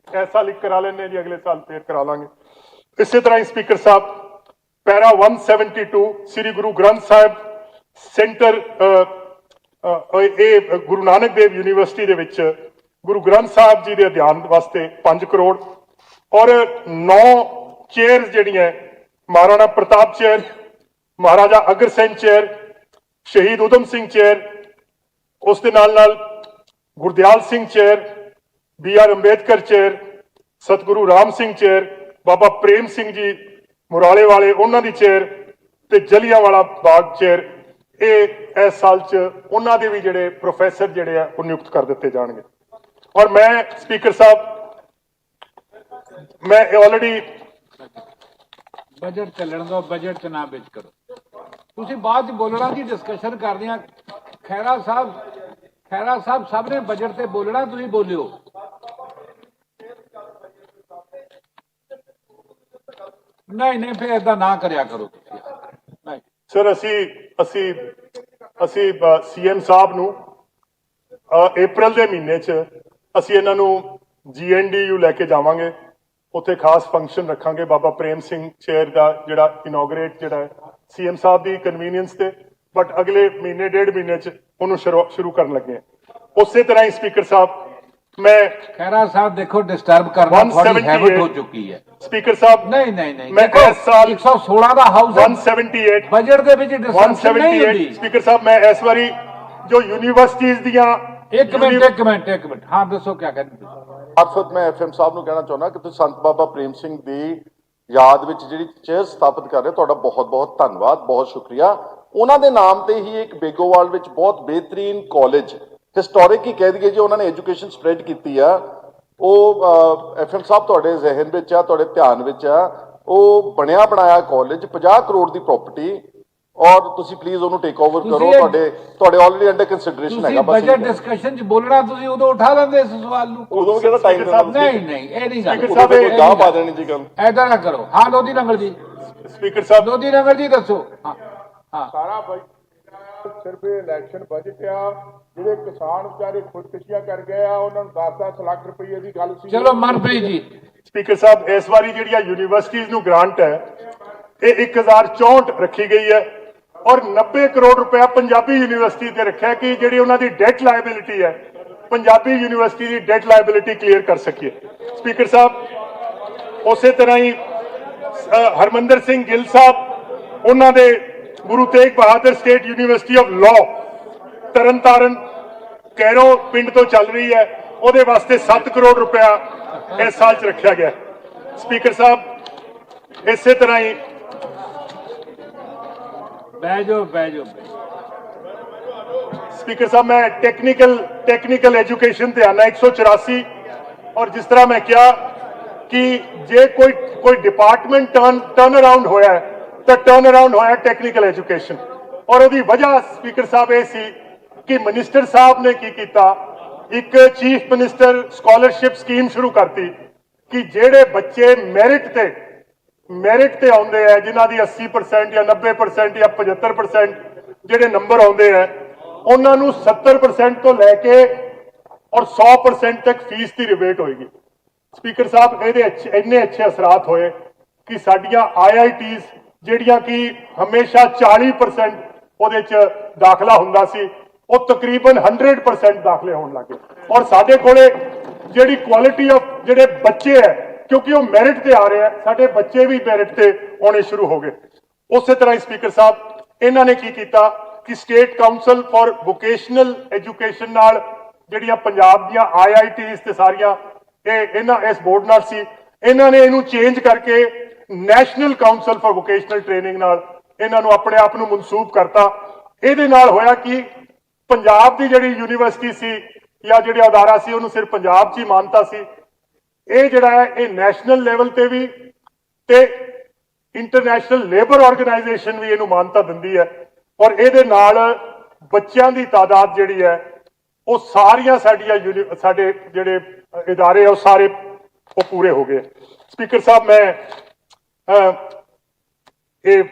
ਸਾਲ ਇੱਕ ਕਰਾ ਲੈਂਦੇ ਜੀ, ਅਗਲੇ ਸਾਲ ਫੇਰ ਕਰਾ ਲਾਂਗੇ। ਇਸੇ ਤਰ੍ਹਾਂ ਹੀ ਸਪੀਕਰ ਸਾਹਿਬ ਪੈਰਾ 172 ਸ੍ਰੀ ਗੁਰੂ ਗ੍ਰੰਥ ਸਾਹਿਬ ਸੈਂਟਰ, ਇਹ ਗੁਰੂ ਨਾਨਕ ਦੇਵ ਯੂਨੀਵਰਸਿਟੀ ਦੇ ਵਿੱਚ ਗੁਰੂ ਗ੍ਰੰਥ ਸਾਹਿਬ ਜੀ ਦੇ ਅਧਿਐਨ ਵਾਸਤੇ 5 ਕਰੋੜ ਔਰ 9 ਚੇਅਰਸ ਜਿਹੜੀਆਂ ਮਹਾਰਾਣਾ ਪ੍ਰਤਾਪ ਚੇਅਰ, ਮਹਾਰਾਜਾ ਅਗਰਸੈਨ ਚੇਅਰ, ਸ਼ਹੀਦ ਊਧਮ ਸਿੰਘ ਚੇਅਰ, ਉਸ ਦੇ ਨਾਲ Gurdial Singh chair, BR Ambedkar chair, ਸਤਿਗੁਰੂ ਰਾਮ ਸਿੰਘ ਚੇਅਰ, ਬਾਬਾ ਪ੍ਰੇਮ ਸਿੰਘ ਜੀ ਮੁਰਾਲੇ ਵਾਲੇ ਉਹਨਾਂ ਦੀ ਚੇਅਰ ਤੇ ਜਲਿਆਂਵਾਲਾ ਬਾਗ ਚੇਅਰ, ਇਹ ਇਸ ਸਾਲ 'ਚ ਉਹਨਾਂ ਦੇ ਵੀ ਜਿਹੜੇ ਪ੍ਰੋਫੈਸਰ ਜਿਹੜੇ ਆ ਉਹ ਨਿਯੁਕਤ ਕਰ ਦਿੱਤੇ ਜਾਣਗੇ। ਔਰ ਮੈਂ ਸਪੀਕਰ ਸਾਹਿਬ, ਮੈਂ ਆਲਰੇਡੀ ਬਜਟ ਚੱਲਣ ਦੋ, ਬਜਟ 'ਚ ਨਾ ਵਿੱਚ ਕਰੋ। ਤੁਸੀਂ ਬਾਅਦ 'ਚ ਬੋਲਣਾ ਜੀ, ਡਿਸਕਸ਼ਨ ਕਰਦੇ ਆ। ਖਹਿਰਾ ਸਾਹਿਬ ਸਭ ਨੇ ਬਜਟ ਤੇ ਬੋਲਣਾ, ਤੁਸੀਂ ਬੋਲਿਓ। ਨਹੀਂ ਫਿਰ ਏਦਾਂ ਨਾ ਕਰਿਆ ਕਰੋ ਤੁਸੀਂ। ਨਹੀਂ, ਸਰ ਅਸੀਂ ਸੀਐਮ ਸਾਹਿਬ ਨੂੰ ਅਪ੍ਰੈਲ ਦੇ ਮਹੀਨੇ 'ਚ ਅਸੀਂ ਇਹਨਾਂ ਨੂੰ GNDU ਲੈ ਕੇ ਜਾਵਾਂਗੇ। ਉੱਥੇ ਖਾਸ ਫੰਕਸ਼ਨ ਰੱਖਾਂਗੇ ਬਾਬਾ ਪ੍ਰੇਮ ਸਿੰਘ ਚੇਅਰ ਦਾ, ਜਿਹੜਾ ਇਨੋਗ੍ਰੇਟ ਜਿਹੜਾ ਹੈ ਸੀਐਮ ਸਾਹਿਬ ਦੀ ਕਨਵੀਨੀਅੰਸ ਤੇ, ਬਟ ਅਗਲੇ ਮਹੀਨੇ ਡੇਢ ਮਹੀਨੇ 'ਚ ਉਹਨੂੰ ਸ਼ੁਰੂ ਕਰਨ ਲੱਗੇ ਹਾਂ। ਉਸੇ ਤਰ੍ਹਾਂ ਹੀ ਸਪੀਕਰ ਸਾਹਿਬ मैं खैरा साहब देखो डिस्टर्ब करना थोड़ी हैबिट हो चुकी है। स्पीकर साहब नहीं मैं इस साल 116 ਦਾ ਹਾਊਸ 178 ਬਜਟ ਦੇ ਵਿੱਚ ਡਿਸਕਸ਼ਨ ਨਹੀਂ ਹੁੰਦੀ। ਸਪੀਕਰ ਸਾਹਿਬ ਮੈਂ ਇਸ ਵਾਰੀ ਜੋ ਯੂਨੀਵਰਸਿਟੀਜ਼ ਦੀਆਂ ਇੱਕ ਮਿੰਟ ਹਾਂ ਦੱਸੋ ਕੀ ਕਹਿੰਦੇ ਮਾਰਫਤ ਮੈਂ ਐਫਐਮ ਸਾਹਿਬ ਨੂੰ ਕਹਿਣਾ ਚਾਹੁੰਦਾ ਕਿ ਤੁਸੀਂ ਸੰਤ ਬਾਬਾ ਪ੍ਰੇਮ ਸਿੰਘ ਦੀ ਯਾਦ ਵਿੱਚ ਜਿਹੜੀ ਚੇਅਰ ਸਥਾਪਿਤ ਕਰ ਰਹੇ ਹੋ, ਤੁਹਾਡਾ ਬਹੁਤ ਬਹੁਤ ਧੰਨਵਾਦ, ਬਹੁਤ ਸ਼ੁਕਰੀਆ। ਉਹਨਾਂ ਦੇ ਨਾਮ ਤੇ ਹੀ ਇੱਕ ਬੇਗੋਵਾਲ ਵਿੱਚ ਬਹੁਤ ਬਿਹਤਰੀਨ ਕਾਲਜ ਹਿਸਟੋਰਿਕ ਹੀ ਕਹਿ ਦਈਏ ਜੀ, ਉਹਨਾਂ ਨੇ ਐਜੂਕੇਸ਼ਨ ਸਪਰੈਡ ਕੀਤੀ ਆ, ਉਹ ਐਫਐਮ ਸਾਹਿਬ ਤੁਹਾਡੇ ਜ਼ਿਹਨ ਵਿੱਚ ਆ, ਤੁਹਾਡੇ ਧਿਆਨ ਵਿੱਚ ਆ। ਉਹ ਬਣਿਆ ਬਣਾਇਆ ਕਾਲਜ 50 ਕਰੋੜ ਦੀ ਪ੍ਰਾਪਰਟੀ, ਔਰ ਤੁਸੀਂ ਪਲੀਜ਼ ਉਹਨੂੰ ਟੇਕ ਓਵਰ ਕਰੋ। ਤੁਹਾਡੇ ਆਲਰੇਡੀ ਅੰਡਰ ਕੰਸੀਡਰੇਸ਼ਨ ਹੈਗਾ। ਬਜਟ ਡਿਸਕਸ਼ਨ ਚ ਬੋਲਣਾ ਤੁਸੀਂ ਉਦੋਂ ਉਠਾ ਲੈਂਦੇ ਇਸ ਸਵਾਲ ਨੂੰ। ਉਦੋਂ ਕਿਹੜਾ ਟਾਈਮ ਨਹੀਂ ਇਹ ਨਹੀਂ ਗੱਲ। ਸਪੀਕਰ ਸਾਹਿਬ ਗਾਹ ਪਾ ਦੇਣੀ ਜੀ ਗੱਲ। ਐਦਾਂ ਨਾ ਕਰੋ। ਹਾਂ ਲੋਧੀ ਨੰਗਲ ਜੀ, ਸਪੀਕਰ ਸਾਹਿਬ ਲੋਧੀ ਨੰਗਲ ਜੀ ਦੱਸੋ। ਹਾਂ ਸਾਰਾ ਸਿਰਫ ਇਲੈਕਸ਼ਨ ਬਜਟ ਆ, ਜਿਹੜੇ ਕਿਸਾਨ ਵਿਚਾਰੇ ਖੁਦਕੁਸ਼ੀਆਂ ਕਰ ਗਏ ਆ, ਉਹਨਾਂ ਨੂੰ 10-10 ਲੱਖ ਰੁਪਏ ਦੀ ਗੱਲ ਸੀ। ਚਲੋ ਮਨਪ੍ਰੀਤ ਜੀ। ਸਪੀਕਰ ਸਾਹਿਬ ਇਸ ਵਾਰੀ ਜਿਹੜੀਆਂ ਯੂਨੀਵਰਸਿਟੀਜ਼ ਨੂੰ ਗ੍ਰਾਂਟ ਹੈ ਇਹ 1064 ਰੱਖੀ ਗਈ ਹੈ, ਔਰ 90 ਕਰੋੜ ਰੁਪਇਆ ਪੰਜਾਬੀ ਯੂਨੀਵਰਸਿਟੀ ਤੇ ਰੱਖਿਆ ਕਿ ਜਿਹੜੀ ਉਹਨਾਂ ਦੀ ਡੈਟ ਲਾਇਬਿਲਿਟੀ ਹੈ, Punjabi university the that liability clear ਕਰ ਸਕੀਏ। ਸਪੀਕਰ ਸਾਹਿਬ ਉਸੇ ਤਰ੍ਹਾਂ ਹੀ ਹਰਮੰਦਰ ਸਿੰਘ ਗਿੱਲ ਸਾਹਿਬ, ਉਹਨਾਂ ਦੇ Guru Tegh Bahadur state university of law Tarn Taran Kairon ਪਿੰਡ ਤੋਂ ਚੱਲ ਰਹੀ ਹੈ, ਉਹਦੇ ਵਾਸਤੇ 7 ਕਰੋੜ ਰੁਪਇਆ ਇਸ ਸਾਲ 'ਚ ਰੱਖਿਆ ਗਿਆ। ਸਪੀਕਰ ਸਾਹਿਬ ਇਸੇ ਤਰ੍ਹਾਂ ਹੀ ਬਹਿ ਜਾਓ ਸਪੀਕਰ ਸਾਹਿਬ ਮੈਂ ਟੈਕਨੀਕਲ ਐਜੂਕੇਸ਼ਨ ਤੇ ਆਣਾ 184, ਔਰ ਜਿਸ ਤਰ੍ਹਾਂ ਮੈਂ ਕਿਹਾ ਕਿ ਜੇ ਕੋਈ ਡਿਪਾਰਟਮੈਂਟ ਟਰਨ ਅਰਾਊਂਡ ਹੋਇਆ ਹੈ ਤਾਂ ਟਰਨ ਅਰਾਊਂਡ ਹੋਇਆ ਟੈਕਨੀਕਲ ਐਜੂਕੇਸ਼ਨ, ਔਰ ਉਹਦੀ ਵਜ੍ਹਾ ਸਪੀਕਰ ਸਾਹਿਬ ਇਹ ਸੀ ਕਿ ਮਿਨਿਸਟਰ ਸਾਹਿਬ ਨੇ ਕੀ ਕੀਤਾ, ਇੱਕ ਚੀਫ ਮਿਨਿਸਟਰ ਸਕਾਲਰਸ਼ਿਪ ਸਕੀਮ ਸ਼ੁਰੂ ਕਰਤੀ ਕਿ ਜਿਹੜੇ ਬੱਚੇ ਮੈਰਿਟ ਤੇ ਆਉਂਦੇ ਆ, ਜਿਨ੍ਹਾਂ ਦੀ 80% ਜਾਂ 90% ਜਾਂ 75% ਜਿਹੜੇ ਨੰਬਰ ਆਉਂਦੇ ਆ, ਉਹਨਾਂ ਨੂੰ 70% ਤੋਂ ਲੈ ਕੇ ਔਰ 100% ਤੱਕ ਫੀਸ ਦੀ ਰਿਬੇਟ ਹੋਏਗੀ। ਸਪੀਕਰ ਸਾਹਿਬ ਇਹਦੇ ਇੰਨੇ ਅੱਛੇ ਅਸਰਾਤ ਹੋਏ ਕਿ ਸਾਡੀਆਂ IITs ਜਿਹੜੀਆਂ ਕਿ ਹਮੇਸ਼ਾ 40% ਉਹਦੇ 'ਚ ਦਾਖਲਾ ਹੁੰਦਾ ਸੀ, ਉਹ ਤਕਰੀਬਨ 100% ਦਾਖਲੇ ਹੋਣ ਲੱਗੇ, ਔਰ ਸਾਡੇ ਕੋਲੇ ਜਿਹੜੀ ਕੁਆਲਿਟੀ ਆਫ ਜਿਹੜੇ ਬੱਚੇ ਹੈ, ਕਿਉਂਕਿ ਉਹ ਮੈਰਿਟ ਤੇ ਆ ਰਹੇ ਆ, ਸਾਡੇ ਬੱਚੇ ਵੀ ਮੈਰਿਟ ਤੇ ਆਉਣੇ ਸ਼ੁਰੂ ਹੋ ਗਏ। ਉਸੇ ਤਰ੍ਹਾਂ ਹੀ ਸਪੀਕਰ ਸਾਹਿਬ ਇਹਨਾਂ ਨੇ ਕੀ ਕੀਤਾ ਕਿ state council for vocational education ਨਾਲ ਜਿਹੜੀਆਂ ਪੰਜਾਬ ਦੀਆਂ IITs ਤੇ ਸਾਰੀਆਂ ਇਸ ਬੋਰਡ ਨਾਲ ਸੀ, ਇਹਨਾਂ ਨੇ ਇਹਨੂੰ ਚੇਂਜ ਕਰਕੇ national council for vocational training ਨਾਲ ਇਹਨਾਂ ਨੂੰ ਆਪਣੇ ਆਪ ਨੂੰ ਮਨਸੂਬ ਕਰਤਾ। ਇਹਦੇ ਨਾਲ ਹੋਇਆ ਕਿ ਪੰਜਾਬ ਦੀ ਜਿਹੜੀ ਯੂਨੀਵਰਸਿਟੀ ਸੀ ਜਾਂ ਜਿਹੜਾ ਅਦਾਰਾ ਸੀ, ਉਹਨੂੰ ਸਿਰਫ ਪੰਜਾਬ 'ਚ ਹੀ ਮਾਨਤਾ ਸੀ। ਇਹ ਜਿਹੜਾ ਹੈ ਇਹ ਨੈਸ਼ਨਲ ਲੈਵਲ ਤੇ ਵੀ ਤੇ ਇੰਟਰਨੈਸ਼ਨਲ ਲੇਬਰ ਆਰਗੇਨਾਈਜੇਸ਼ਨ ਵੀ ਇਹਨੂੰ ਮਾਨਤਾ ਦਿੰਦੀ ਹੈ, ਔਰ ਇਹਦੇ ਨਾਲ ਬੱਚਿਆਂ ਦੀ ਤਾਦਾਦ ਜਿਹੜੀ ਹੈ ਉਹ ਸਾਰੀਆਂ ਸਾਡੇ ਜਿਹੜੇ ਇਦਾਰੇ ਆ ਉਹ ਸਾਰੇ ਉਹ ਪੂਰੇ ਹੋ ਗਏ। ਸਪੀਕਰ ਸਾਹਿਬ ਮੈਂ ਇਹ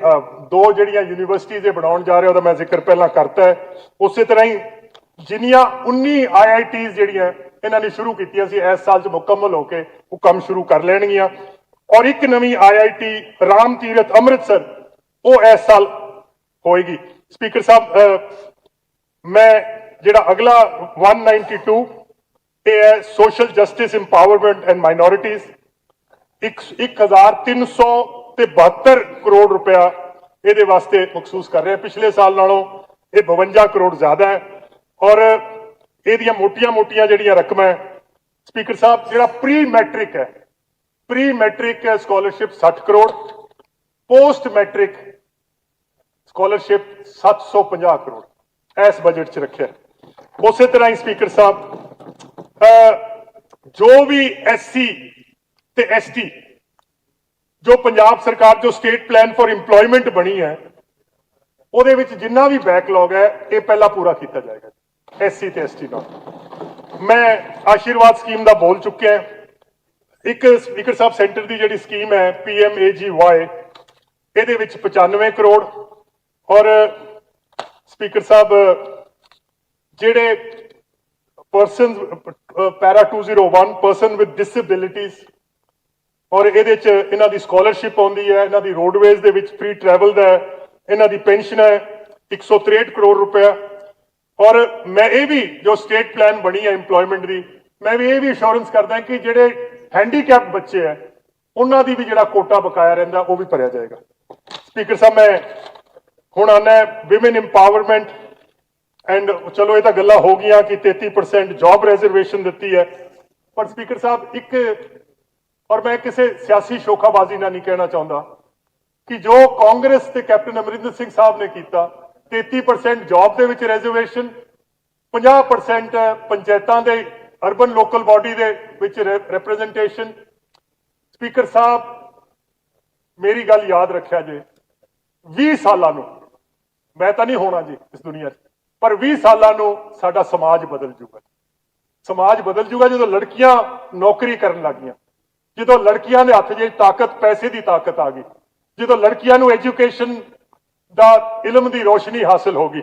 ਦੋ ਜਿਹੜੀਆਂ ਯੂਨੀਵਰਸਿਟੀਜ਼ ਬਣਾਉਣ ਜਾ ਰਹੇ ਉਹਦਾ ਮੈਂ ਜ਼ਿਕਰ ਪਹਿਲਾਂ ਕਰਤਾ ਹੈ। ਉਸੇ ਤਰ੍ਹਾਂ ਹੀ ਜਿੰਨੀਆਂ 19 IITs ਜਿਹੜੀਆਂ ਇਹਨਾਂ ਨੇ ਸ਼ੁਰੂ ਕੀਤੀਆਂ ਸੀ, ਇਸ ਸਾਲ 'ਚ ਮੁਕੰਮਲ ਹੋ ਕੇ ਉਹ ਕੰਮ ਸ਼ੁਰੂ ਕਰ ਲੈਣਗੀਆਂ, ਔਰ ਇੱਕ ਨਵੀਂ IIT ਰਾਮ ਤੀਰਥ ਅੰਮ੍ਰਿਤਸਰ ਉਹ ਇਸ ਸਾਲ ਹੋਏਗੀ। ਸਪੀਕਰ ਸਾਹਿਬ ਮੈਂ ਜਿਹੜਾ ਅਗਲਾ 192 ਇਹ ਹੈ social justice empowerment and minorities, 1372 crore ਰੁਪਇਆ ਇਹਦੇ ਵਾਸਤੇ ਮਖਸੂਸ ਕਰ ਰਿਹਾ। ਪਿਛਲੇ ਸਾਲ ਨਾਲੋਂ ਇਹ 52 ਕਰੋੜ ਜ਼ਿਆਦਾ ਹੈ, ਔਰ ਇਹਦੀਆਂ ਮੋਟੀਆਂ ਜਿਹੜੀਆਂ ਰਕਮਾਂ ਸਪੀਕਰ ਸਾਹਿਬ ਜਿਹੜਾ pre matric scholarship 60 crore, post matric scholarship 750 crore ਇਸ ਬਜਟ 'ਚ ਰੱਖਿਆ। ਉਸੇ ਤਰ੍ਹਾਂ ਹੀ ਸਪੀਕਰ ਸਾਹਿਬ ਜੋ ਵੀ SC ਤੇ ST ਜੋ ਪੰਜਾਬ ਸਰਕਾਰ ਜੋ ਸਟੇਟ ਪਲਾਨ ਫॉर ਇੰਪਲੋਇਮੈਂਟ ਬਣੀ ਹੈ, ਉਹਦੇ ਵਿੱਚ ਜਿੰਨਾ ਵੀ ਬੈਕਲੌਗ ਹੈ ਇਹ ਪਹਿਲਾਂ ਪੂਰਾ ਕੀਤਾ ਜਾਏਗਾ SC ਤੇ ST ਨਾਲ। ਮੈਂ ਆਸ਼ੀਰਵਾਦ ਸਕੀਮ ਦਾ ਬੋਲ ਚੁੱਕਿਆ। ਇੱਕ ਸਪੀਕਰ ਸਾਹਿਬ ਸੈਂਟਰ ਦੀ ਜਿਹੜੀ ਸਕੀਮ ਹੈ PMAGY, ਇਹਦੇ ਵਿੱਚ 95 ਕਰੋੜ, ਔਰ ਸਪੀਕਰ ਸਾਹਿਬ ਜਿਹੜੇ person para 201 person with disabilities ਔਰ ਇਹਦੇ ਚ ਇਹਨਾਂ ਦੀ ਸਕਾਲਰਸ਼ਿਪ ਆਉਂਦੀ ਹੈ, ਇਹਨਾਂ ਦੀ ਰੋਡਵੇਜ਼ ਦੇ ਵਿੱਚ ਫ੍ਰੀ ਟਰੈਵਲ ਦਾ ਹੈ, ਇਹਨਾਂ ਦੀ ਪੈਨਸ਼ਨ ਹੈ 163 ਕਰੋੜ ਰੁਪਇਆ। ਔਰ ਮੈਂ ਇਹ ਵੀ ਜੋ ਸਟੇਟ ਪਲਾਨ ਬਣੀ ਹੈ ਇੰਪਲੋਇਮੈਂਟ ਦੀ, ਮੈਂ ਵੀ ਇਹ ਵੀ ਅਸ਼ੋਰੈਂਸ ਕਰਦਾ ਕਿ ਜਿਹੜੇ ਹੈਂਡੀਕੈਪ ਬੱਚੇ ਹੈ ਉਹਨਾਂ ਦੀ ਵੀ ਜਿਹੜਾ ਕੋਟਾ ਬਕਾਇਆ ਰਹਿੰਦਾ ਉਹ ਵੀ ਭਰਿਆ ਜਾਏਗਾ। ਸਪੀਕਰ ਸਾਹਿਬ ਮੈਂ ਹੁਣ ਆਉਣਾ ਵਿਮਨ ਇੰਪਾਵਰਮੈਂਟ ਐਂਡ ਚਲੋ ਇਹ ਤਾਂ ਗੱਲਾਂ ਹੋ ਗਈਆਂ ਕਿ 33% ਜੌਬ ਰਿਜ਼ਰਵੇਸ਼ਨ ਦਿੱਤੀ ਹੈ, ਪਰ ਸਪੀਕਰ ਸਾਹਿਬ ਇੱਕ ਔਰ ਮੈਂ ਕਿਸੇ ਸਿਆਸੀ ਸ਼ੋਖਾਬਾਜ਼ੀ ਨਾਲ ਨਹੀਂ ਕਹਿਣਾ ਚਾਹੁੰਦਾ ਕਿ ਜੋ ਕਾਂਗਰਸ ਤੇ ਕੈਪਟਨ ਅਮਰਿੰਦਰ ਸਿੰਘ ਸਾਹਿਬ ਨੇ ਕੀਤਾ 33% ਜੌਬ ਦੇ ਵਿੱਚ ਰਿਜ਼ਰਵੇਸ਼ਨ, 50% ਪੰਚਾਇਤਾਂ ਦੇ ਅਰਬਨ ਲੋਕਲ ਬਾਡੀ ਦੇ ਵਿੱਚ ਰਿਪਰੈਜ਼ੈਂਟੇਸ਼ਨ। ਸਪੀਕਰ ਸਾਹਿਬ ਮੇਰੀ ਗੱਲ ਯਾਦ ਰੱਖਿਆ ਜੇ 20 ਸਾਲਾਂ ਨੂੰ ਮੈਂ ਤਾਂ ਨਹੀਂ ਹੋਣਾ ਜੀ ਇਸ ਦੁਨੀਆ 'ਚ, ਪਰ 20 ਸਾਲਾਂ ਨੂੰ ਸਾਡਾ ਸਮਾਜ ਬਦਲ ਜੂਗਾ। ਸਮਾਜ ਬਦਲ ਜੂਗਾ ਜਦੋਂ ਲੜਕੀਆਂ ਨੌਕਰੀ ਕਰਨ ਲੱਗੀਆਂ, ਜਦੋਂ ਲੜਕੀਆਂ ਦੇ ਹੱਥ 'ਚ ਤਾਕਤ ਪੈਸੇ ਦੀ ਤਾਕਤ ਆ ਗਈ, ਜਦੋਂ ਲੜਕੀਆਂ ਨੂੰ ਐਜੂਕੇਸ਼ਨ ਦਾ ਇਲਮ ਦੀ ਰੋਸ਼ਨੀ ਹਾਸਲ ਹੋਗੀ।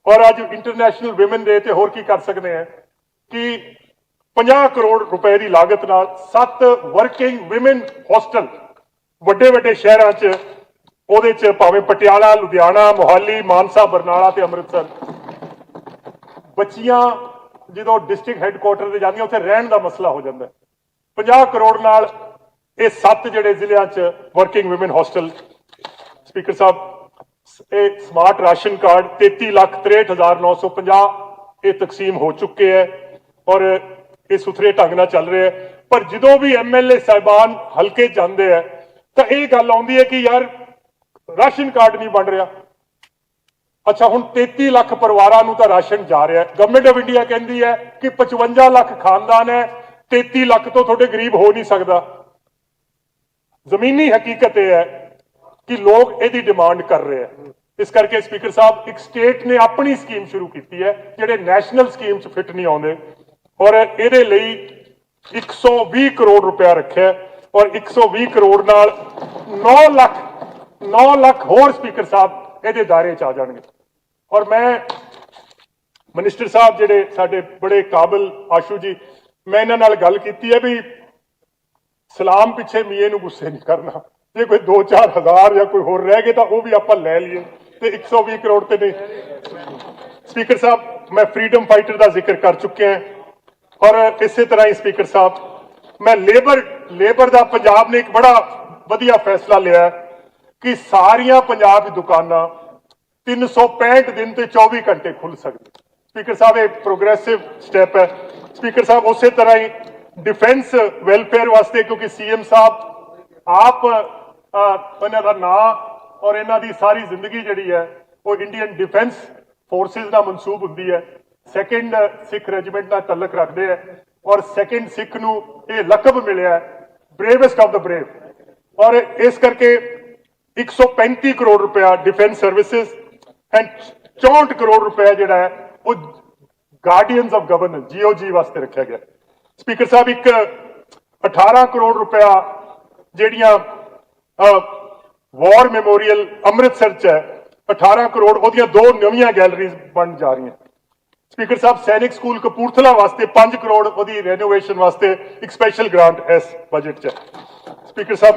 ਔਰ ਅੱਜ ਇੰਟਰਨੈਸ਼ਨਲ ਵਿਮਨ ਡੇ ਤੇ ਹੋਰ ਕੀ ਕਰ ਸਕਦੇ ਆ ਕਿ 50 ਕਰੋੜ ਰੁਪਏ ਦੀ ਲਾਗਤ ਨਾਲ 7 ਵਰਕਿੰਗ ਵਿਮਨ ਹੋਸਟਲ ਵੱਡੇ ਵੱਡੇ ਸ਼ਹਿਰਾਂ 'ਚ, ਉਹਦੇ 'ਚ ਭਾਵੇਂ ਪਟਿਆਲਾ, ਲੁਧਿਆਣਾ, ਮੋਹਾਲੀ, ਮਾਨਸਾ, ਬਰਨਾਲਾ ਤੇ ਅੰਮ੍ਰਿਤਸਰ, ਬੱਚੀਆਂ ਜਦੋਂ ਡਿਸਟ੍ਰਿਕਟ ਹੈੱਡਕੁਆਟਰ ਤੇ ਜਾਂਦੀਆਂ ਉੱਥੇ ਰਹਿਣ ਦਾ ਮਸਲਾ ਹੋ ਜਾਂਦਾ। 50 ਕਰੋੜ ਨਾਲ ਇਹ 7 ਜਿਹੜੇ ਜ਼ਿਲ੍ਹਿਆਂ 'ਚ ਵਰਕਿੰਗ ਵਿਮਨ ਹੋਸਟਲ। ਸਪੀਕਰ ਸਾਹਿਬ ਇਹ ਸਮਾਰਟ ਰਾਸ਼ਨ ਕਾਰਡ 33,63,950 ਇਹ ਤਕਸੀਮ ਹੋ ਚੁੱਕੇ ਹੈ ਔਰ ਇਹ ਸੁਥਰੇ ਢੰਗ ਨਾਲ ਚੱਲ ਰਿਹਾ ਹੈ। ਪਰ ਜਦੋਂ ਵੀ ਐਮਐਲਏ ਸਾਹਿਬਾਨ ਹਲਕੇ ਜਾਂਦੇ ਹੈ ਤਾਂ ਇਹ ਗੱਲ ਆਉਂਦੀ ਹੈ ਕਿ ਯਾਰ ਰਾਸ਼ਨ ਕਾਰਡ ਨਹੀਂ ਬਣ ਰਿਹਾ। ਅੱਛਾ ਹੁਣ 33 ਲੱਖ ਪਰਿਵਾਰਾਂ ਨੂੰ ਤਾਂ ਰਾਸ਼ਨ ਜਾ ਰਿਹਾ। ਗਵਰਨਮੈਂਟ ਆਫ ਇੰਡੀਆ ਕਹਿੰਦੀ ਹੈ ਕਿ 55 ਲੱਖ ਖਾਨਦਾਨ ਹੈ, 33 ਲੱਖ ਤੋਂ ਤੁਹਾਡੇ ਗਰੀਬ ਹੋ ਨਹੀਂ ਸਕਦਾ। ਜ਼ਮੀਨੀ ਹਕੀਕਤ ਇਹ ਹੈ ਕਿ ਲੋਕ ਇਹਦੀ ਡਿਮਾਂਡ ਕਰ ਰਹੇ ਹੈ। ਇਸ ਕਰਕੇ ਸਪੀਕਰ ਸਾਹਿਬ ਇੱਕ ਸਟੇਟ ਨੇ ਆਪਣੀ ਸਕੀਮ ਸ਼ੁਰੂ ਕੀਤੀ ਹੈ ਜਿਹੜੇ ਨੈਸ਼ਨਲ ਸਕੀਮ 'ਚ ਫਿੱਟ ਨਹੀਂ ਆਉਂਦੇ ਔਰ ਇਹਦੇ ਲਈ 120 ਕਰੋੜ ਰੁਪਇਆ ਰੱਖਿਆ ਔਰ 120 ਕਰੋੜ ਨਾਲ 9 ਲੱਖ ਹੋਰ ਸਪੀਕਰ ਸਾਹਿਬ ਇਹਦੇ ਦਾਇਰੇ 'ਚ ਆ ਜਾਣਗੇ। ਔਰ ਮੈਂ ਮਿਨਿਸਟਰ ਸਾਹਿਬ ਜਿਹੜੇ ਸਾਡੇ ਬੜੇ ਕਾਬਿਲ ਆਸ਼ੂ ਜੀ, ਮੈਂ ਇਹਨਾਂ ਨਾਲ ਗੱਲ ਕੀਤੀ ਹੈ ਵੀ ਸਲਾਮ ਪਿੱਛੇ ਮੀਏ ਨੂੰ ਗੁੱਸੇ ਨਹੀਂ ਕਰਨਾ। ਜੇ ਕੋਈ 2-4 ਹਜ਼ਾਰ ਜਾਂ ਕੋਈ ਹੋਰ ਰਹਿ ਗਏ ਤਾਂ ਉਹ ਵੀ ਆਪਾਂ ਲੈ ਲਈਏ ਤੇ 120 ਕਰੋੜ ਤੇ ਨਹੀਂ। ਸਪੀਕਰ ਸਾਹਿਬ ਮੈਂ ਫਰੀडम फाइटर ਦਾ ਜ਼ਿਕਰ ਕਰ ਚੁੱਕਿਆ ਔਰ ਇਸੇ ਤਰ੍ਹਾਂ ਹੀ ਸਪੀਕਰ ਸਾਹਿਬ ਮੈਂ ਲੇਬਰ ਦਾ ਪੰਜਾਬ ਨੇ ਇੱਕ ਬੜਾ ਵਧੀਆ ਫੈਸਲਾ ਲਿਆ ਕਿ ਸਾਰੀਆਂ ਪੰਜਾਬ ਦੀ ਦੁਕਾਨਾਂ 365 ਦਿਨ ਤੇ 24 ਘੰਟੇ ਖੁੱਲ ਸਕਦੀਆਂ। ਸਪੀਕਰ ਸਾਹਿਬ ਇਹ ਪ੍ਰੋਗਰੈਸਿਵ ਸਟੈਪ ਹੈ। ਸਪੀਕਰ ਸਾਹਿਬ ਉਸੇ ਤਰ੍ਹਾਂ ਹੀ ਡਿਫੈਂਸ ਵੈਲਫੇਅਰ ਵਾਸਤੇ ਕਿਉਂਕਿ ਸੀਐਮ ਸਾਹਿਬ ਆਪ ਇਹਨਾਂ ਦਾ ਨਾਂ ਔਰ ਇਹਨਾਂ ਦੀ ਸਾਰੀ ਜ਼ਿੰਦਗੀ ਜਿਹੜੀ ਹੈ ਉਹ ਇੰਡੀਅਨ ਡਿਫੈਂਸ ਫੋਰਸਿਸ ਨਾਲ ਮਨਸੂਬ ਹੁੰਦੀ ਹੈ। ਸੈਕੰਡ ਸਿੱਖ ਰੈਜੀਮੈਂਟ ਨਾਲ ਤਾਲੁਕ ਰੱਖਦੇ ਹੈ ਔਰ ਸੈਕੰਡ ਸਿੱਖ ਨੂੰ ਇਹ ਲਕਬ ਮਿਲਿਆ ਬ੍ਰੇਵੈਸਟ ਆਫ ਦਾ ਬ੍ਰੇਵ ਔਰ ਇਸ ਕਰਕੇ 135 ਕਰੋੜ ਰੁਪਇਆ ਡਿਫੈਂਸ ਸਰਵਿਸਿਜ਼ ਐਂਡ 64 ਕਰੋੜ ਰੁਪਇਆ ਜਿਹੜਾ ਹੈ ਉਹ ਗਾਰਡੀਅਨਸ ਆਫ ਗਵਰਨੈਂਸ GOG ਵਾਸਤੇ ਰੱਖਿਆ ਗਿਆ। ਸਪੀਕਰ ਸਾਹਿਬ ਇੱਕ 18 ਕਰੋੜ ਰੁਪਇਆ ਜਿਹੜੀਆਂ ਵਾਰ ਮੈਮੋਰੀਅਲ ਅੰਮ੍ਰਿਤਸਰ 'ਚ ਹੈ 18 ਕਰੋੜ ਉਹਦੀਆਂ 2 ਨਵੀਆਂ ਗੈਲਰੀਜ਼ ਬਣ ਜਾ ਰਹੀਆਂ। ਸਪੀਕਰ ਸਾਹਿਬ ਸੈਨਿਕ ਸਕੂਲ ਕਪੂਰਥਲਾ ਵਾਸਤੇ 5 ਕਰੋੜ ਉਹਦੀ ਰੈਨੋਵੇਸ਼ਨ ਵਾਸਤੇ ਇੱਕ ਸਪੈਸ਼ਲ ਗ੍ਰਾਂਟ ਇਸ ਬਜਟ 'ਚ। ਸਪੀਕਰ ਸਾਹਿਬ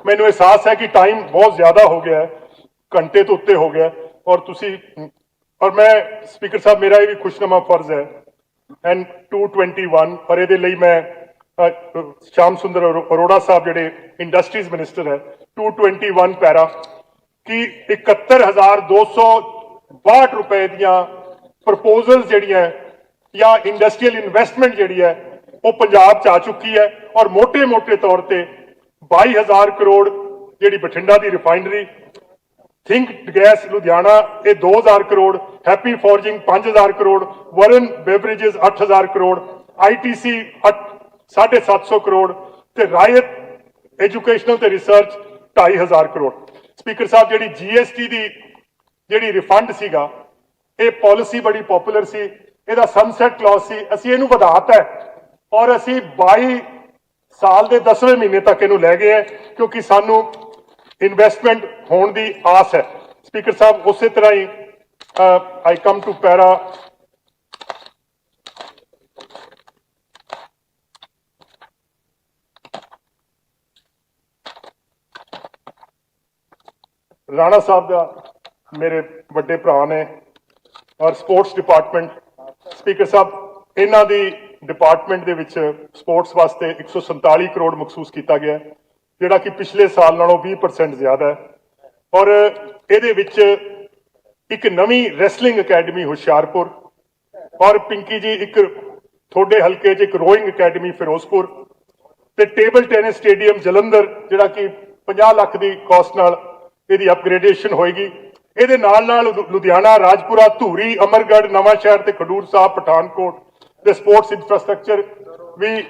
ਮੈਨੂੰ ਅਹਿਸਾਸ ਹੈ ਕਿ ਟਾਈਮ ਬਹੁਤ ਜ਼ਿਆਦਾ ਹੋ ਗਿਆ ਹੈ, ਘੰਟੇ ਤੋਂ ਉੱਤੇ ਹੋ ਗਿਆ ਔਰ ਮੈਂ ਸਪੀਕਰ ਸਾਹਿਬ ਮੇਰਾ ਇਹ ਵੀ ਖੁਸ਼ਨੁਮਾ ਫਰਜ਼ ਹੈ ਐਂਡ 221 ਔਰ ਇਹਦੇ ਲਈ ਮੈਂ ਸ਼ਾਮ ਸੁੰਦਰ ਅਰੋੜਾ ਸਾਹਿਬ ਜਿਹੜੇ ਇੰਡਸਟਰੀਜ਼ ਮਿਨਿਸਟਰ ਹੈ 221 ਪੈਰਾ ਕਿ 71,262 ਰੁਪਏ ਦੀਆਂ ਪ੍ਰਪੋਜ਼ਲਸ ਜਿਹੜੀਆਂ ਜਾਂ ਇੰਡਸਟਰੀਅਲ ਇਨਵੈਸਟਮੈਂਟ ਜਿਹੜੀ ਹੈ ਉਹ ਪੰਜਾਬ 'ਚ ਆ ਚੁੱਕੀ ਹੈ ਔਰ ਮੋٹے ਤੌਰ ਤੇ 22,000 ਕਰੋੜ ਜਿਹੜੀ ਬਠਿੰਡਾ ਦੀ ਰਿਫਾਈਨਰੀ, ਥਿੰਕ ਗੈਸ ਲੁਧਿਆਣਾ ਇਹ 2,000 ਕਰੋੜ, ਹੈਪੀ ਫੋਰਜਿੰਗ 5,000 ਕਰੋੜ, ਵਰਨ ਬੇਵਰੇजेस 8,000 ਕਰੋੜ, ITC 750 ਕਰੋੜ ਤੇ ਰਾਇਤ ਐਜੂਕੇਸ਼ਨਲ ਤੇ ਰਿਸਰਚ 2,500 ਕਰੋੜ। ਸਪੀਕਰ ਸਾਹਿਬ ਜਿਹੜੀ GST ਦੀ ਜਿਹੜੀ ਰਿਫੰਡ ਸੀਗਾ ਇਹ ਪਾਲਿਸੀ ਬੜੀ ਪਪੂਲਰ ਸੀ, ਇਹਦਾ ਸਨਸੈਟ ਕਲੌਜ਼ ਸੀ, ਅਸੀਂ ਇਹਨੂੰ ਵਧਾਤਾ ਔਰ ਅਸੀਂ 22 ਸਾਲ ਦੇ 10ਵੇਂ ਮਹੀਨੇ ਤੱਕ ਇਹਨੂੰ ਲੈ ਗਏ ਹੈ ਕਿਉਂਕਿ ਸਾਨੂੰ ਇਨਵੈਸਟਮੈਂਟ ਹੋਣ ਦੀ ਆਸ ਹੈ। ਸਪੀਕਰ ਸਾਹਿਬ ਉਸੇ ਤਰ੍ਹਾਂ ਹੀ ਆਈ ਕਮ ਟੂ ਪੈਰਾ ਰਾਣਾ ਸਾਹਿਬ ਦਾ ਮੇਰੇ ਵੱਡੇ ਭਰਾ ਨੇ ਔਰ ਸਪੋਰਟਸ ਡਿਪਾਰਟਮੈਂਟ ਸਪੀਕਰ ਸਾਹਿਬ ਇਹਨਾਂ ਦੀ ਡਿਪਾਰਟਮੈਂਟ ਦੇ ਵਿੱਚ ਸਪੋਰਟਸ ਵਾਸਤੇ 147 ਕਰੋੜ ਮਖਸੂਸ ਕੀਤਾ ਗਿਆ ਜਿਹੜਾ ਕਿ ਪਿਛਲੇ ਸਾਲ ਨਾਲੋਂ 20% ਜ਼ਿਆਦਾ ਹੈ ਔਰ ਇਹਦੇ ਵਿੱਚ ਇੱਕ ਨਵੀਂ ਰੈਸਲਿੰਗ ਅਕੈਡਮੀ ਹੁਸ਼ਿਆਰਪੁਰ ਔਰ ਪਿੰਕੀ ਜੀ ਇੱਕ ਤੁਹਾਡੇ ਹਲਕੇ 'ਚ ਇੱਕ ਰੋਇੰਗ ਅਕੈਡਮੀ ਫਿਰੋਜ਼ਪੁਰ ਤੇ ਟੇਬਲ ਟੈਨਿਸ ਸਟੇਡੀਅਮ ਜਲੰਧਰ ਜਿਹੜਾ ਕਿ 50 ਲੱਖ ਦੀ ਕਾਸਟ ਨਾਲ ਇਹਦੀ ਅਪਗ੍ਰੇਡੇਸ਼ਨ ਹੋਏਗੀ ਇਹਦੇ ਨਾਲ ਨਾਲ ਲੁਧਿਆਣਾ ਰਾਜਪੁਰਾ ਧੂਰੀ ਅਮਰਗੜ੍ਹ ਨਵਾਂ ਸ਼ਹਿਰ ਤੇ ਖਡੂਰ ਸਾਹਿਬ ਪਠਾਨਕੋਟ ਦੇ ਸਪੋਰਟਸ ਇਨਫਰਾਸਟ੍ਰਕਚਰ ਵੀ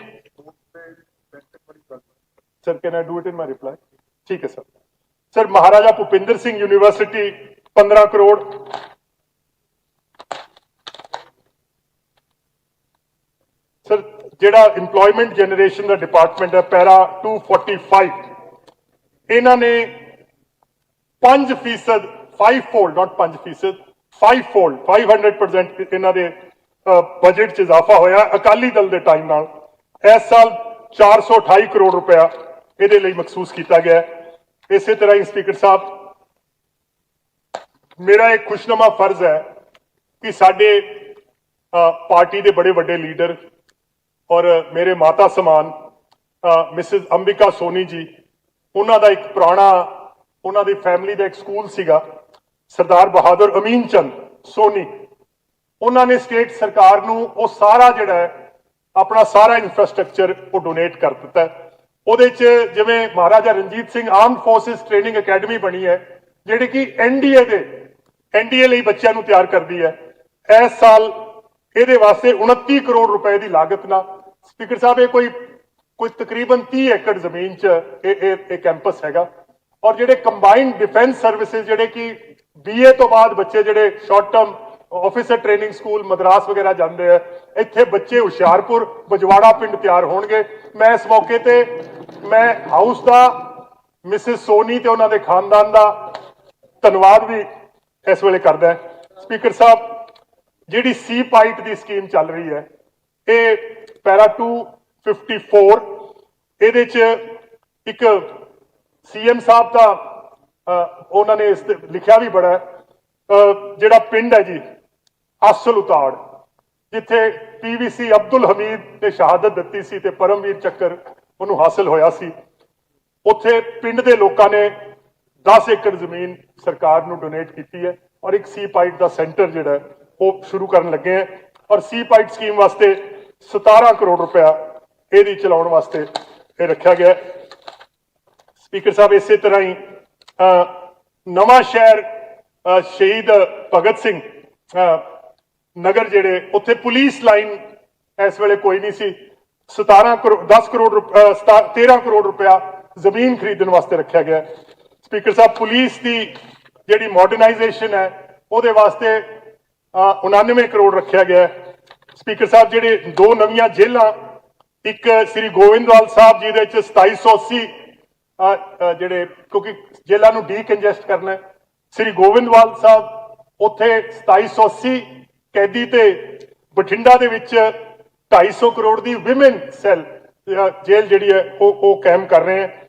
sir can I do it in my reply ਠੀਕ ਹੈ sir Maharaja Bhupinder Singh university 15 crore sir ਜਿਹੜਾ ਇੰਪਲੋਇਮੈਂਟ ਜਨਰੇਸ਼ਨ ਦਾ ਡਿਪਾਰਟਮੈਂਟ ਹੈ ਪੈਰਾ 245 ਇਹਨਾਂ ਨੇ 5% 5-fold not 5% 5-fold 500% ਇਹਨਾਂ ਦੇ ਬਜਟ 'ਚ ਇਜ਼ਾਫਾ ਹੋਇਆ ਅਕਾਲੀ ਦਲ ਦੇ ਟਾਈਮ ਨਾਲ ਇਸ ਸਾਲ 428 ਕਰੋੜ ਰੁਪਇਆ ਇਹਦੇ ਲਈ ਮਖਸੂਸ ਕੀਤਾ ਗਿਆ ਇਸੇ ਤਰ੍ਹਾਂ ਹੀ ਸਪੀਕਰ ਸਾਹਿਬ ਮੇਰਾ ਇੱਕ ਖੁਸ਼ਨੁਮਾ ਫਰਜ਼ ਹੈ ਕਿ ਸਾਡੇ ਪਾਰਟੀ ਦੇ ਬੜੇ ਵੱਡੇ ਲੀਡਰ ਔਰ ਮੇਰੇ ਮਾਤਾ ਸਮਾਨ ਮਿਸਿਸ ਅੰਬਿਕਾ ਸੋਨੀ ਜੀ ਉਹਨਾਂ ਦਾ ਇੱਕ ਪੁਰਾਣਾ ਉਹਨਾਂ ਦੀ ਫੈਮਿਲੀ ਦਾ ਇੱਕ ਸਕੂਲ ਸੀਗਾ ਸਰਦਾਰ ਬਹਾਦਰ ਅਮੀਨ ਚੰਦ ਸੋਨੀ ਉਹਨਾਂ ਨੇ ਸਟੇਟ ਸਰਕਾਰ ਨੂੰ ਉਹ ਸਾਰਾ ਜਿਹੜਾ ਹੈ ਆਪਣਾ ਸਾਰਾ ਇਨਫਰਾਸਟ੍ਰਕਚਰ ਉਹ ਡੋਨੇਟ ਕਰ ਦਿੱਤਾ ਉਹਦੇ 'ਚ ਜਿਵੇਂ Maharaja Ranjit Singh armed forces training academy ਬਣੀ ਹੈ ਜਿਹੜੀ ਕਿ ਐਨਡੀਏ ਲਈ ਬੱਚਿਆਂ ਨੂੰ ਤਿਆਰ ਕਰਦੀ ਹੈ ਇਸ ਸਾਲ ਇਹਦੇ ਵਾਸਤੇ 29 ਕਰੋੜ ਰੁਪਏ ਦੀ ਲਾਗਤ ਨਾਲ ਸਪੀਕਰ ਸਾਹਿਬ ਇਹ ਕੋਈ ਤਕਰੀਬਨ 30 ਏਕੜ ਜ਼ਮੀਨ 'ਚ ਇਹ ਕੈਂਪਸ ਹੈਗਾ ਔਰ ਜਿਹੜੇ ਕੰਬਾਈਨਡ ਡਿਫੈਂਸ ਸਰਵਿਸਿਜ਼ ਜਿਹੜੇ ਕਿ BA ਤੋਂ ਬਾਅਦ ਬੱਚੇ ਜਿਹੜੇ short term officer training school Madras ਵਗੈਰਾ ਜਾਂਦੇ ਆ ਇੱਥੇ ਬੱਚੇ ਹੁਸ਼ਿਆਰਪੁਰ ਬਜਵਾੜਾ ਪਿੰਡ ਤਿਆਰ ਹੋਣਗੇ ਮੈਂ ਇਸ ਮੌਕੇ ਤੇ ਮੈਂ ਹਾਊਸ ਦਾ ਮਿਸਿਸ ਸੋਨੀ ਤੇ ਉਹਨਾਂ ਦੇ ਖਾਨਦਾਨ ਦਾ ਧੰਨਵਾਦ ਵੀ ਇਸ ਵੇਲੇ ਕਰਦਾ ਸਪੀਕਰ ਸਾਹਿਬ ਜਿਹੜੀ ਸੀ ਪਾਈਟ ਦੀ ਸਕੀਮ ਚੱਲ ਰਹੀ ਹੈ ਇਹ ਪੈਰਾ 254 ਇਹਦੇ 'ਚ ਇੱਕ CM ਸਾਹਿਬ ਦਾ ਉਹਨਾਂ ਨੇ ਇਸ ਤੇ ਲਿਖਿਆ ਵੀ ਬੜਾ ਜਿਹੜਾ ਪਿੰਡ ਹੈ ਜੀ ਅਸਲ ਉਤਾੜ ਜਿੱਥੇ PVC ਅਬਦੁਲ ਹਮੀਦ ਨੇ ਸ਼ਹਾਦਤ ਦਿੱਤੀ ਸੀ ਤੇ ਪਰਮਵੀਰ ਚੱਕਰ ਉਹਨੂੰ ਹਾਸਲ ਹੋਇਆ ਸੀ ਉੱਥੇ ਪਿੰਡ ਦੇ ਲੋਕਾਂ ਨੇ 10 ਏਕੜ ਜ਼ਮੀਨ ਸਰਕਾਰ ਨੂੰ ਡੋਨੇਟ ਕੀਤੀ ਹੈ ਔਰ ਇੱਕ ਸੀ ਪਾਈਟ ਦਾ ਸੈਂਟਰ ਜਿਹੜਾ ਉਹ ਸ਼ੁਰੂ ਕਰਨ ਲੱਗੇ ਹੈ ਔਰ ਸੀ ਪਾਈਟ ਸਕੀਮ ਵਾਸਤੇ 17 ਕਰੋੜ ਰੁਪਇਆ ਇਹਦੀ ਚਲਾਉਣ ਵਾਸਤੇ ਇਹ ਰੱਖਿਆ ਗਿਆ ਸਪੀਕਰ ਸਾਹਿਬ ਇਸੇ ਤਰ੍ਹਾਂ ਹੀ ਨਵਾਂ ਸ਼ਹਿਰ ਸ਼ਹੀਦ ਭਗਤ ਸਿੰਘ ਨਗਰ ਜਿਹੜੇ ਉੱਥੇ ਪੁਲਿਸ ਲਾਈਨ ਇਸ ਵੇਲੇ ਕੋਈ ਨਹੀਂ ਸੀ 13 ਕਰੋੜ ਰੁਪਇਆ ਜ਼ਮੀਨ ਖਰੀਦਣ ਵਾਸਤੇ ਰੱਖਿਆ ਗਿਆ ਸਪੀਕਰ ਸਾਹਿਬ ਪੁਲਿਸ ਦੀ ਜਿਹੜੀ ਮਾਡਰਨਾਈਜੇਸ਼ਨ ਹੈ ਉਹਦੇ ਵਾਸਤੇ 99 ਕਰੋੜ ਰੱਖਿਆ ਗਿਆ ਸਪੀਕਰ ਸਾਹਿਬ ਜਿਹੜੇ ਦੋ ਨਵੀਆਂ ਜੇਲ੍ਹਾਂ ਇੱਕ ਸ੍ਰੀ ਗੋਬਿੰਦਵਾਲ ਸਾਹਿਬ ਜਿਹਦੇ ਚ 2780 ਜਿਹੜੇ ਕਿਉਂਕਿ ਜੇਲ੍ਹਾਂ ਨੂੰ ਡੀਕੰਜੈਸਟ ਕਰਨਾ ਸ੍ਰੀ ਗੋਬਿੰਦਵਾਲ ਸਾਹਿਬ ਉੱਥੇ 2780 ਕੈਦੀ ਤੇ ਬਠਿੰਡਾ ਦੇ ਵਿੱਚ 250 ਕਰੋੜ ਦੀ ਵਿਮਨ ਸੈੱਲ ਜੇਲ੍ਹ ਜਿਹੜੀ ਹੈ ਉਹ ਕਾਇਮ ਕਰ ਰਹੇ ਹੈ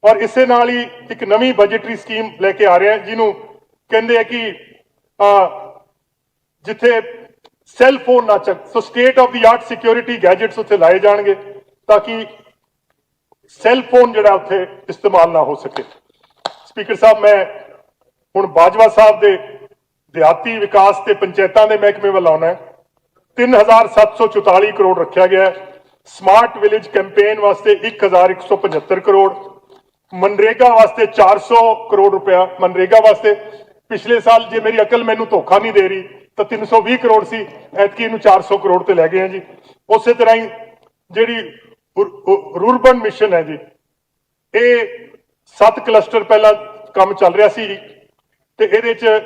ਔਰ ਇਸੇ ਨਾਲ ਹੀ ਇੱਕ ਨਵੀਂ ਬਜਟਰੀ ਸਕੀਮ ਲੈ ਕੇ ਆ ਰਹੇ ਹੈ ਜਿਹਨੂੰ ਕਹਿੰਦੇ ਆ ਕਿ ਜਿੱਥੇ ਸੈੱਲ ਫੋਨ ਨਾ ਚੱਕ so state of the art security gadgets ਉੱਥੇ ਲਾਏ ਜਾਣਗੇ ਤਾਂ ਕਿ ਸੈੱਲ ਫੋਨ ਜਿਹੜਾ ਉੱਥੇ ਇਸਤੇਮਾਲ ਨਾ ਹੋ ਸਕੇ ਸਪੀਕਰ ਸਾਹਿਬ ਮੈਂ ਹੁਣ ਬਾਜਵਾ ਸਾਹਿਬ ਦੇ ਦਿਹਾਤੀ ਵਿਕਾਸ ਤੇ ਪੰਚਾਇਤਾਂ ਦੇ ਮਹਿਕਮੇ ਵੱਲ ਆਉਣਾ 3744 ਕਰੋੜ ਰੱਖਿਆ ਗਿਆ ਸਮਾਰਟ ਵਿਲੇਜ ਕੈਂਪੇਨ ਵਾਸਤੇ 1175 ਕਰੋੜ ਮਨਰੇਗਾ ਵਾਸਤੇ 400 ਕਰੋੜ ਰੁਪਇਆ ਮਨਰੇਗਾ ਵਾਸਤੇ ਪਿਛਲੇ ਸਾਲ ਜੇ ਮੇਰੀ ਅਕਲ ਮੈਨੂੰ ਧੋਖਾ ਨਹੀਂ ਦੇ ਰਹੀ ਤਾਂ 320 ਕਰੋੜ ਸੀ ਐਤਕੀ ਇਹਨੂੰ 400 ਕਰੋੜ ਤੇ ਲੈ ਗਏ ਆ ਜੀ ਉਸੇ ਤਰ੍ਹਾਂ ਹੀ ਜਿਹੜੀ ਰੂਰਬਨ ਮਿਸ਼ਨ ਹੈ ਜੀ ਇਹ 7 ਕਲਸਟਰ ਪਹਿਲਾਂ ਕੰਮ ਚੱਲ ਰਿਹਾ ਸੀ ਤੇ ਇਹਦੇ ਚ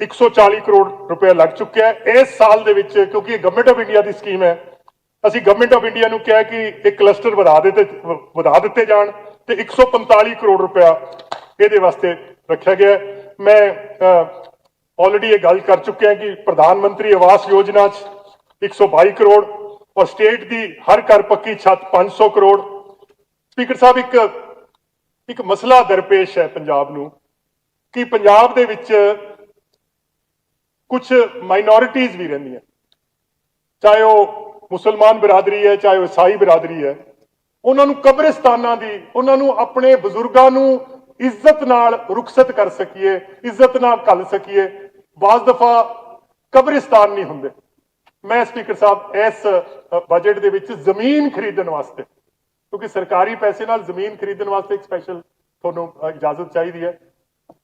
140 ਕਰੋੜ ਰੁਪਏ ਲੱਗ ਚੁੱਕਿਆ ਹੈ ਇਸ ਸਾਲ ਦੇ ਵਿੱਚ ਕਿਉਂਕਿ ਇਹ government of India the scheme ਹੈ ਅਸੀਂ ਗਵਰਨਮੈਂਟ ਆਫ ਇੰਡੀਆ ਨੂੰ ਕਿਹਾ ਕਿ ਇਹ ਕਲਸਟਰ ਵਧਾ ਦਿੱਤੇ ਜਾਣ ਤੇ 145 ਕਰੋੜ ਰੁਪਇਆ ਇਹਦੇ ਵਾਸਤੇ ਰੱਖਿਆ ਗਿਆ मैं ऑलरेडी ये गल कर चुके हैं कि प्रधानमंत्री आवास योजना 122 करोड़ और स्टेट दी हर घर पक्की छत 500 करोड़। स्पीकर साहब एक मसला दरपेश है पंजाब नूं कि पंजाब दे विच कुछ माइनॉरिटीज भी रहिंदियां, चाहे वो मुसलमान बिरादरी है चाहे वो ईसाई बिरादरी है, उन्होंने कब्रिस्तानां दी उन्होंने अपने बजुर्गां नूं इज्जत नाल रुखसत कर सकीए, इज्जत नाल घल सकीए। बाज़ दफा कब्रिस्तान नहीं हुंदे। मैं स्पीकर साहब इस बजट दे विच जमीन खरीदण वास्ते, क्योंकि सरकारी पैसे नाल जमीन खरीदण वास्ते एक स्पैशल तुहानूं इजाजत चाहिदी है,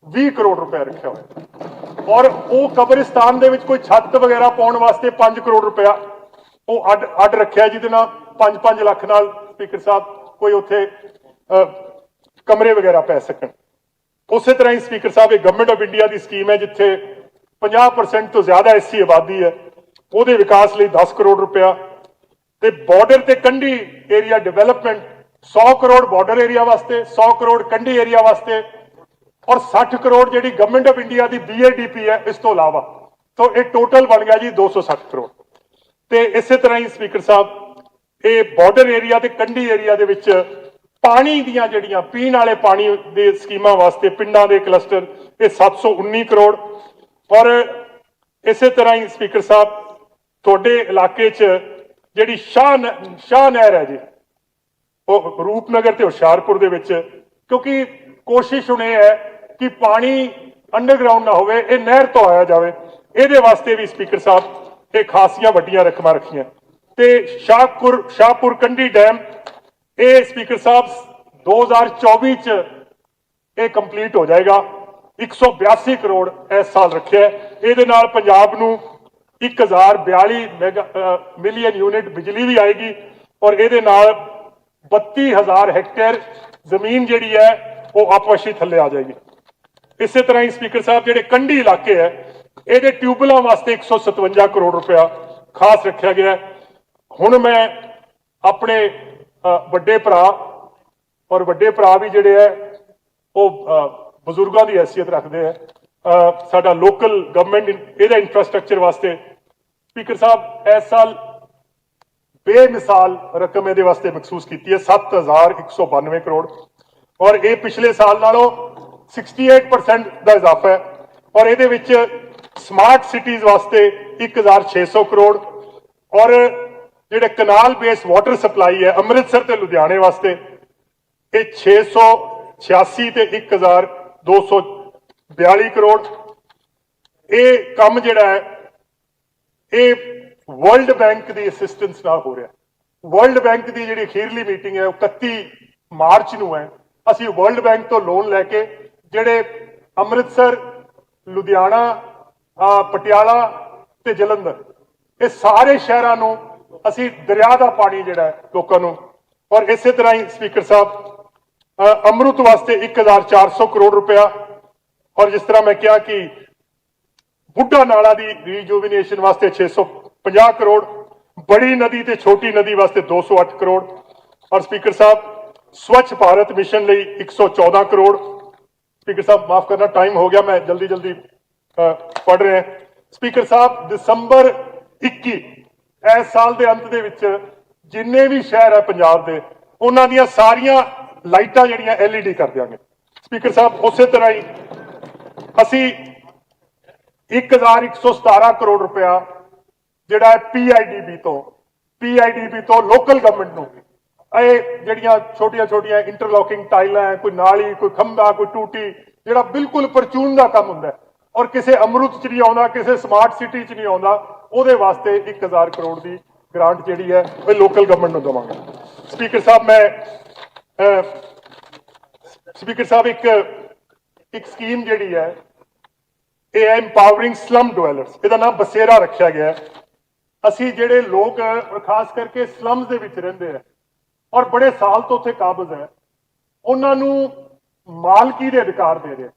20 करोड़ रुपए रखा हुआ और वो कब्रिस्तान दे विच कोई छत वगैरह पाउण वास्ते 5 करोड़ रुपया वो अड रखिया जिहदे नाल 5-5 लाख नाल स्पीकर साहब कोई उत्थे कमरे वगैरह पै सकन। उस तरह ही स्पीकर साहब एक गवर्नमेंट ऑफ इंडिया की स्कीम है जिथे 50% तो ज्यादा एससी आबादी है, ਉਹਦੇ विकास लिए 10 करोड़ रुपया ਤੇ ਬਾਰਡਰ ਤੇ Kandi area development 100 crore border area ਵਾਸਤੇ, 100 करोड़ ਕੰਢੀ ਏਰੀਆ ਵਾਸਤੇ और 60 करोड़ ਜਿਹੜੀ गवर्नमेंट ऑफ इंडिया की BADP है इस तो इलावा, तो ये टोटल बन गया जी 260 करोड़। ਤੇ ਇਸੇ ਤਰ੍ਹਾਂ ਹੀ स्पीकर साहब ये ਬਾਰਡਰ ਏਰੀਆ ਤੇ ਕੰਢੀ ਏਰੀਆ ਦੇ ਵਿੱਚ ਪਾਣੀ ਦੀਆਂ ਜਿਹੜੀਆਂ ਪੀਣ ਵਾਲੇ ਪਾਣੀ ਦੇ ਸਕੀਮਾਂ ਵਾਸਤੇ ਪਿੰਡਾਂ ਦੇ ਕਲਸਟਰ ਇਹ 719 ਕਰੋੜ। और ਇਸੇ ਤਰ੍ਹਾਂ ਹੀ स्पीकर साहब ਤੁਹਾਡੇ ਇਲਾਕੇ 'ਚ ਜਿਹੜੀ ਸ਼ਾਹ ਨਹਿਰ ਹੈ ਜੀ, ਉਹ ਰੂਪਨਗਰ ਤੇ ਹੁਸ਼ਿਆਰਪੁਰ ਦੇ ਵਿੱਚ, ਕਿਉਂਕਿ ਕੋਸ਼ਿਸ਼ ਹੁਣ ਇਹ ਹੈ ਕਿ ਪਾਣੀ ਅੰਡਰਗਰਾਉਂਡ ਨਾ ਹੋਵੇ, ਇਹ ਨਹਿਰ ਤੋਂ ਆਇਆ ਜਾਵੇ, ਇਹਦੇ ਵਾਸਤੇ ਵੀ स्पीकर साहब ਇਹ ਖਾਸੀਆਂ ਵੱਡੀਆਂ ਰਕਮਾਂ ਰੱਖੀਆਂ। ਤੇ ਸ਼ਾਹਪੁਰ ਕੰਢੀ ਡੈਮ ਇਹ स्पीकर साहब 2024 च ਇਹ ਕੰਪਲੀਟ ਹੋ ਜਾਏਗਾ, 182 करोड़ इस साल रखे है। ਇਹਦੇ ਨਾਲ पंजाब ਨੂੰ 1042 मिलियन यूनिट बिजली भी आएगी और ਇਹਦੇ ਨਾਲ 32,000 हेक्टेयर ਜ਼ਮੀਨ ਜਿਹੜੀ ਹੈ ਉਹ ਆਪਸ ਵਿੱਚ ਥੱਲੇ ਆ ਜਾਏਗੀ। ਇਸੇ ਤਰ੍ਹਾਂ ਹੀ स्पीकर साहब ਜਿਹੜੇ ਕੰਢੀ ਇਲਾਕੇ ਹੈ ਇਹਦੇ ਟਿਊਬਲਾਂ ਵਾਸਤੇ 157 ਕਰੋੜ ਰੁਪਇਆ ਖਾਸ ਰੱਖਿਆ ਗਿਆ ਹੈ। ਹੁਣ ਮੈਂ ਆਪਣੇ ਵੱਡੇ ਭਰਾ ਔਰ ਵੱਡੇ ਭਰਾ ਵੀ ਜਿਹੜੇ ਹੈ ਉਹ ਬਜ਼ੁਰਗਾਂ ਦੀ हैसियत ਰੱਖਦੇ ਹੈ, ਸਾਡਾ ਲੋਕਲ ਗਵਰਨਮੈਂਟ ਇਹਦਾ ਇੰਫਰਾਸਟ੍ਰਕਚਰ ਵਾਸਤੇ स्पीकर साहब इस साल बेमिसाल रकम ਇਹਦੇ ਵਾਸਤੇ ਮਖਸੂਸ ਕੀਤੀ ਹੈ 7,192 करोड़ और ये पिछले साल नालों 68% ਦਾ ਇਜ਼ਾਫਾ ਹੈ। और ਇਹਦੇ ਵਿੱਚ स्मार्ट सिटीज वास्ते 1,600 करोड़ और ਜਿਹੜੇ कनाल बेस वाटर सप्लाई है अमृतसर ਤੇ ਲੁਧਿਆਣੇ ਵਾਸਤੇ ਇਹ 686 ਤੇ 1,242 करोड़। ਇਹ ਕੰਮ ਜਿਹੜਾ ਹੈ ਇਹ ਵਰਲਡ ਬੈਂਕ ਦੀ ਅਸਿਸਟੈਂਸ ਨਾਲ ਹੋ ਰਿਹਾ। ਵਰਲਡ ਬੈਂਕ ਦੀ ਜਿਹੜੀ ਅਖੀਰਲੀ ਮੀਟਿੰਗ ਹੈ ਉਹ 31 ਮਾਰਚ ਨੂੰ ਹੈ। ਅਸੀਂ ਵਰਲਡ ਬੈਂਕ ਤੋਂ ਲੋਨ ਲੈ ਕੇ ਜਿਹੜੇ ਅੰਮ੍ਰਿਤਸਰ, ਲੁਧਿਆਣਾ, ਪਟਿਆਲਾ ਤੇ ਜਲੰਧਰ ਇਹ ਸਾਰੇ ਸ਼ਹਿਰਾਂ ਨੂੰ ਅਸੀਂ ਦਰਿਆ ਦਾ ਪਾਣੀ ਜਿਹੜਾ ਲੋਕਾਂ ਨੂੰ। ਔਰ ਇਸੇ ਤਰ੍ਹਾਂ ਹੀ स्पीकर साहब अमृत वास्ते 1,400 करोड़ रुपया और जिस तरह मैं कहा कि बुढ़ा नाला दी रीजुविनेशन वास्ते 650 करोड़, बड़ी नदी ते छोटी नदी वास्ते 208 करोड़ और स्पीकर साहब स्वच्छ भारत मिशन ਲਈ 114 करोड़। स्पीकर साहब माफ करना टाइम हो गया, मैं जल्दी जल्दी पढ़ रहे हैं। स्पीकर साहब दिसंबर 21 इस साल के अंत ਦੇ ਵਿੱਚ ਜਿੰਨੇ ਵੀ ਸ਼ਹਿਰ ਹੈ ਪੰਜਾਬ ਦੇ ਉਹਨਾਂ ਦੀਆਂ ਸਾਰੀਆਂ ਲਾਈਟਾਂ ਜਿਹੜੀਆਂ LED ਕਰ ਦਿਆਂਗੇ। स्पीकर साहब ਉਸੇ ਤਰ੍ਹਾਂ ਹੀ ਅਸੀਂ 1,117 करोड़ रुपया ਜਿਹੜਾ ਹੈ PIDB ਤੋਂ ਲੋਕਲ ਗਵਰਨਮੈਂਟ ਨੂੰ ਇਹ ਜਿਹੜੀਆਂ ਛੋਟੀਆਂ ਇੰਟਰਲੌਕਿੰਗ ਟਾਈਲਾਂ ਹੈ, ਕੋਈ ਨਾਲੀ, ਕੋਈ ਖੰਭਾ, ਕੋਈ ਟੂਟੀ, ਜਿਹੜਾ ਬਿਲਕੁਲ ਪਰਚੂਨ ਦਾ ਕੰਮ ਹੁੰਦਾ ਔਰ ਕਿਸੇ ਅਮਰੂਤ ਚ ਨਹੀਂ ਆਉਂਦਾ, ਕਿਸੇ ਸਮਾਰਟ ਸਿਟੀ ਚ ਨਹੀਂ ਆਉਂਦਾ, ਉਹਦੇ ਵਾਸਤੇ 1,000 ਕਰੋੜ ਦੀ ਗ੍ਰਾਂਟ ਜਿਹੜੀ ਹੈ ਉਹ ਲੋਕਲ ਗਵਰਨਮੈਂਟ ਨੂੰ ਦੇਵਾਂਗੇ। स्पीकर साहब मैं स्पीकर साहब एक स्कीम ਜਿਹੜੀ ਹੈ ਇਹ ਹੈ ਇੰਪਾਵਰਿੰਗ ਸਲਮ ਡਵੈਲਰਸ, ਇਹਦਾ ਨਾਮ ਬਸੇਰਾ ਰੱਖਿਆ ਗਿਆ ਹੈ। ਅਸੀਂ ਜਿਹੜੇ ਲੋਕ ਖਾਸ ਕਰਕੇ ਸਲਮਸ ਦੇ ਵਿੱਚ ਰਹਿੰਦੇ ਆ ਔਰ ਬੜੇ ਸਾਲ ਤੋਂ ਉੱਥੇ ਕਾਬਜ਼ ਹੈ, ਉਹਨਾਂ ਨੂੰ ਮਾਲਕੀ ਦੇ ਅਧਿਕਾਰ ਦੇ ਰਹੇ,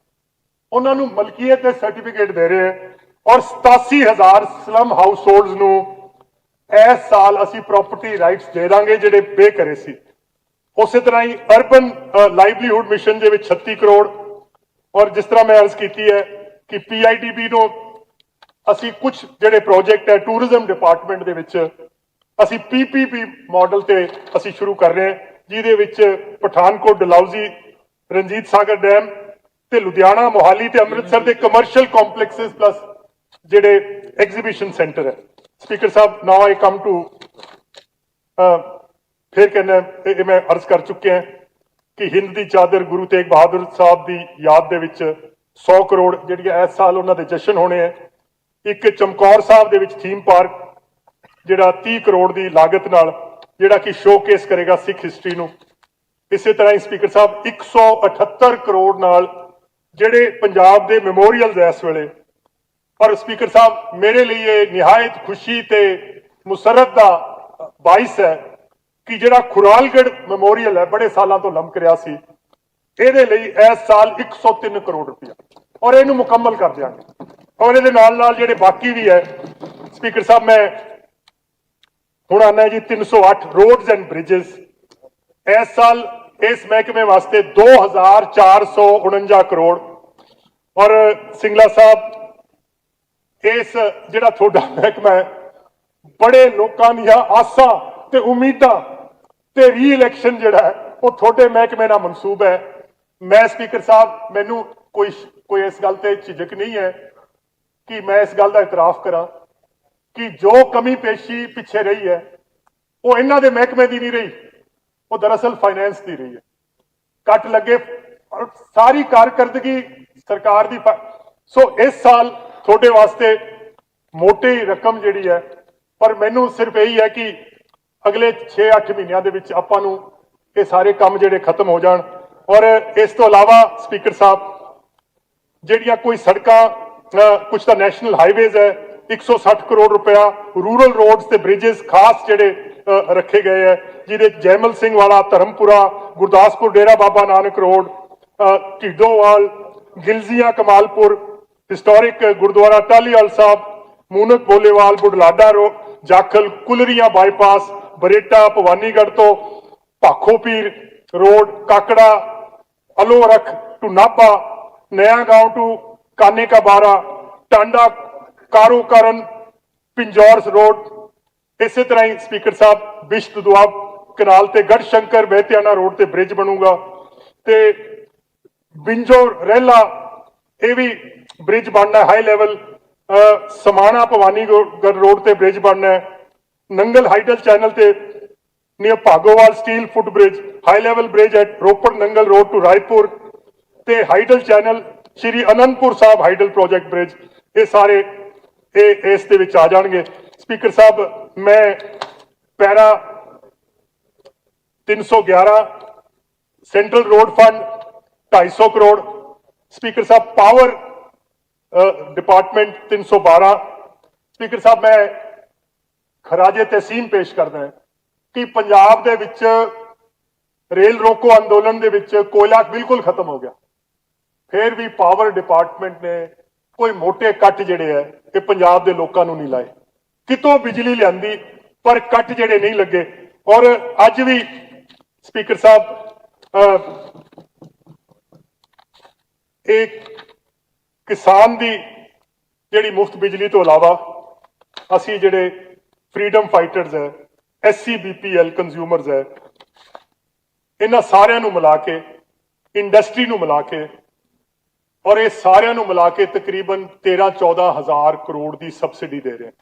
ਉਹਨਾਂ ਨੂੰ ਮਲਕੀਅਤ ਦੇ ਸਰਟੀਫਿਕੇਟ ਦੇ ਰਹੇ ਔਰ 87,000 ਸਲਮ ਹਾਊਸ ਹੋਲਡਸ ਨੂੰ ਇਸ ਸਾਲ ਅਸੀਂ ਪ੍ਰੋਪਰਟੀ ਰਾਈਟਸ ਦੇ ਦਾਂਗੇ ਜਿਹੜੇ ਬੇਘਰੇ ਸੀ। ਉਸੇ ਤਰ੍ਹਾਂ ਹੀ ਅਰਬਨ ਲਾਈਵਲੀਹੁੱਡ ਮਿਸ਼ਨ ਦੇ ਵਿੱਚ 36 ਕਰੋੜ, ਔਰ ਜਿਸ ਤਰ੍ਹਾਂ ਮੈਂ ਅਰਜ਼ ਕੀਤੀ ਹੈ ਕਿ ਪੀਆਈਡੀਬੀ ਨੂੰ ਅਸੀਂ ਕੁਝ ਜਿਹੜੇ ਪ੍ਰੋਜੈਕਟ ਹੈ ਟੂਰਿਜ਼ਮ ਡਿਪਾਰਟਮੈਂਟ ਦੇ ਵਿੱਚ ਅਸੀਂ ਪੀਪੀਪੀ ਮਾਡਲ ਤੇ ਅਸੀਂ ਸ਼ੁਰੂ ਕਰ ਰਹੇ ਹਾਂ, ਜਿਹਦੇ ਵਿੱਚ ਪਠਾਨਕੋਟ, ਡਲਹੌਜ਼ੀ, ਰਣਜੀਤ ਸਾਗਰ ਡੈਮ ਤੇ ਲੁਧਿਆਣਾ, ਮੋਹਾਲੀ ਤੇ ਅੰਮ੍ਰਿਤਸਰ ਦੇ ਕਮਰਸ਼ੀਅਲ ਕੰਪਲੈਕਸਸ ਪਲੱਸ ਜਿਹੜੇ ਐਗਜ਼ੀਬਿਸ਼ਨ ਸੈਂਟਰ ਹੈ। Speaker Sahib, now I come to ਫਿਰ कहना ਇਹ ਮੈਂ ਅਰਜ਼ ਕਰ ਚੁੱਕਿਆ ਕਿ ਹਿੰਦ ਦੀ ਚਾਦਰ ਗੁਰੂ ਤੇਗ ਬਹਾਦਰ ਸਾਹਿਬ ਦੀ ਯਾਦ ਦੇ ਵਿੱਚ 100 ਕਰੋੜ ਜਿਹੜੀਆਂ ਇਸ ਸਾਲ ਉਹਨਾਂ ਦੇ ਜਸ਼ਨ ਹੋਣੇ ਹੈ। ਇੱਕ ਚਮਕੌਰ ਸਾਹਿਬ ਦੇ ਵਿੱਚ ਥੀਮ ਪਾਰਕ ਜਿਹੜਾ 30 ਕਰੋੜ ਦੀ ਲਾਗਤ ਨਾਲ ਜਿਹੜਾ ਕਿ ਸ਼ੋਕੇਸ ਕਰੇਗਾ ਸਿੱਖ ਹਿਸਟਰੀ ਨੂੰ। ਇਸੇ ਤਰ੍ਹਾਂ ਹੀ ਸਪੀਕਰ ਸਾਹਿਬ 178 ਕਰੋੜ ਨਾਲ ਜਿਹੜੇ ਪੰਜਾਬ ਦੇ ਮੈਮੋਰੀਅਲਸ ਇਸ ਵੇਲੇ, ਔਰ ਸਪੀਕਰ ਸਾਹਿਬ ਮੇਰੇ ਲਈ ਇਹ ਨਿਹਾਇਤ ਖੁਸ਼ੀ ਤੇ ਮੁਸਰਤ ਦਾ ਬਾਇਸ ਹੈ ਕਿ ਜਿਹੜਾ ਖੁਰਾਲਗੜ੍ਹ ਮੈਮੋਰੀਅਲ ਹੈ ਬੜੇ ਸਾਲਾਂ ਤੋਂ ਲਮਕ ਰਿਹਾ ਸੀ, ਇਹਦੇ ਲਈ ਇਸ ਸਾਲ 103 ਕਰੋੜ ਰੁਪਇਆ ਔਰ ਇਹਨੂੰ ਮੁਕੰਮਲ ਕਰ ਦਿਆਂਗੇ। ਔਰ ਇਹਦੇ ਨਾਲ ਨਾਲ ਜਿਹੜੇ ਬਾਕੀ ਵੀ ਹੈ ਸਪੀਕਰ ਸਾਹਿਬ, ਮੈਂ ਹੁਣ ਆਨਾ ਜੀ 308 ਰੋਡਸ ਐਂਡ ਬ੍ਰਿਜਸ ਇਸ ਸਾਲ ਇਸ ਮਹਿਕਮੇ ਵਾਸਤੇ 2449 ਕਰੋੜ। ਔਰ ਸਿੰਗਲਾ ਸਾਹਿਬ ਇਸ ਜਿਹੜਾ ਤੁਹਾਡਾ ਮਹਿਕਮਾ ਹੈ ਬੜੇ ਲੋਕਾਂ ਦੀਆਂ ਆਸਾਂ ਤੇ ਉਮੀਦਾਂ ਤੇ ਰੀ ਇਲੈਕਸ਼ਨ ਜਿਹੜਾ ਹੈ ਉਹ ਤੁਹਾਡੇ ਮਹਿਕਮੇ ਨਾਲ ਮਨਸੂਬ ਹੈ। ਮੈਂ ਸਪੀਕਰ ਸਾਹਿਬ ਮੈਨੂੰ ਕੋਈ ਇਸ ਗੱਲ ਤੇ ਝਿਜਕ ਨਹੀਂ ਹੈ ਕਿ ਮੈਂ ਇਸ ਗੱਲ ਦਾ ਇਤਰਾਫ ਕਰਾਂ ਕਿ ਜੋ ਕਮੀ ਪੇਸ਼ੀ ਪਿੱਛੇ ਰਹੀ ਹੈ ਉਹ ਇਹਨਾਂ ਦੇ ਮਹਿਕਮੇ ਦੀ ਨਹੀਂ ਰਹੀ, ਉਹ ਦਰਅਸਲ ਫਾਈਨੈਂਸ ਦੀ ਰਹੀ ਹੈ। ਕੱਟ ਲੱਗੇ ਔਰ ਸਾਰੀ ਕਾਰਕਰਦਗੀ ਸਰਕਾਰ ਦੀ ਸੋ ਇਸ ਸਾਲ ਤੁਹਾਡੇ ਵਾਸਤੇ ਮੋਟੀ ਰਕਮ ਜਿਹੜੀ ਹੈ, ਪਰ ਮੈਨੂੰ ਸਿਰਫ ਇਹੀ ਹੈ ਕਿ ਅਗਲੇ 6-8 ਮਹੀਨਿਆਂ ਦੇ ਵਿੱਚ ਆਪਾਂ ਨੂੰ ਇਹ ਸਾਰੇ ਕੰਮ ਜਿਹੜੇ ਖਤਮ ਹੋ ਜਾਣ। ਔਰ ਇਸ ਤੋਂ ਇਲਾਵਾ ਸਪੀਕਰ ਸਾਹਿਬ ਜਿਹੜੀਆਂ ਕੋਈ ਸੜਕਾਂ ਕੁਝ ਤਾਂ ਨੈਸ਼ਨਲ ਹਾਈਵੇਜ਼ ਹੈ 160 ਕਰੋੜ ਰੁਪਇਆ, ਰੂਰਲ ਰੋਡਸ ਤੇ ਬ੍ਰਿਜਸ ਖਾਸ ਜਿਹੜੇ ਰੱਖੇ ਗਏ ਹੈ, ਜਿਹਦੇ Jaimal Singh Wala, Dharampura, Gurdaspur, Dera Baba Nanak road, Dhiddowal, Gilzian, Kamalpur, historic gurdwara Taliwal Sahib, Moonak Bolewal, Budhlada road, Jakhal, Kularian bypass, Bareta, Bhawanigarh ਤੋਂ Bhakhopir road, Kakra, Alorakh to Nabha, Naya Gaon to काने का बारा, टांडा, कारोकरन, पिंजौर रोड। इसी तरह ही स्पीकर साहब बिश्त दुआब कनाल ते गढ़शंकर बेहतियाना रोड ते ब्रिज बनूगा ते बिंजो रेला ये भी ब्रिज बनना हाई लेवल, समाना भवानीगढ़ रोड ते ब्रिज बनना है, नंगल हाइडल चैनल ते near Bhagowal steel foot bridge, high level bridge at Ropar Nangal road to Raipur ते हाइडल चैनल श्री अनंदपुर साहब हाइडल प्रोजेक्ट ब्रिज, ये सारे इस दे विच आ जाणगे। स्पीकर साहब मैं para 311 central road fund 250 crore, speaker साहब पावर डिपार्टमेंट 312। स्पीकर साहब मैं खराजे तहसीन पेश करदा है कि पंजाब दे विच रेल रोको अंदोलन दे विच कोयला बिल्कुल खत्म हो गया, फिर भी पावर डिपार्टमेंट ने कोई मोटे कट जिहड़े है ये पंजाब दे लोकां नूं नहीं लाए, कितों बिजली लियांदी पर कट जिहड़े नहीं लगे। और अज भी स्पीकर साहब एक किसान दी जिहड़ी मुफ्त बिजली तो इलावा असी जिहड़े फ्रीडम फाइटर्स है, SCBPL कंज्यूमर्स है, इन्हां सारिਆਂ ਨੂੰ मिला के इंडस्ट्री ਨੂੰ मिला के और ये सारिਆਂ ਨੂੰ मिला के तकरीबन 13-14 हज़ार करोड़ की सबसिडी दे रहे हैं।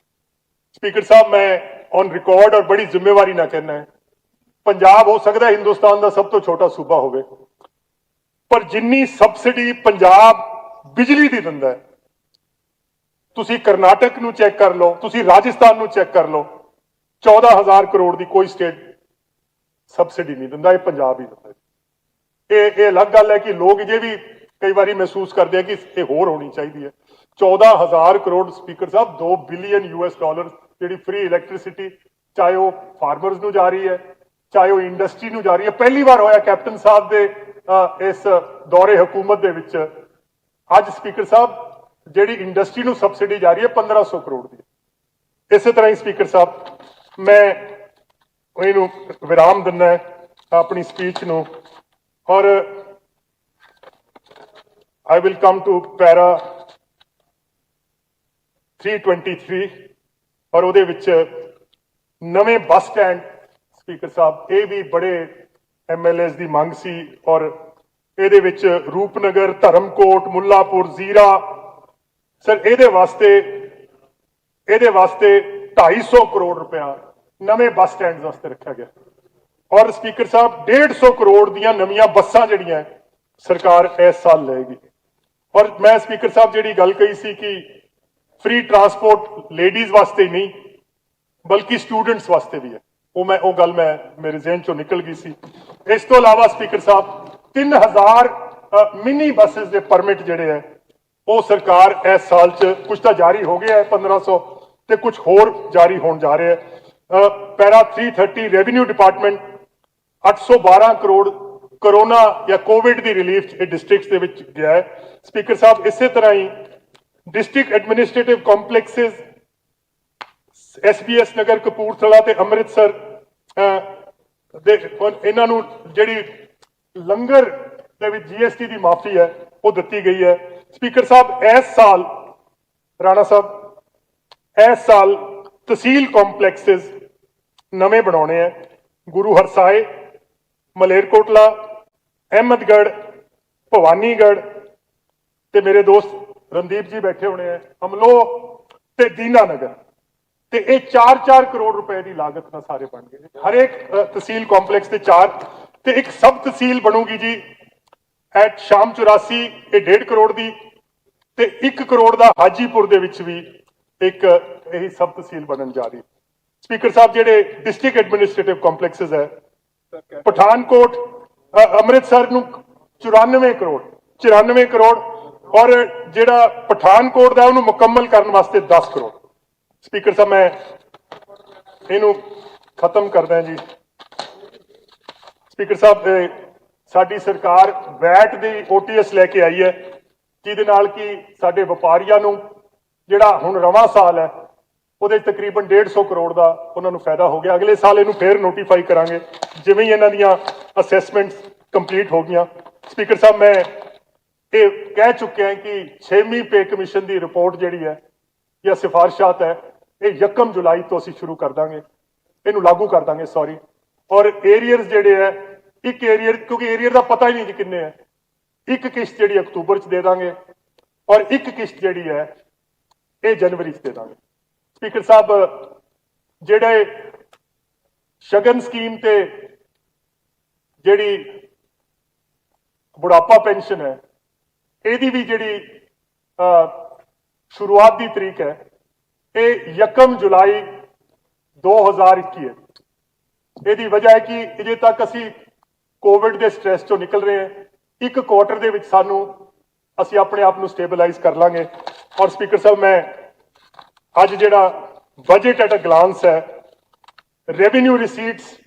स्पीकर साहब मैं ऑन रिकॉर्ड और बड़ी जिम्मेवारी ना कहना है, पंजाब हो सकता है हिंदुस्तान का सब तो छोटा सूबा होवे, पर जिन्नी सबसिडी पंजाब बिजली दी दिंदा है, तुसी कर्नाटक नूं चेक कर लो, तुसी राजस्थान नूं चेक कर लो, 14,000 करोड़ की कोई स्टेट सबसिडी नहीं दिंदा, ये पंजाब ही दिंदा। ये अलग गल है कि लोग ये भी कई बार महसूस करते हैं कि ये होर होनी चाहिए। 14,000 करोड़ स्पीकर साहब, 2 बिलियन US जी फ्री इलैक्ट्रिसिटी, चाहे वो फार्मर्स नूं जा रही है, चाहे वो इंडस्ट्री नूं जा रही है। पहली बार होया कैप्टन साहब दे इस दौरे हुकूमत दे विच अज स्पीकर साहब जी इंडस्ट्री नूं सबसिडी जा रही है 1500 करोड़ की। इस तरह ही स्पीकर साहब मैं इनू विराम दिना है अपनी स्पीच नूं, और I will come to para 323 और ਉਹਦੇ ਵਿੱਚ ਨਵੇਂ ਬੱਸ ਸਟੈਂਡ ਸਪੀਕਰ ਸਾਹਿਬ ਇਹ ਵੀ ਬੜੇ ਐਮਐਲਏਸ ਦੀ ਮੰਗ ਸੀ ਔਰ ਇਹਦੇ ਵਿੱਚ ਰੂਪਨਗਰ ਧਰਮਕੋਟ ਮੁੱਲਾਪੁਰ ਜ਼ੀਰਾ ਸਰ ਇਹਦੇ ਵਾਸਤੇ 250 ਕਰੋੜ ਰੁਪਇਆ ਨਵੇਂ ਬੱਸ ਸਟੈਂਡ ਵਾਸਤੇ ਰੱਖਿਆ ਗਿਆ ਔਰ ਸਪੀਕਰ ਸਾਹਿਬ 150 ਕਰੋੜ ਦੀਆਂ ਨਵੀਆਂ ਬੱਸਾਂ ਜਿਹੜੀਆਂ ਸਰਕਾਰ ਇਸ ਸਾਲ ਲਏਗੀ ਔਰ ਮੈਂ ਸਪੀਕਰ ਸਾਹਿਬ ਜਿਹੜੀ ਗੱਲ ਕਹੀ ਸੀ ਕਿ ਫ੍ਰੀ ਟਰਾਂਸਪੋਰਟ ਲੇਡੀਜ਼ ਵਾਸਤੇ ਹੀ ਨਹੀਂ ਬਲਕਿ ਸਟੂਡੈਂਟਸ ਵਾਸਤੇ ਵੀ ਹੈ ਉਹ ਗੱਲ ਮੇਰੇ ਜ਼ਿਹਨ ਚੋਂ ਨਿਕਲ ਗਈ ਸੀ ਇਸ ਤੋਂ ਇਲਾਵਾ ਸਪੀਕਰ ਸਾਹਿਬ 3000 ਮਿਨੀ ਬੱਸਸ ਦੇ ਪਰਮਿਟ ਜਿਹੜੇ ਹੈ ਉਹ ਸਰਕਾਰ ਇਸ ਸਾਲ ਚ ਕੁਝ ਤਾਂ ਜਾਰੀ ਹੋ ਗਿਆ ਹੈ 1500 ਤੇ ਕੁਝ ਹੋਰ ਜਾਰੀ ਹੋਣ ਜਾ ਰਿਹਾ ਹੈ ਪੈਰਾ 330 ਰੈਵਨਿਊ ਡਿਪਾਰਟਮੈਂਟ 812 ਕਰੋੜ ਕੋਰੋਨਾ ਜਾਂ ਕੋਵਿਡ ਦੀ ਰਿਲੀਫ ਇਹ ਡਿਸਟ੍ਰਿਕਟਸ ਦੇ ਵਿੱਚ ਗਿਆ ਹੈ ਸਪੀਕਰ ਸਾਹਿਬ ਇਸੇ ਤਰ੍ਹਾਂ ਹੀ ਡਿਸਟ੍ਰਿਕਟ ਐਡਮਿਨਿਸਟ੍ਰੇਟਿਵ ਕੰਪਲੈਕਸਸ SBS ਨਗਰ ਕਪੂਰਥਲਾ ਤੇ ਅੰਮ੍ਰਿਤਸਰ ਦੇ ਇਹਨਾਂ ਨੂੰ ਜਿਹੜੀ ਲੰਗਰ ਦੇ ਵਿੱਚ GST ਦੀ ਮਾਫੀ ਹੈ ਉਹ ਦਿੱਤੀ ਗਈ ਹੈ ਸਪੀਕਰ ਸਾਹਿਬ ਇਸ ਸਾਲ ਰਾਣਾ ਸਾਹਿਬ ਇਸ ਸਾਲ ਤਹਿਸੀਲ ਕੰਪਲੈਕਸਸ ਨਵੇਂ ਬਣਾਉਣੇ ਹੈ ਗੁਰੂ ਹਰਸਾਏ ਮਲੇਰਕੋਟਲਾ ਅਹਿਮਦਗੜ੍ਹ ਭਵਾਨੀਗੜ੍ਹ ਤੇ ਮੇਰੇ ਦੋਸਤ ਰਣਦੀਪ ਜੀ ਬੈਠੇ ਹੋਣੇ ਹੈ ਅਮਲੋ ਤੇ ਦੀਨਾਨਗਰ ਤੇ ਇਹ 4-4 ਕਰੋੜ ਰੁਪਏ ਦੀ ਲਾਗਤ ਨਾਲ ਸਾਰੇ ਬਣ ਗਏ ਹਰ ਇੱਕ ਤਹਿਸੀਲ ਕੰਪਲੈਕਸ ਤੇ 4 ਤੇ ਇੱਕ ਸਬ ਤਹਿਸੀਲ ਬਣੂਗੀ ਜੀ ਐਟ ਸ਼ਾਮ 84 ਇਹ 1.5 ਕਰੋੜ ਦੀ ਤੇ 1 ਕਰੋੜ ਦਾ ਹਾਜੀਪੁਰ ਦੇ ਵਿੱਚ ਵੀ ਇੱਕ ਇਹੀ ਸਬ ਤਹਿਸੀਲ ਬਣਨ ਜਾ ਰਹੀ ਸਪੀਕਰ ਸਾਹਿਬ ਜਿਹੜੇ ਡਿਸਟ੍ਰਿਕਟ ਐਡਮਿਨਿਸਟ੍ਰੇਟਿਵ ਕੰਪਲੈਕਸਸ ਹੈ ਪਠਾਨਕੋਟ ਅੰਮ੍ਰਿਤਸਰ ਨੂੰ 94 ਕਰੋੜ ਔਰ ਜਿਹੜਾ ਪਠਾਨਕੋਟ ਦਾ ਉਹਨੂੰ ਮੁਕੰਮਲ ਕਰਨ ਵਾਸਤੇ 10 ਕਰੋੜ ਸਪੀਕਰ ਸਾਹਿਬ ਮੈਂ ਇਹਨੂੰ ਖਤਮ ਕਰਦਾ ਜੀ ਸਪੀਕਰ ਸਾਹਿਬ ਸਾਡੀ ਸਰਕਾਰ ਵੈਟ ਦੀ OTS ਲੈ ਕੇ ਆਈ ਹੈ ਜਿਹਦੇ ਨਾਲ ਕਿ ਸਾਡੇ ਵਪਾਰੀਆਂ ਨੂੰ ਜਿਹੜਾ ਹੁਣ ਰਵਾਂ ਸਾਲ ਹੈ ਉਹਦੇ ਤਕਰੀਬਨ 150 ਕਰੋੜ ਦਾ ਉਹਨਾਂ ਨੂੰ ਫਾਇਦਾ ਹੋ ਗਿਆ ਅਗਲੇ ਸਾਲ ਇਹਨੂੰ ਫੇਰ ਨੋਟੀਫਾਈ ਕਰਾਂਗੇ ਜਿਵੇਂ ਹੀ ਇਹਨਾਂ ਦੀਆਂ ਅਸੈਸਮੈਂਟਸ ਕੰਪਲੀਟ ਹੋ ਗਈਆਂ ਸਪੀਕਰ ਸਾਹਿਬ ਮੈਂ ਇਹ ਕਹਿ ਚੁੱਕਿਆ ਕਿ 6ਵੀਂ ਪੇ ਕਮਿਸ਼ਨ ਦੀ ਰਿਪੋਰਟ ਜਿਹੜੀ ਹੈ ਜਾਂ ਸਿਫਾਰਿਸ਼ਾਤ ਹੈ ਇਹ 1 ਜੁਲਾਈ ਤੋਂ ਅਸੀਂ ਸ਼ੁਰੂ ਕਰ ਦਾਂਗੇ ਇਹਨੂੰ ਲਾਗੂ ਕਰ ਦਾਂਗੇ ਸੌਰੀ ਔਰ ਏਰੀਅਰਸ ਜਿਹੜੇ ਹੈ ਇੱਕ ਏਰੀਅਰ ਕਿਉਂਕਿ ਏਰੀਅਰ ਦਾ ਪਤਾ ਹੀ ਨਹੀਂ ਜੀ ਕਿੰਨੇ ਹੈ ਇੱਕ ਕਿਸ਼ਤ ਜਿਹੜੀ ਅਕਤੂਬਰ ਚ ਦੇ ਦਾਂਗੇ ਔਰ ਇੱਕ ਕਿਸ਼ਤ ਜਿਹੜੀ ਹੈ ਇਹ ਜਨਵਰੀ ਚ ਦੇ ਦਾਂਗੇ ਸਪੀਕਰ ਸਾਹਿਬ ਜਿਹੜੇ ਸ਼ਗਨ ਸਕੀਮ ਤੇ ਜਿਹੜੀ ਬੁਢਾਪਾ ਪੈਨਸ਼ਨ ਹੈ ਇਹਦੀ ਵੀ ਜਿਹੜੀ ਸ਼ੁਰੂਆਤ ਦੀ ਤਰੀਕ ਹੈ ਇਹ 1 ਜੁਲਾਈ 2021 ਹੈ ਇਹਦੀ ਵਜ੍ਹਾ ਹੈ ਕਿ ਅਜੇ ਤੱਕ ਅਸੀਂ ਕੋਵਿਡ ਦੇ ਸਟ੍ਰੈਸ ਚੋਂ ਨਿਕਲ ਰਹੇ ਹਾਂ ਇੱਕ ਕੁਆਟਰ ਦੇ ਵਿੱਚ ਅਸੀਂ ਆਪਣੇ ਆਪ ਨੂੰ ਸਟੇਬਲਾਈਜ਼ ਕਰ ਲਾਂਗੇ ਔਰ ਸਪੀਕਰ ਸਾਹਿਬ ਮੈਂ ਅੱਜ ਜਿਹੜਾ ਬਜਟ ਐਟ ਅ ਗਲਾਂਸ ਹੈ revenue receipts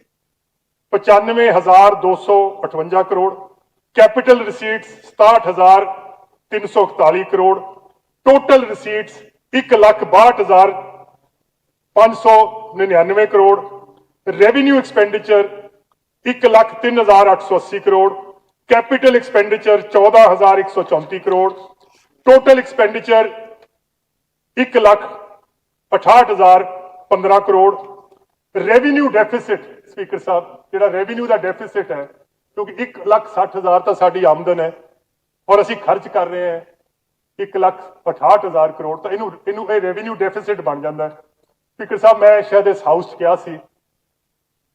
95,258 crore capital receipts 67,341 crore total receipts 1,62,599 crore revenue expenditure 1,03,880 crore capital expenditure 14,134 crore total expenditure 1,68,015 crore revenue deficit speaker साहब ਜਿਹੜਾ रेवेन्यू ਦਾ डेफिसिट है क्योंकि 1,60,000 ਤਾਂ ਸਾਡੀ ਆਮਦਨ ਹੈ ਔਰ ਅਸੀਂ ਖਰਚ ਕਰ ਰਹੇ ਹਾਂ 1,68,000 ਕਰੋੜ ਤਾਂ ਇਹਨੂੰ ਇਹ ਰੈਵਨਿਊ ਡੈਫਿਸਿਟ ਬਣ ਜਾਂਦਾ ਹੈ ਸਪੀਕਰ ਸਾਹਿਬ ਮੈਂ ਸ਼ਾਇਦ ਇਸ ਹਾਊਸ 'ਚ ਕਿਹਾ ਸੀ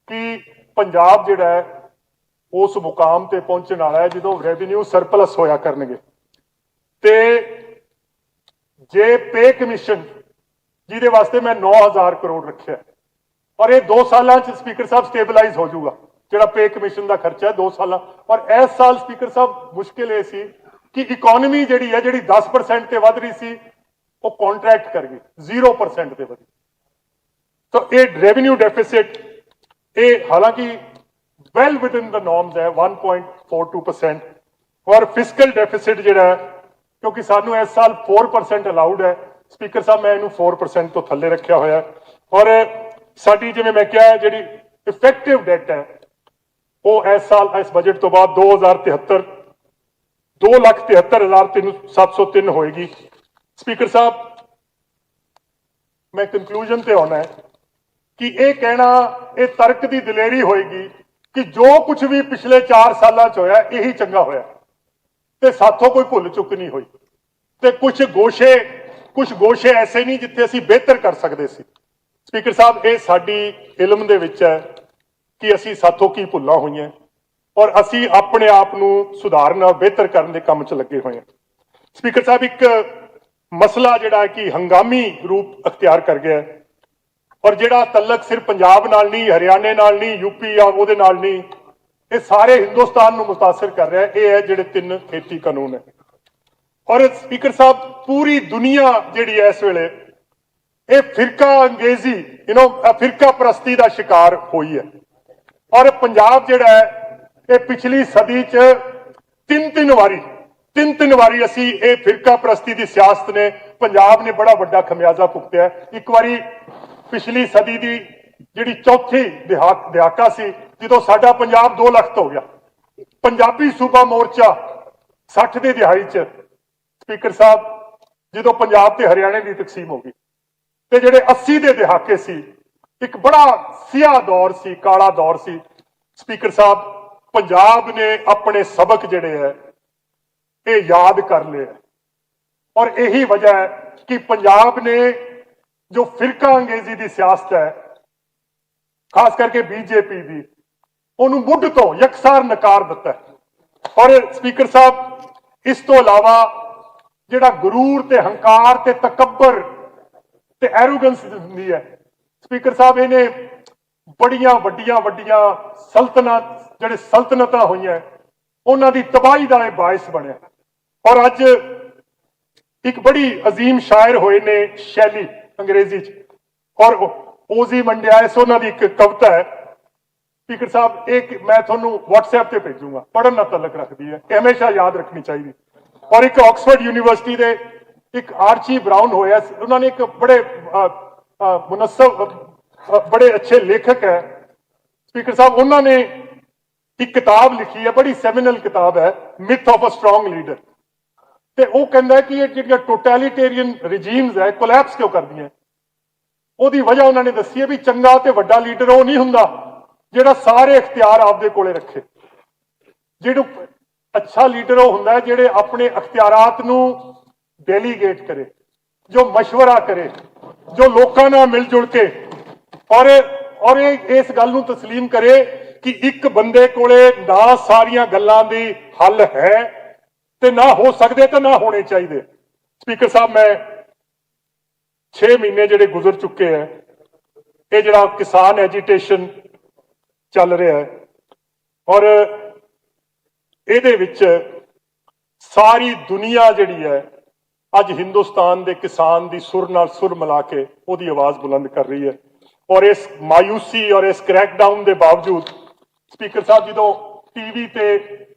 ਕਿ ਪੰਜਾਬ ਜਿਹੜਾ ਹੈ ਉਸ ਮੁਕਾਮ ਤੇ ਪਹੁੰਚਣ ਵਾਲਾ ਹੈ ਜਦੋਂ ਰੈਵਨਿਊ ਸਰਪਲਸ ਹੋਇਆ ਕਰਨਗੇ ਤੇ ਜੇ ਪੇ ਕਮਿਸ਼ਨ ਜਿਹਦੇ ਵਾਸਤੇ ਮੈਂ 9,000 ਕਰੋੜ ਰੱਖਿਆ ਔਰ ਇਹ 2 ਸਾਲਾਂ 'ਚ ਸਪੀਕਰ ਸਾਹਿਬ ਸਟੇਬਲਾਈਜ਼ ਹੋ ਜਾਊਗਾ ਜਿਹੜਾ ਪੇ ਕਮਿਸ਼ਨ ਦਾ ਖਰਚਾ ਹੈ 2 ਸਾਲਾਂ ਔਰ ਇਸ ਸਾਲ ਸਪੀਕਰ ਸਾਹਿਬ ਮੁਸ਼ਕਿਲ ਇਹ ਸੀ ਕਿ ਇਕਨੋਮੀ ਜਿਹੜੀ ਹੈ ਜਿਹੜੀ 10% ਤੇ ਵੱਧ ਰਹੀ ਸੀ ਉਹ ਕੰਟਰੈਕਟ ਕਰ ਗਈ 0% ਤੇ ਵਧੀ ਤਾਂ ਇਹ ਰੈਵਨਿਊ ਡੈਫਿਸਿਟ ਇਹ ਹਾਲਾਂਕਿ ਵੈਲ ਵਿਦਿਨ ਦਾ ਨੋਰਮਸ ਹੈ 1.42% ਔਰ ਫਿਸਕਲ ਡੈਫਿਸਿਟ ਜਿਹੜਾ ਕਿਉਂਕਿ ਸਾਨੂੰ ਇਸ ਸਾਲ 4% ਅਲਾਉਡ ਹੈ ਸਪੀਕਰ ਸਾਹਿਬ ਮੈਂ ਇਹਨੂੰ 4% ਤੋਂ ਥੱਲੇ ਰੱਖਿਆ ਹੋਇਆ ਔਰ ਸਾਡੀ ਜਿਵੇਂ ਮੈਂ ਕਿਹਾ ਜਿਹੜੀ ਇਫੈਕਟਿਵ ਡੈਟ ਹੈ ਉਹ ਇਸ ਸਾਲ ਇਸ ਬਜਟ ਤੋਂ ਬਾਅਦ 2073 2,73,703 ਹੋਏਗੀ। ਸਪੀਕਰ ਸਾਹਿਬ, ਮੈਂ ਕੰਕਲੂਜਨ ਤੇ ਆਉਣਾ ਹੈ ਕਿ ਇਹ ਕਹਿਣਾ ਇਹ ਤਰਕ ਦੀ ਦਲੇਰੀ ਹੋਏਗੀ ਕਿ ਜੋ ਕੁਝ ਵੀ ਪਿਛਲੇ 4 ਸਾਲਾਂ 'ਚ ਹੋਇਆ ਇਹੀ ਚੰਗਾ ਹੋਇਆ ਤੇ ਸਾਥੋਂ ਕੋਈ ਭੁੱਲ ਚੁੱਕ ਨਹੀਂ ਹੋਈ ਤੇ ਕੁਝ ਗੋਸ਼ੇ ਐਸੇ ਨਹੀਂ ਜਿੱਥੇ ਅਸੀਂ ਬਿਹਤਰ ਕਰ ਸਕਦੇ ਸੀ। ਸਪੀਕਰ ਸਾਹਿਬ, ਇਹ ਸਾਡੀ ਇਲਮ ਦੇ ਵਿੱਚ ਹੈ ਕਿ ਅਸੀਂ ਸਾਥੋਂ ਕੀ ਭੁੱਲਾਂ ਹੋਈਆਂ ਔਰ ਅਸੀਂ ਆਪਣੇ ਆਪ ਨੂੰ ਸੁਧਾਰਨ ਔਰ ਬਿਹਤਰ ਕਰਨ ਦੇ ਕੰਮ 'ਚ ਲੱਗੇ ਹੋਏ ਹਾਂ। ਸਪੀਕਰ ਸਾਹਿਬ, ਇੱਕ ਮਸਲਾ ਜਿਹੜਾ ਕਿ ਹੰਗਾਮੀ ਰੂਪ ਅਖਤਿਆਰ ਕਰ ਗਿਆ ਹੈ ਔਰ ਜਿਹੜਾ ਤਲਕ ਸਿਰਫ ਪੰਜਾਬ ਨਾਲ ਨਹੀਂ, ਹਰਿਆਣੇ ਨਾਲ ਨਹੀਂ, ਯੂਪੀ ਜਾਂ ਉਹਦੇ ਨਾਲ ਨਹੀਂ, ਇਹ ਸਾਰੇ ਹਿੰਦੁਸਤਾਨ ਨੂੰ ਮੁਤਾਸਰ ਕਰ ਰਿਹਾ ਹੈ। ਇਹ ਹੈ ਜਿਹੜੇ 3 ਖੇਤੀ ਕਾਨੂੰਨ ਹੈ। ਔਰ ਸਪੀਕਰ ਸਾਹਿਬ, ਪੂਰੀ ਦੁਨੀਆ ਜਿਹੜੀ ਹੈ ਇਸ ਵੇਲੇ ਇਹ ਫਿਰਕਾ ਅੰਗੇਜ਼ੀ ਫਿਰਕਾ ਪ੍ਰਸਤੀ ਦਾ ਸ਼ਿਕਾਰ ਹੋਈ ਹੈ ਔਰ ਪੰਜਾਬ ਜਿਹੜਾ ਹੈ ਇਹ ਪਿਛਲੀ ਸਦੀ 'ਚ ਤਿੰਨ ਵਾਰੀ ਅਸੀਂ ਇਹ ਫਿਰਕਾ ਪ੍ਰਸਤੀ ਦੀ ਸਿਆਸਤ ਨੇ, ਪੰਜਾਬ ਨੇ ਬੜਾ ਵੱਡਾ ਖਮਿਆਜ਼ਾ ਭੁਗਤਿਆ। ਇੱਕ ਵਾਰੀ ਪਿਛਲੀ ਸਦੀ ਦੀ ਜਿਹੜੀ ਚੌਥੀ ਦਹਾਕਾ ਸੀ ਜਦੋਂ ਸਾਡਾ ਪੰਜਾਬ 2 ਲੱਖ ਹੋ ਗਿਆ। ਪੰਜਾਬੀ ਸੂਬਾ ਮੋਰਚਾ 60 ਦੀ ਦਿਹਾਈ 'ਚ ਸਪੀਕਰ ਸਾਹਿਬ ਜਦੋਂ ਪੰਜਾਬ ਤੇ ਹਰਿਆਣੇ ਦੀ ਤਕਸੀਮ ਹੋ ਗਈ ਤੇ ਜਿਹੜੇ 80 ਦੇ ਦਹਾਕੇ ਸੀ, ਇੱਕ ਬੜਾ ਸਿਆਹ ਦੌਰ ਸੀ, ਕਾਲਾ ਦੌਰ ਸੀ। ਸਪੀਕਰ ਸਾਹਿਬ, ਪੰਜਾਬ ਨੇ ਆਪਣੇ ਸਬਕ ਜਿਹੜੇ ਹੈ ਇਹ ਯਾਦ ਕਰ ਲਏ ਔਰ ਇਹੀ ਵਜ੍ਹਾ ਹੈ ਕਿ ਪੰਜਾਬ ਨੇ ਜੋ ਫਿਰਕਾ ਅੰਗੇਜ਼ੀ ਦੀ ਸਿਆਸਤ ਹੈ, ਖਾਸ ਕਰਕੇ ਬੀਜੇਪੀ ਦੀ, ਉਹਨੂੰ ਮੁੱਢ ਤੋਂ ਯਕਸਾਰ ਨਕਾਰ ਦਿੱਤਾ ਹੈ। ਔਰ ਸਪੀਕਰ ਸਾਹਿਬ, ਇਸ ਤੋਂ ਇਲਾਵਾ ਜਿਹੜਾ ਗੁਰੂਰ ਤੇ ਹੰਕਾਰ ਤੇ ਤਕੱਬਰ ਤੇ ਐਰੋਗੈਂਸ ਹੁੰਦੀ ਹੈ, ਸਪੀਕਰ ਸਾਹਿਬ, ਇਹਨੇ ਬੜੀਆਂ ਵੱਡੀਆਂ ਸਲਤਨਤਾਂ ਹੋਈਆਂ ਉਹਨਾਂ ਦੀ ਤਬਾਹੀ ਦਾ ਇਹ ਬਾਇਸ ਬਣਿਆ। ਔਰ ਅੱਜ ਇੱਕ ਬੜੀ ਅਜ਼ੀਮ ਸ਼ਾਇਰ ਹੋਏ ਨੇ ਸ਼ੈਲੀ ਅੰਗਰੇਜ਼ੀ 'ਚ, ਔਰ ਓਜ਼ੀ ਮੰਡਿਆਇਸ ਉਹਨਾਂ ਦੀ ਇੱਕ ਕਵਿਤਾ ਹੈ। ਸਪੀਕਰ ਸਾਹਿਬ, ਇਹ ਮੈਂ ਤੁਹਾਨੂੰ WhatsApp ਤੇ ਭੇਜੂੰਗਾ, ਪੜ੍ਹਨ ਨਾਲ ਤਲਕ ਰੱਖਦੀ ਹੈ, ਇਹ ਹਮੇਸ਼ਾ ਯਾਦ ਰੱਖਣੀ ਚਾਹੀਦੀ। ਔਰ ਇੱਕ ਆਕਸਫੋਰਡ ਯੂਨੀਵਰਸਿਟੀ ਦੇ ਇੱਕ ਆਰਚੀ ਬਰਾਊਨ ਹੋਇਆ, ਉਹਨਾਂ ਨੇ ਇੱਕ ਬੜੇ ਬੜੇ ਅੱਛੇ ਲੇਖਕ ਹੈ ਸਪੀਕਰ ਸਾਹਿਬ, ਉਹਨਾਂ ਨੇ ਇੱਕ ਕਿਤਾਬ ਲਿਖੀ ਹੈ, ਬੜੀ ਸੈਮੀਨਲ ਕਿਤਾਬ ਹੈ, ਮਿਥ ਆਫ ਅ ਸਟਰੋਂਗ ਲੀਡਰ। ਤੇ ਉਹ ਕਹਿੰਦਾ ਕਿ ਇਹ ਜਿਹੜੀਆਂ ਟੋਟੈਲੀਟੇਰੀਅਨ ਰਿਜੀਮਸ ਹੈ ਕੋਲੈਪਸ ਕਿਉਂ ਕਰਦੀਆਂ, ਉਹਦੀ ਵਜ੍ਹਾ ਉਹਨਾਂ ਨੇ ਦੱਸੀ ਹੈ ਵੀ ਚੰਗਾ ਤੇ ਵੱਡਾ ਲੀਡਰ ਉਹ ਨਹੀਂ ਹੁੰਦਾ ਜਿਹੜਾ ਸਾਰੇ ਇਖਤਿਆਰ ਆਪਦੇ ਕੋਲੇ ਰੱਖੇ। ਜਿਹੜਾ ਅੱਛਾ ਲੀਡਰ ਉਹ ਹੁੰਦਾ ਜਿਹੜੇ ਆਪਣੇ ਅਖਤਿਆਰਾਤ ਨੂੰ ਡੈਲੀਗੇਟ ਕਰੇ, ਜੋ ਮਸ਼ਵਰਾ ਕਰੇ, ਜੋ ਲੋਕਾਂ ਨਾਲ ਮਿਲ ਜੁਲ ਕੇ ਔਰ ਇਸ ਗੱਲ ਨੂੰ ਤਸਲੀਮ ਕਰੇ ਕਿ ਇੱਕ ਬੰਦੇ ਕੋਲੇ ਨਾ ਸਾਰੀਆਂ ਗੱਲਾਂ ਦੀ ਹੱਲ ਹੈ ਤੇ ਨਾ ਹੋ ਸਕਦੇ ਤੇ ਨਾ ਹੋਣੇ ਚਾਹੀਦੇ। ਸਪੀਕਰ ਸਾਹਿਬ, ਮੈਂ 6 ਮਹੀਨੇ ਜਿਹੜੇ ਗੁਜ਼ਰ ਚੁੱਕੇ ਹੈ, ਇਹ ਜਿਹੜਾ ਕਿਸਾਨ ਐਜੀਟੇਸ਼ਨ ਚੱਲ ਰਿਹਾ ਹੈ ਔਰ ਇਹਦੇ ਵਿੱਚ ਸਾਰੀ ਦੁਨੀਆ ਜਿਹੜੀ ਹੈ ਅੱਜ ਹਿੰਦੁਸਤਾਨ ਦੇ ਕਿਸਾਨ ਦੀ ਸੁਰ ਨਾਲ ਸੁਰ ਮਿਲਾ ਕੇ ਉਹਦੀ ਆਵਾਜ਼ ਬੁਲੰਦ ਕਰ ਰਹੀ ਹੈ। ਔਰ ਇਸ ਮਾਯੂਸੀ ਔਰ ਇਸ ਕ੍ਰੈਕਡਾਊਨ ਦੇ ਬਾਵਜੂਦ ਸਪੀਕਰ ਸਾਹਿਬ, ਜਦੋਂ ਟੀਵੀ ਤੇ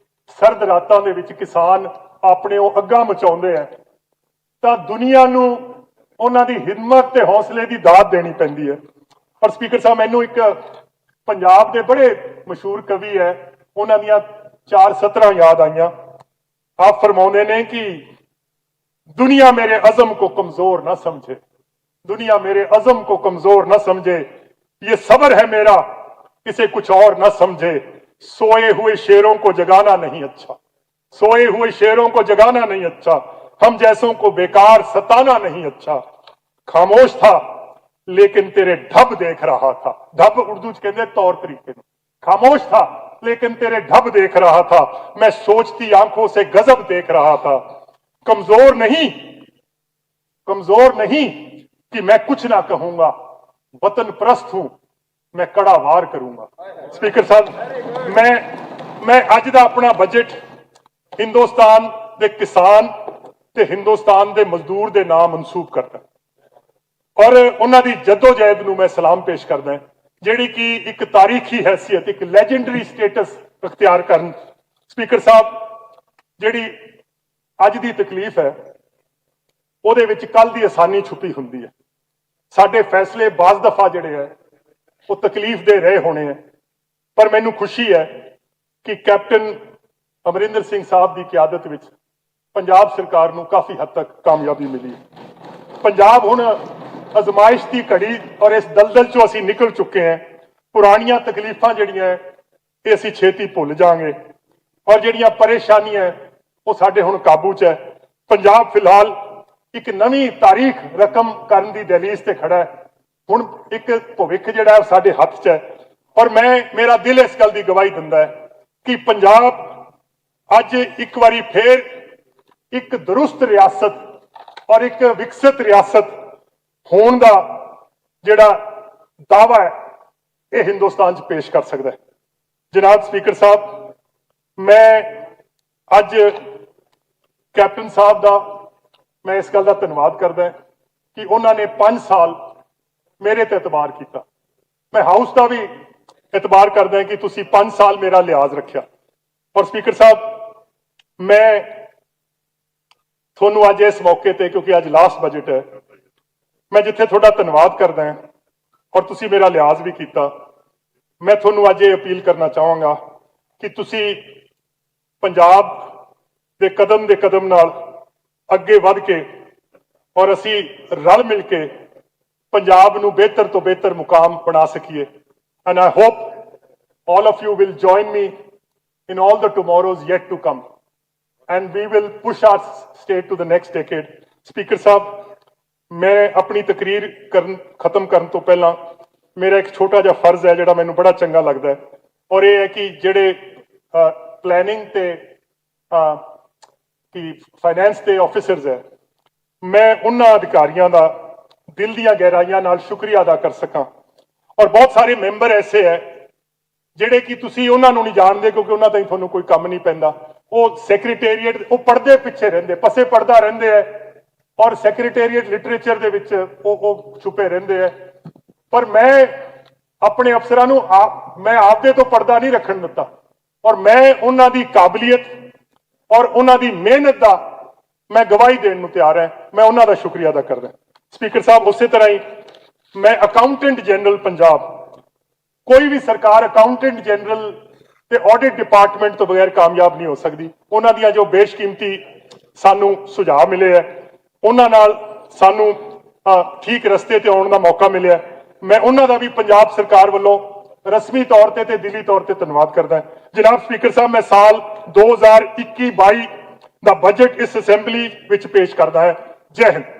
ਸਰਦ ਰਾਤਾਂ ਦੇ ਵਿੱਚ ਕਿਸਾਨ ਆਪਣੇ ਉਹ ਅੱਗਾਂ ਮਚਾਉਂਦੇ ਆ ਤਾਂ ਦੁਨੀਆ ਨੂੰ ਉਹਨਾਂ ਦੀ ਹਿੰਮਤ ਤੇ ਹੌਸਲੇ ਦੀ ਦਾਤ ਦੇਣੀ ਪੈਂਦੀ ਹੈ। ਔਰ ਸਪੀਕਰ ਸਾਹਿਬ, ਮੈਨੂੰ ਇੱਕ ਪੰਜਾਬ ਦੇ ਬੜੇ ਮਸ਼ਹੂਰ ਕਵੀ ਹੈ, ਉਹਨਾਂ ਦੀਆਂ 4 ਸਤਰਾਂ ਯਾਦ ਆਈਆਂ। ਆਪ फरमाते ने कि दुनिया मेरे अज़म को कमजोर ना समझे, दुनिया मेरे अज़म को कमजोर ना समझे, ये सब्र है मेरा इसे कुछ और ना समझे, सोए हुए शेरों को जगाना नहीं अच्छा, सोए हुए शेरों को जगाना नहीं अच्छा, हम जैसों को बेकार सताना नहीं अच्छा, खामोश था लेकिन तेरे ढब देख रहा था, ढब उर्दू च कहते तौर तरीके, खामोश था लेकिन तेरे ढब देख रहा था, मैं सोचती आंखों से गजब देख रहा था, कमजोर नहीं कि मैं कुछ ना कहूंगा, वतन प्रस्त हूं मैं कड़ा वार करूंगा। स्पीकर साहब, मैं अज दा अपना बजट हिंदुस्तान दे किसान ते हिंदुस्तान दे मजदूर दे नाम मनसूब करदा और उन्हां दी जद्दोजहद नूं मैं सलाम पेश करदा जिहड़ी कि एक तारीखी हैसियत, एक लैजेंडरी स्टेटस अख्तियार करन। स्पीकर साहब, जिहड़ी अज दी तकलीफ है ਉਹਦੇ ਵਿੱਚ ਕੱਲ ਦੀ ਆਸਾਨੀ ਛੁਪੀ ਹੁੰਦੀ ਹੈ। ਸਾਡੇ ਫੈਸਲੇ ਬਾਜ਼ ਦਫਾ ਜਿਹੜੇ ਹੈ ਉਹ ਤਕਲੀਫ ਦੇ ਰਹੇ ਹੋਣੇ ਹੈ, ਪਰ ਮੈਨੂੰ ਖੁਸ਼ੀ ਹੈ ਕਿ ਕੈਪਟਨ ਅਮਰਿੰਦਰ ਸਿੰਘ ਸਾਹਿਬ ਦੀ ਕਿਆਦਤ ਵਿੱਚ ਪੰਜਾਬ ਸਰਕਾਰ ਨੂੰ ਕਾਫੀ ਹੱਦ ਤੱਕ ਕਾਮਯਾਬੀ ਮਿਲੀ ਹੈ। ਪੰਜਾਬ ਹੁਣ ਅਜ਼ਮਾਇਸ਼ ਦੀ ਘੜੀ ਔਰ ਇਸ ਦਲਦਲ ਚੋਂ ਅਸੀਂ ਨਿਕਲ ਚੁੱਕੇ ਹਾਂ। ਪੁਰਾਣੀਆਂ ਤਕਲੀਫਾਂ ਜਿਹੜੀਆਂ ਇਹ ਅਸੀਂ ਛੇਤੀ ਭੁੱਲ ਜਾਾਂਗੇ ਔਰ ਜਿਹੜੀਆਂ ਪਰੇਸ਼ਾਨੀਆਂ ਉਹ ਸਾਡੇ ਹੁਣ ਕਾਬੂ 'ਚ ਹੈ। ਪੰਜਾਬ ਫਿਲਹਾਲ ਇੱਕ ਨਵੀਂ ਤਾਰੀਖ ਰਕਮ ਕਰਨ ਦੀ ਦਹਲੀਜ਼ ਤੇ ਖੜਾ ਹੈ। ਹੁਣ ਇੱਕ ਭਵਿੱਖ ਜਿਹੜਾ ਹੈ ਸਾਡੇ ਹੱਥ 'ਚ ਹੈ ਔਰ ਮੇਰਾ ਦਿਲ ਇਸ ਗੱਲ ਦੀ ਗਵਾਹੀ ਦਿੰਦਾ ਹੈ ਕਿ ਪੰਜਾਬ ਅੱਜ ਇੱਕ ਵਾਰੀ ਫੇਰ ਇੱਕ ਦਰੁਸਤ ਰਿਆਸਤ ਔਰ ਇੱਕ ਵਿਕਸਿਤ ਰਿਆਸਤ ਹੋਣ ਦਾ ਜਿਹੜਾ ਦਾਅਵਾ ਹੈ ਇਹ ਹਿੰਦੁਸਤਾਨ 'ਚ ਪੇਸ਼ ਕਰ ਸਕਦਾ ਹੈ। ਜਨਾਬ ਸਪੀਕਰ ਸਾਹਿਬ, ਮੈਂ ਅੱਜ ਕੈਪਟਨ ਸਾਹਿਬ ਦਾ ਮੈਂ ਇਸ ਗੱਲ ਦਾ ਧੰਨਵਾਦ ਕਰਦਾ ਕਿ ਉਹਨਾਂ ਨੇ 5 ਸਾਲ ਮੇਰੇ ਤੇ ਇਤਬਾਰ ਕੀਤਾ। ਮੈਂ ਹਾਊਸ ਦਾ ਵੀ ਇਤਬਾਰ ਕਰਦਾ ਕਿ ਤੁਸੀਂ 5 ਸਾਲ ਮੇਰਾ ਲਿਹਾਜ਼ ਰੱਖਿਆ। ਔਰ ਸਪੀਕਰ ਸਾਹਿਬ, ਮੈਂ ਤੁਹਾਨੂੰ ਅੱਜ ਇਸ ਮੌਕੇ ਤੇ, ਕਿਉਂਕਿ ਅੱਜ ਲਾਸਟ ਬਜਟ ਹੈ, ਮੈਂ ਜਿੱਥੇ ਤੁਹਾਡਾ ਧੰਨਵਾਦ ਕਰਦਾ ਹਾਂ ਔਰ ਤੁਸੀਂ ਮੇਰਾ ਲਿਹਾਜ਼ ਵੀ ਕੀਤਾ, ਮੈਂ ਤੁਹਾਨੂੰ ਅੱਜ ਇਹ ਅਪੀਲ ਕਰਨਾ ਚਾਹਾਂਗਾ ਕਿ ਤੁਸੀਂ ਪੰਜਾਬ ਦੇ ਕਦਮ ਨਾਲ ਅੱਗੇ ਵੱਧ ਕੇ ਔਰ ਅਸੀਂ ਰਲ ਮਿਲ ਕੇ ਪੰਜਾਬ ਨੂੰ ਬਿਹਤਰ ਤੋਂ ਬਿਹਤਰ ਮੁਕਾਮ ਬਣਾ ਸਕੀਏ। And I hope all of you will join me in all the tomorrows yet to come and we will push our state to the next decade. Speaker ਸਾਹਿਬ, ਮੈਂ ਆਪਣੀ ਤਕਰੀਰ ਖਤਮ ਕਰਨ ਤੋਂ ਪਹਿਲਾਂ ਮੇਰਾ ਇੱਕ ਛੋਟਾ ਜਿਹਾ ਫਰਜ਼ ਹੈ ਜਿਹੜਾ ਮੈਨੂੰ ਬੜਾ ਚੰਗਾ ਲੱਗਦਾ ਹੈ ਔਰ ਇਹ ਹੈ ਕਿ ਜਿਹੜੇ ਪਲੈਨਿੰਗ ਤੇ ਕਿ ਫਾਈਨੈਂਸ ਦੇ ਆਫੀਸਰਸ ਹੈ, ਮੈਂ ਉਹਨਾਂ ਅਧਿਕਾਰੀਆਂ ਦਾ ਦਿਲ ਦੀਆਂ ਗਹਿਰਾਈਆਂ ਨਾਲ ਸ਼ੁਕਰੀਆ ਅਦਾ ਕਰ ਸਕਾਂ। ਔਰ ਬਹੁਤ ਸਾਰੇ ਮੈਂਬਰ ਐਸੇ ਹੈ ਜਿਹੜੇ ਕਿ ਤੁਸੀਂ ਉਹਨਾਂ ਨੂੰ ਨਹੀਂ ਜਾਣਦੇ ਕਿਉਂਕਿ ਉਹਨਾਂ ਤਾਈਂ ਤੁਹਾਨੂੰ ਕੋਈ ਕੰਮ ਨਹੀਂ ਪੈਂਦਾ। ਉਹ ਸੈਕਟਰੀਏਟ, ਉਹ ਪਰਦੇ ਪਿੱਛੇ ਰਹਿੰਦੇ, ਪਸੇ ਪਰਦਾ ਰਹਿੰਦੇ ਹੈ ਔਰ ਸੈਕਟਰੀਏਟ ਲਿਟਰੇਚਰ ਦੇ ਵਿੱਚ ਉਹ ਛੁਪੇ ਰਹਿੰਦੇ ਹੈ। ਪਰ ਮੈਂ ਆਪਣੇ ਅਫਸਰਾਂ ਨੂੰ ਮੈਂ ਆਪਦੇ ਤੋਂ ਪਰਦਾ ਨਹੀਂ ਰੱਖਣ ਦਿੱਤਾ ਔਰ ਮੈਂ ਉਹਨਾਂ ਦੀ ਕਾਬਲੀਅਤ ਔਰ ਉਹਨਾਂ ਦੀ ਮਿਹਨਤ ਦਾ ਮੈਂ ਗਵਾਹੀ ਦੇਣ ਨੂੰ ਤਿਆਰ ਹਾਂ। ਮੈਂ ਉਹਨਾਂ ਦਾ ਸ਼ੁਕਰੀਆ ਅਦਾ ਕਰਦਾ। ਸਪੀਕਰ ਸਾਹਿਬ, ਉਸੇ ਤਰ੍ਹਾਂ ਹੀ ਮੈਂ ਅਕਾਊਂਟੈਂਟ ਜਨਰਲ ਪੰਜਾਬ, ਕੋਈ ਵੀ ਸਰਕਾਰ ਅਕਾਊਂਟੈਂਟ ਜਨਰਲ ਤੇ ਆਡਿਟ ਡਿਪਾਰਟਮੈਂਟ ਤੋਂ ਬਗੈਰ ਕਾਮਯਾਬ ਨਹੀਂ ਹੋ ਸਕਦੀ। ਉਹਨਾਂ ਦੀਆਂ ਜੋ ਬੇਸ਼ਕੀਮਤੀ ਸਾਨੂੰ ਸੁਝਾਅ ਮਿਲੇ ਹੈ, ਉਹਨਾਂ ਨਾਲ ਸਾਨੂੰ ਠੀਕ ਰਸਤੇ ਤੇ ਆਉਣ ਦਾ ਮੌਕਾ ਮਿਲਿਆ। ਮੈਂ ਉਹਨਾਂ ਦਾ ਵੀ ਪੰਜਾਬ ਸਰਕਾਰ ਵੱਲੋਂ ਰਸਮੀ ਤੌਰ ਤੇ ਦਿਲੀ ਤੌਰ ਤੇ ਧੰਨਵਾਦ ਕਰਦਾ। ਜਨਾਬ ਸਪੀਕਰ ਸਾਹਿਬ, ਮੈਂ ਸਾਲ 2021-22 ਦਾ ਬਜਟ ਇਸ ਅਸੈਂਬਲੀ ਵਿੱਚ ਪੇਸ਼ ਕਰਦਾ ਹੈ। ਜੈ ਹਿੰਦ।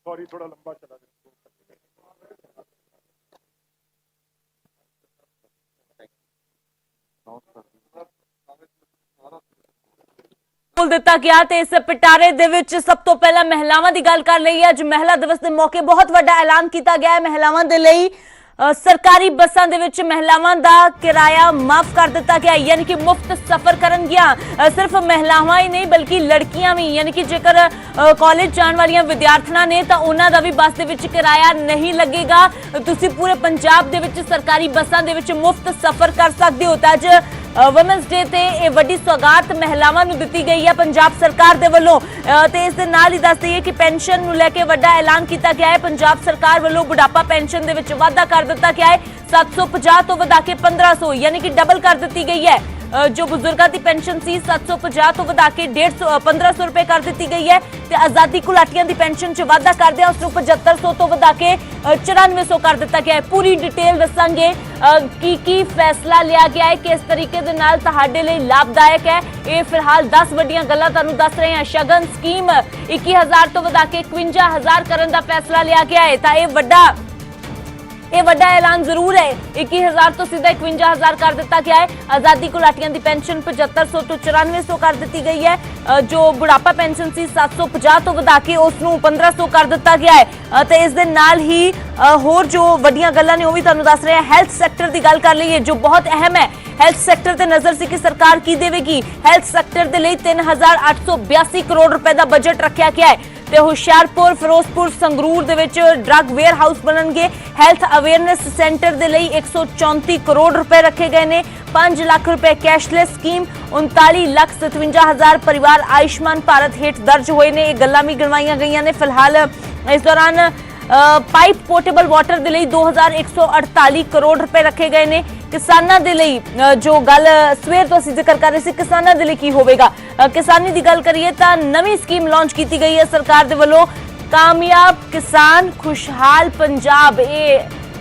सॉरी, थोड़ा लंबा चला गया। ਬੋਲ ਦਿੱਤਾ ਗਿਆ ਤੇ ਇਸ ਪਿਟਾਰੇ ਦੇ ਵਿੱਚ ਸਭ ਤੋਂ ਪਹਿਲਾਂ ਮਹਿਲਾਵਾਂ ਦੀ ਗੱਲ ਕਰ ਲਈ ਹੈ। ਅੱਜ ਮਹਿਲਾ ਦਿਵਸ ਦੇ ਮੌਕੇ ਬਹੁਤ ਵੱਡਾ ਐਲਾਨ ਕੀਤਾ ਗਿਆ ਹੈ। ਮਹਿਲਾਵਾਂ ਦੇ ਲਈ ਸਰਕਾਰੀ ਬੱਸਾਂ ਦੇ ਵਿੱਚ ਮਹਿਲਾਵਾਂ ਦਾ ਕਿਰਾਇਆ ਮਾਫ ਕਰ ਦਿੱਤਾ ਗਿਆ, ਯਾਨੀ ਕਿ ਮੁਫਤ ਸਫ਼ਰ ਕਰਨਗੀਆਂ। ਸਿਰਫ ਮਹਿਲਾਵਾਂ ਹੀ ਨਹੀਂ ਬਲਕਿ ਲੜਕੀਆਂ ਵੀ, ਯਾਨੀ ਕਿ ਜੇਕਰ ਕਾਲਜ ਜਾਣ ਵਾਲੀਆਂ ਵਿਦਿਆਰਥਣਾਂ ਨੇ ਤਾਂ ਉਹਨਾਂ ਦਾ ਵੀ ਬੱਸ ਦੇ ਵਿੱਚ ਕਿਰਾਇਆ ਨਹੀਂ ਲੱਗੇਗਾ। ਤੁਸੀਂ ਪੂਰੇ ਪੰਜਾਬ ਦੇ ਵਿੱਚ ਸਰਕਾਰੀ ਬੱਸਾਂ ਦੇ ਵਿੱਚ ਮੁਫਤ ਸਫ਼ਰ ਕਰ ਸਕਦੇ ਹੋ। ਤਾਂ ਅੱਜ ਵੂਮਨਸ ਡੇ ਤੇ ਇਹ ਵੱਡੀ ਸੁਗਾਤ ਮਹਿਲਾਵਾਂ ਨੂੰ ਦਿੱਤੀ ਗਈ ਹੈ ਪੰਜਾਬ ਸਰਕਾਰ ਦੇ ਵੱਲੋਂ। ਤੇ ਇਸ ਦੇ ਨਾਲ ਹੀ ਦੱਸ ਦਈਏ ਕਿ ਪੈਨਸ਼ਨ ਨੂੰ ਲੈ ਕੇ ਵੱਡਾ ਐਲਾਨ ਕੀਤਾ ਗਿਆ ਹੈ। ਪੰਜਾਬ ਸਰਕਾਰ ਵੱਲੋਂ ਬੁਢਾਪਾ ਪੈਨਸ਼ਨ ਦੇ ਵਿੱਚ ਵਾਧਾ ਕਰ ਦਿੱਤਾ ਗਿਆ ਹੈ। 750 ਤੋਂ ਵਧਾ ਕੇ 1500, ਯਾਨੀ ਕਿ ਡਬਲ ਕਰ ਦਿੱਤੀ ਗਈ ਹੈ। जो बुजुर्गों की पेंशन सी 750 तो वधा के 1500 रुपए कर दी गई है। ते आजादी घुलाटियां की पेंशन च वाधा कर दिया, उसनूं 7500 तो वधा के 9400 कर दिता गया है। पूरी डिटेल दसांगे की फैसला लिया गया है, किस तरीके दे नाल तुहाडे लई लाभदायक है। ये फिलहाल 10 वड्डियां गल्लां तुहानूं दस रहे हैं। शगन स्कीम 21000 तो वधा के 51000 करन दा फैसला लिया गया है। तां ये वड्डा ऐलान जरूर है। 21000 तो सीधा 51000 कर दिता गया है। आजादी घुलाटियां की पेंशन 7500 तो 9400 कर दी गई है। जो बुढ़ापा पेंशन सी 750 तो वधा के उसनूं 1500 कर दिता गया है। तो इस दे नाल ही होर जो वड्डियां गल्लां ने वो भी तुहानूं दस रहे हैं। हैल्थ सैक्टर की गल कर लईए जो बहुत अहम है। हैल्थ सैक्टर ते नज़र सी कि सरकार की देवेगी। हैल्थ सैक्टर दे लई 3882 करोड़ रुपए का बजट रखा गया है। ਤੇ ਹੁਸ਼ਿਆਰਪੁਰ, ਫਿਰੋਜ਼ਪੁਰ, ਸੰਗਰੂਰ ਦੇ ਵਿੱਚ ਡਰੱਗ ਵੇਅਰ ਹਾਊਸ ਬਣਨਗੇ। ਹੈਲਥ ਅਵੇਅਰਨੈਸ ਸੈਂਟਰ ਦੇ ਲਈ 134 ਕਰੋੜ ਰੁਪਏ ਰੱਖੇ ਗਏ ਨੇ। 5 ਲੱਖ ਰੁਪਏ ਕੈਸ਼ਲੈਸ ਸਕੀਮ, 39,57,000 ਪਰਿਵਾਰ ਆਯੁਸ਼ਮਾਨ ਭਾਰਤ ਹੇਠ ਦਰਜ ਹੋਏ ਨੇ। ਇਹ ਗੱਲਾਂ ਵੀ ਗਿਣਵਾਈਆਂ ਗਈਆਂ ਨੇ। ਫਿਲਹਾਲ ਇਸ ਦੌਰਾਨ ਪਾਈਪ ਪੋਰਟੇਬਲ ਵਾਟਰ ਦੇ ਲਈ 2,148 ਕਰੋੜ ਰੁਪਏ ਰੱਖੇ ਗਏ ਨੇ। ਕਿਸਾਨਾਂ ਦੇ ਲਈ ਜੋ ਗੱਲ ਸਵੇਰ ਤੋਂ ਅਸੀਂ ਜ਼ਿਕਰ ਕਰ ਰਹੇ ਸੀ, ਕਿਸਾਨਾਂ ਦੇ ਲਈ ਕੀ ਹੋਵੇਗਾ, ਕਿਸਾਨੀ ਦੀ ਗੱਲ ਕਰੀਏ ਤਾਂ ਨਵੀਂ ਸਕੀਮ ਲਾਂਚ ਕੀਤੀ ਗਈ ਹੈ ਸਰਕਾਰ ਦੇ ਵੱਲੋਂ, ਕਾਮਯਾਬ ਕਿਸਾਨ ਖੁਸ਼ਹਾਲ ਪੰਜਾਬ। ਇਹ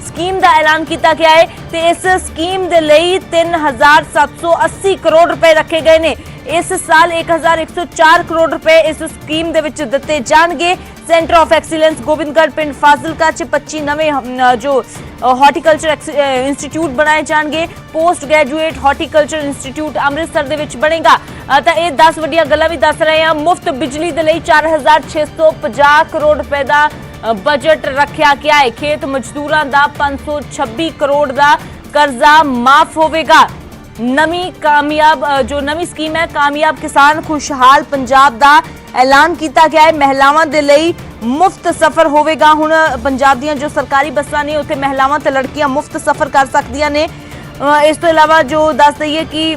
ਸਕੀਮ ਦਾ ਐਲਾਨ ਕੀਤਾ ਗਿਆ ਹੈ ਤੇ ਇਸ ਸਕੀਮ ਦੇ ਲਈ 3,780 ਕਰੋੜ ਰੁਪਏ ਰੱਖੇ ਗਏ ਨੇ। ਇਸ ਸਾਲ 1,104 ਕਰੋੜ ਰੁਪਏ ਇਸ ਸਕੀਮ ਦੇ ਵਿੱਚ ਦਿੱਤੇ ਜਾਣਗੇ। सेंटर ऑफ एक्सीलेंस गोबिंदगढ़ पिंड फाजिलका च 25 नवे जो हॉर्टिकल्चर इंस्टीट्यूट बनाए जाएंगे। Post graduate horticulture institute Amritsar दे विच बनेगा। तो ये 10 वड्डियां गल्लां भी दस रहे हैं। मुफ्त बिजली दे लई 4,650 करोड़ रुपए का बजट रखा गया है। खेत मजदूरां दा 526 करोड़ का कर्जा माफ होवेगा। नवी कामयाब जो नवी स्कीम है कामयाब किसान खुशहाल पंजाब का ऐलान किया गया है। महिलावां दे लई मुफ्त सफर होवेगा। हुण पंजाब दीयां जो सरकारी बसां ने उत्थे महिलावां ते लड़कियां मुफ्त सफर कर सकदियां ने। इस तो इलावा जो दस दईए कि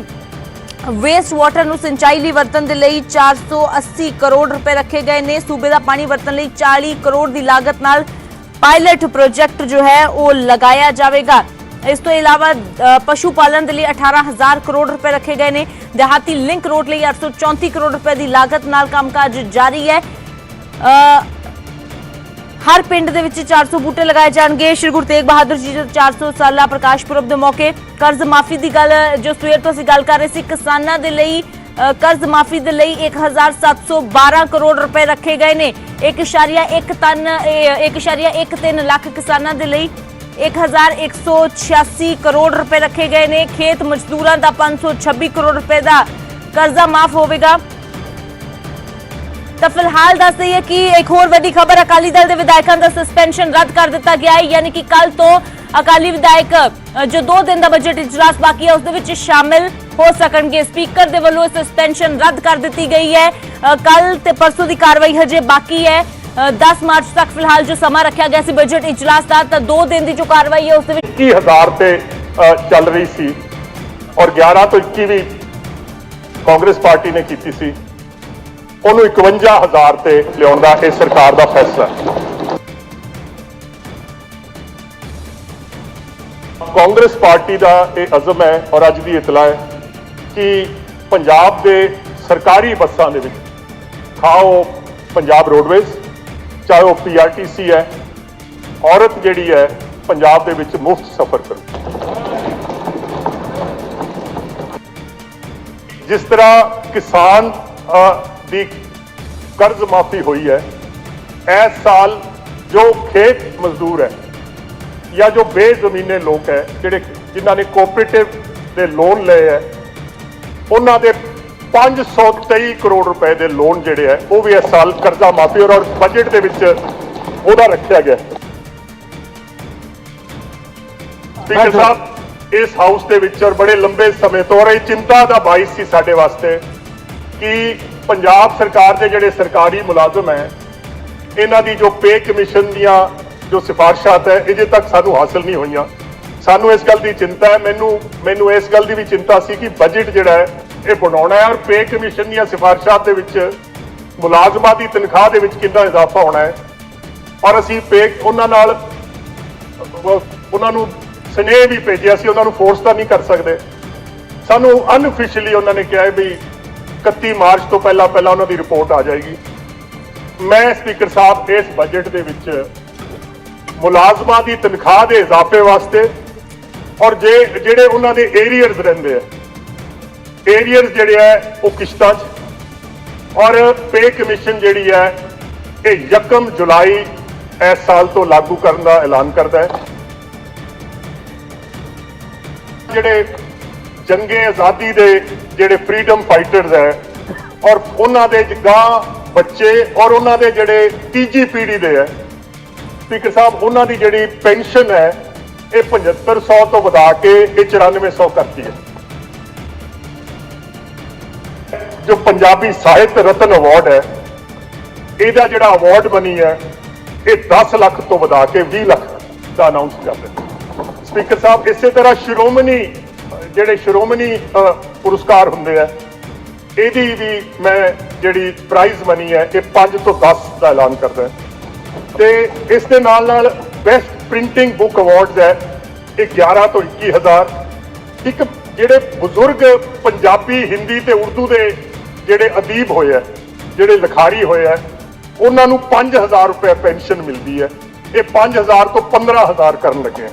वेस्ट वाटर नूं सिंचाई लई वरतन दे लई 480 करोड़ रुपए रखे गए ने। सूबे दा पानी वरतन लई 40 करोड़ की लागत नाल पायलट प्रोजेक्ट जो है वो लगाया जाएगा। इस तो इलावा पशु पालन के लिए 18,000 करोड़ रुपए रखे गए ने। देहाती लिंक रोड लिए 834 करोड़ रुपए की लागत नाल कामकाज जारी है। हर पिंड दे विच 400 बूटे लगाए जाएंगे। श्री गुरु तेग बहादुर जी 400 साला प्रकाश पुरब के मौके कर्ज माफी की गल जो सवेर तो असीं गल कर रहे सी, किसानां दे लई कर्ज माफी दे लई 1,712 करोड़ रुपए रखे गए ने। 1.13 लाख किसानां दे लई 1,186 करोड़ रुपए रखे गए ने। खेत मजदूरां दा 526 करोड़ रुपए का कर्जा माफ होवेगा। तो फिलहाल दस दईए कि एक होर वड्डी खबर, अकाली दल के विधायकों का सस्पेंशन रद्द कर दिता गया है। यानी कि कल तो अकाली विधायक जो 2 दिन का बजट इजलास बाकी है उसके शामिल हो सकणगे। स्पीकर के वल्लों सस्पेंशन रद्द कर दी गई है। कल ते परसों की कार्रवाई हजे बाकी है। 10 मार्च तक फिलहाल जो समा रखा गया सी बजट इजलास का, तो 2 दिन की जो कार्रवाई है उसके 21,000 पे चल रही सी और 11 तो 21 भी कांग्रेस पार्टी ने की सी, ਉਹਨੂੰ 51,000 ਤੇ ਲਿਆਉਣ ਦਾ ਇਹ ਸਰਕਾਰ ਦਾ ਫੈਸਲਾ ਹੈ। ਕਾਂਗਰਸ ਪਾਰਟੀ ਦਾ ਇਹ ਅਜ਼ਮ ਹੈ ਔਰ ਅੱਜ ਦੀ ਇਤਲਾ ਹੈ ਕਿ ਪੰਜਾਬ ਦੇ ਸਰਕਾਰੀ ਬੱਸਾਂ ਦੇ ਵਿੱਚ ਖਾਓ ਪੰਜਾਬ ਰੋਡਵੇਜ਼ ਚਾਹੇ ਉਹ PRTC ਹੈ, ਔਰਤ ਜਿਹੜੀ ਹੈ ਪੰਜਾਬ ਦੇ ਵਿੱਚ ਮੁਫਤ ਸਫ਼ਰ ਕਰੂ। ਜਿਸ ਤਰ੍ਹਾਂ ਕਿਸਾਨ ਦੀ कर्ज माफी हुई है, इस साल जो खेत मजदूर है या जो बेजमीने लोग है जिन्होंने कोऑपरेटिव के लोन ले है, उन्होंने 523 करोड़ रुपए के लोन जोड़े है वो भी इस साल कर्जा माफी और बजट के विच ओहदा रखा गया। स्पीकर साहब इस हाउस के विच और बड़े लंबे समय तो और चिंता का बाइस सी साडे वास्ते कि पंजाब सरकार के जिहड़े सरकारी मुलाजम है इन्हां दी जो पे कमीशन दियां जो सिफारिशात है अजे तक सानू हासिल नहीं हुई। सानू इस गल की चिंता है, मैनू इस गल की भी चिंता सी कि बजट जिहड़ा है ये बनाउणा है और पे कमीशन दियां सिफारिशात दे विच मुलाजमां दी तनख्वाह दे विच कितना इजाफा होना है और असीं पे उन्हां नू स्नेह भी भेजिया सी, उन्हां नू फोर्स तां नहीं कर सकदे। सानू अनऑफिशियली उन्होंने कहा है भी 31 मार्च तो पहला उन्होंने रिपोर्ट आ जाएगी। मैं स्पीकर साहब इस बजट के विच मुलाजमां की तनख्वाह के इजाफे वास्ते और जेडे उन्होंने एरियर्स रहिंदे है, एरियर्स जिहड़े है वो किश्तां और पे कमीशन जिहड़ी है ये 1 जुलाई इस साल तो लागू करने का ऐलान करता है। जिहड़े जंगे आज़ादी के जिहड़े फ्रीडम फाइटर्स है और उन्होंने गां बच्चे और उन्होंने जिहड़े तीजी पीढ़ी दे है, स्पीकर साहब उन्होंने जिहड़ी पेंशन है ये 7500 तो वधा के 9400 करती है। जो पंजाबी साहित्य रत्न अवार्ड है ਇਹਦਾ ਜਿਹੜਾ ਅਵਾਰਡ ਮਨੀ ਹੈ ਇਹ 10 ਲੱਖ ਤੋਂ ਵਧਾ ਕੇ 20 ਲੱਖ ਦਾ ਅਨਾਉਂਸ ਕਰ ਦਿੱਤਾ। ਸਪੀਕਰ ਸਾਹਿਬ, ਇਸੇ ਤਰ੍ਹਾਂ ਸ਼੍ਰੋਮਣੀ ਪੁਰਸਕਾਰ ਹੁੰਦੇ ਆ, ਇਹਦੀ ਵੀ ਮੈਂ ਜਿਹੜੀ ਪ੍ਰਾਈਜ਼ ਮਨੀ ਹੈ ਇਹ 5 ਤੋਂ 10 ਦਾ ਐਲਾਨ ਕਰਦਾ ਤੇ ਇਸ ਦੇ ਨਾਲ ਬੈਸਟ ਪ੍ਰਿੰਟਿੰਗ ਬੁੱਕ ਅਵਾਰਡਸ ਹੈ ਇਹ 11 ਤੋਂ 21,000। ਇੱਕ ਜਿਹੜੇ ਬਜ਼ੁਰਗ ਪੰਜਾਬੀ, ਹਿੰਦੀ ਤੇ ਉਰਦੂ ਦੇ ਜਿਹੜੇ ਅਦੀਬ ਹੋਏ ਆ, ਜਿਹੜੇ ਲਿਖਾਰੀ ਹੋਏ ਆ, ਉਹਨਾਂ ਨੂੰ 5,000 ਰੁਪਏ ਪੈਨਸ਼ਨ ਮਿਲਦੀ ਹੈ। ਇਹ 5,000 ਤੋਂ 15,000 ਕਰਨ ਲੱਗੇ ਆ।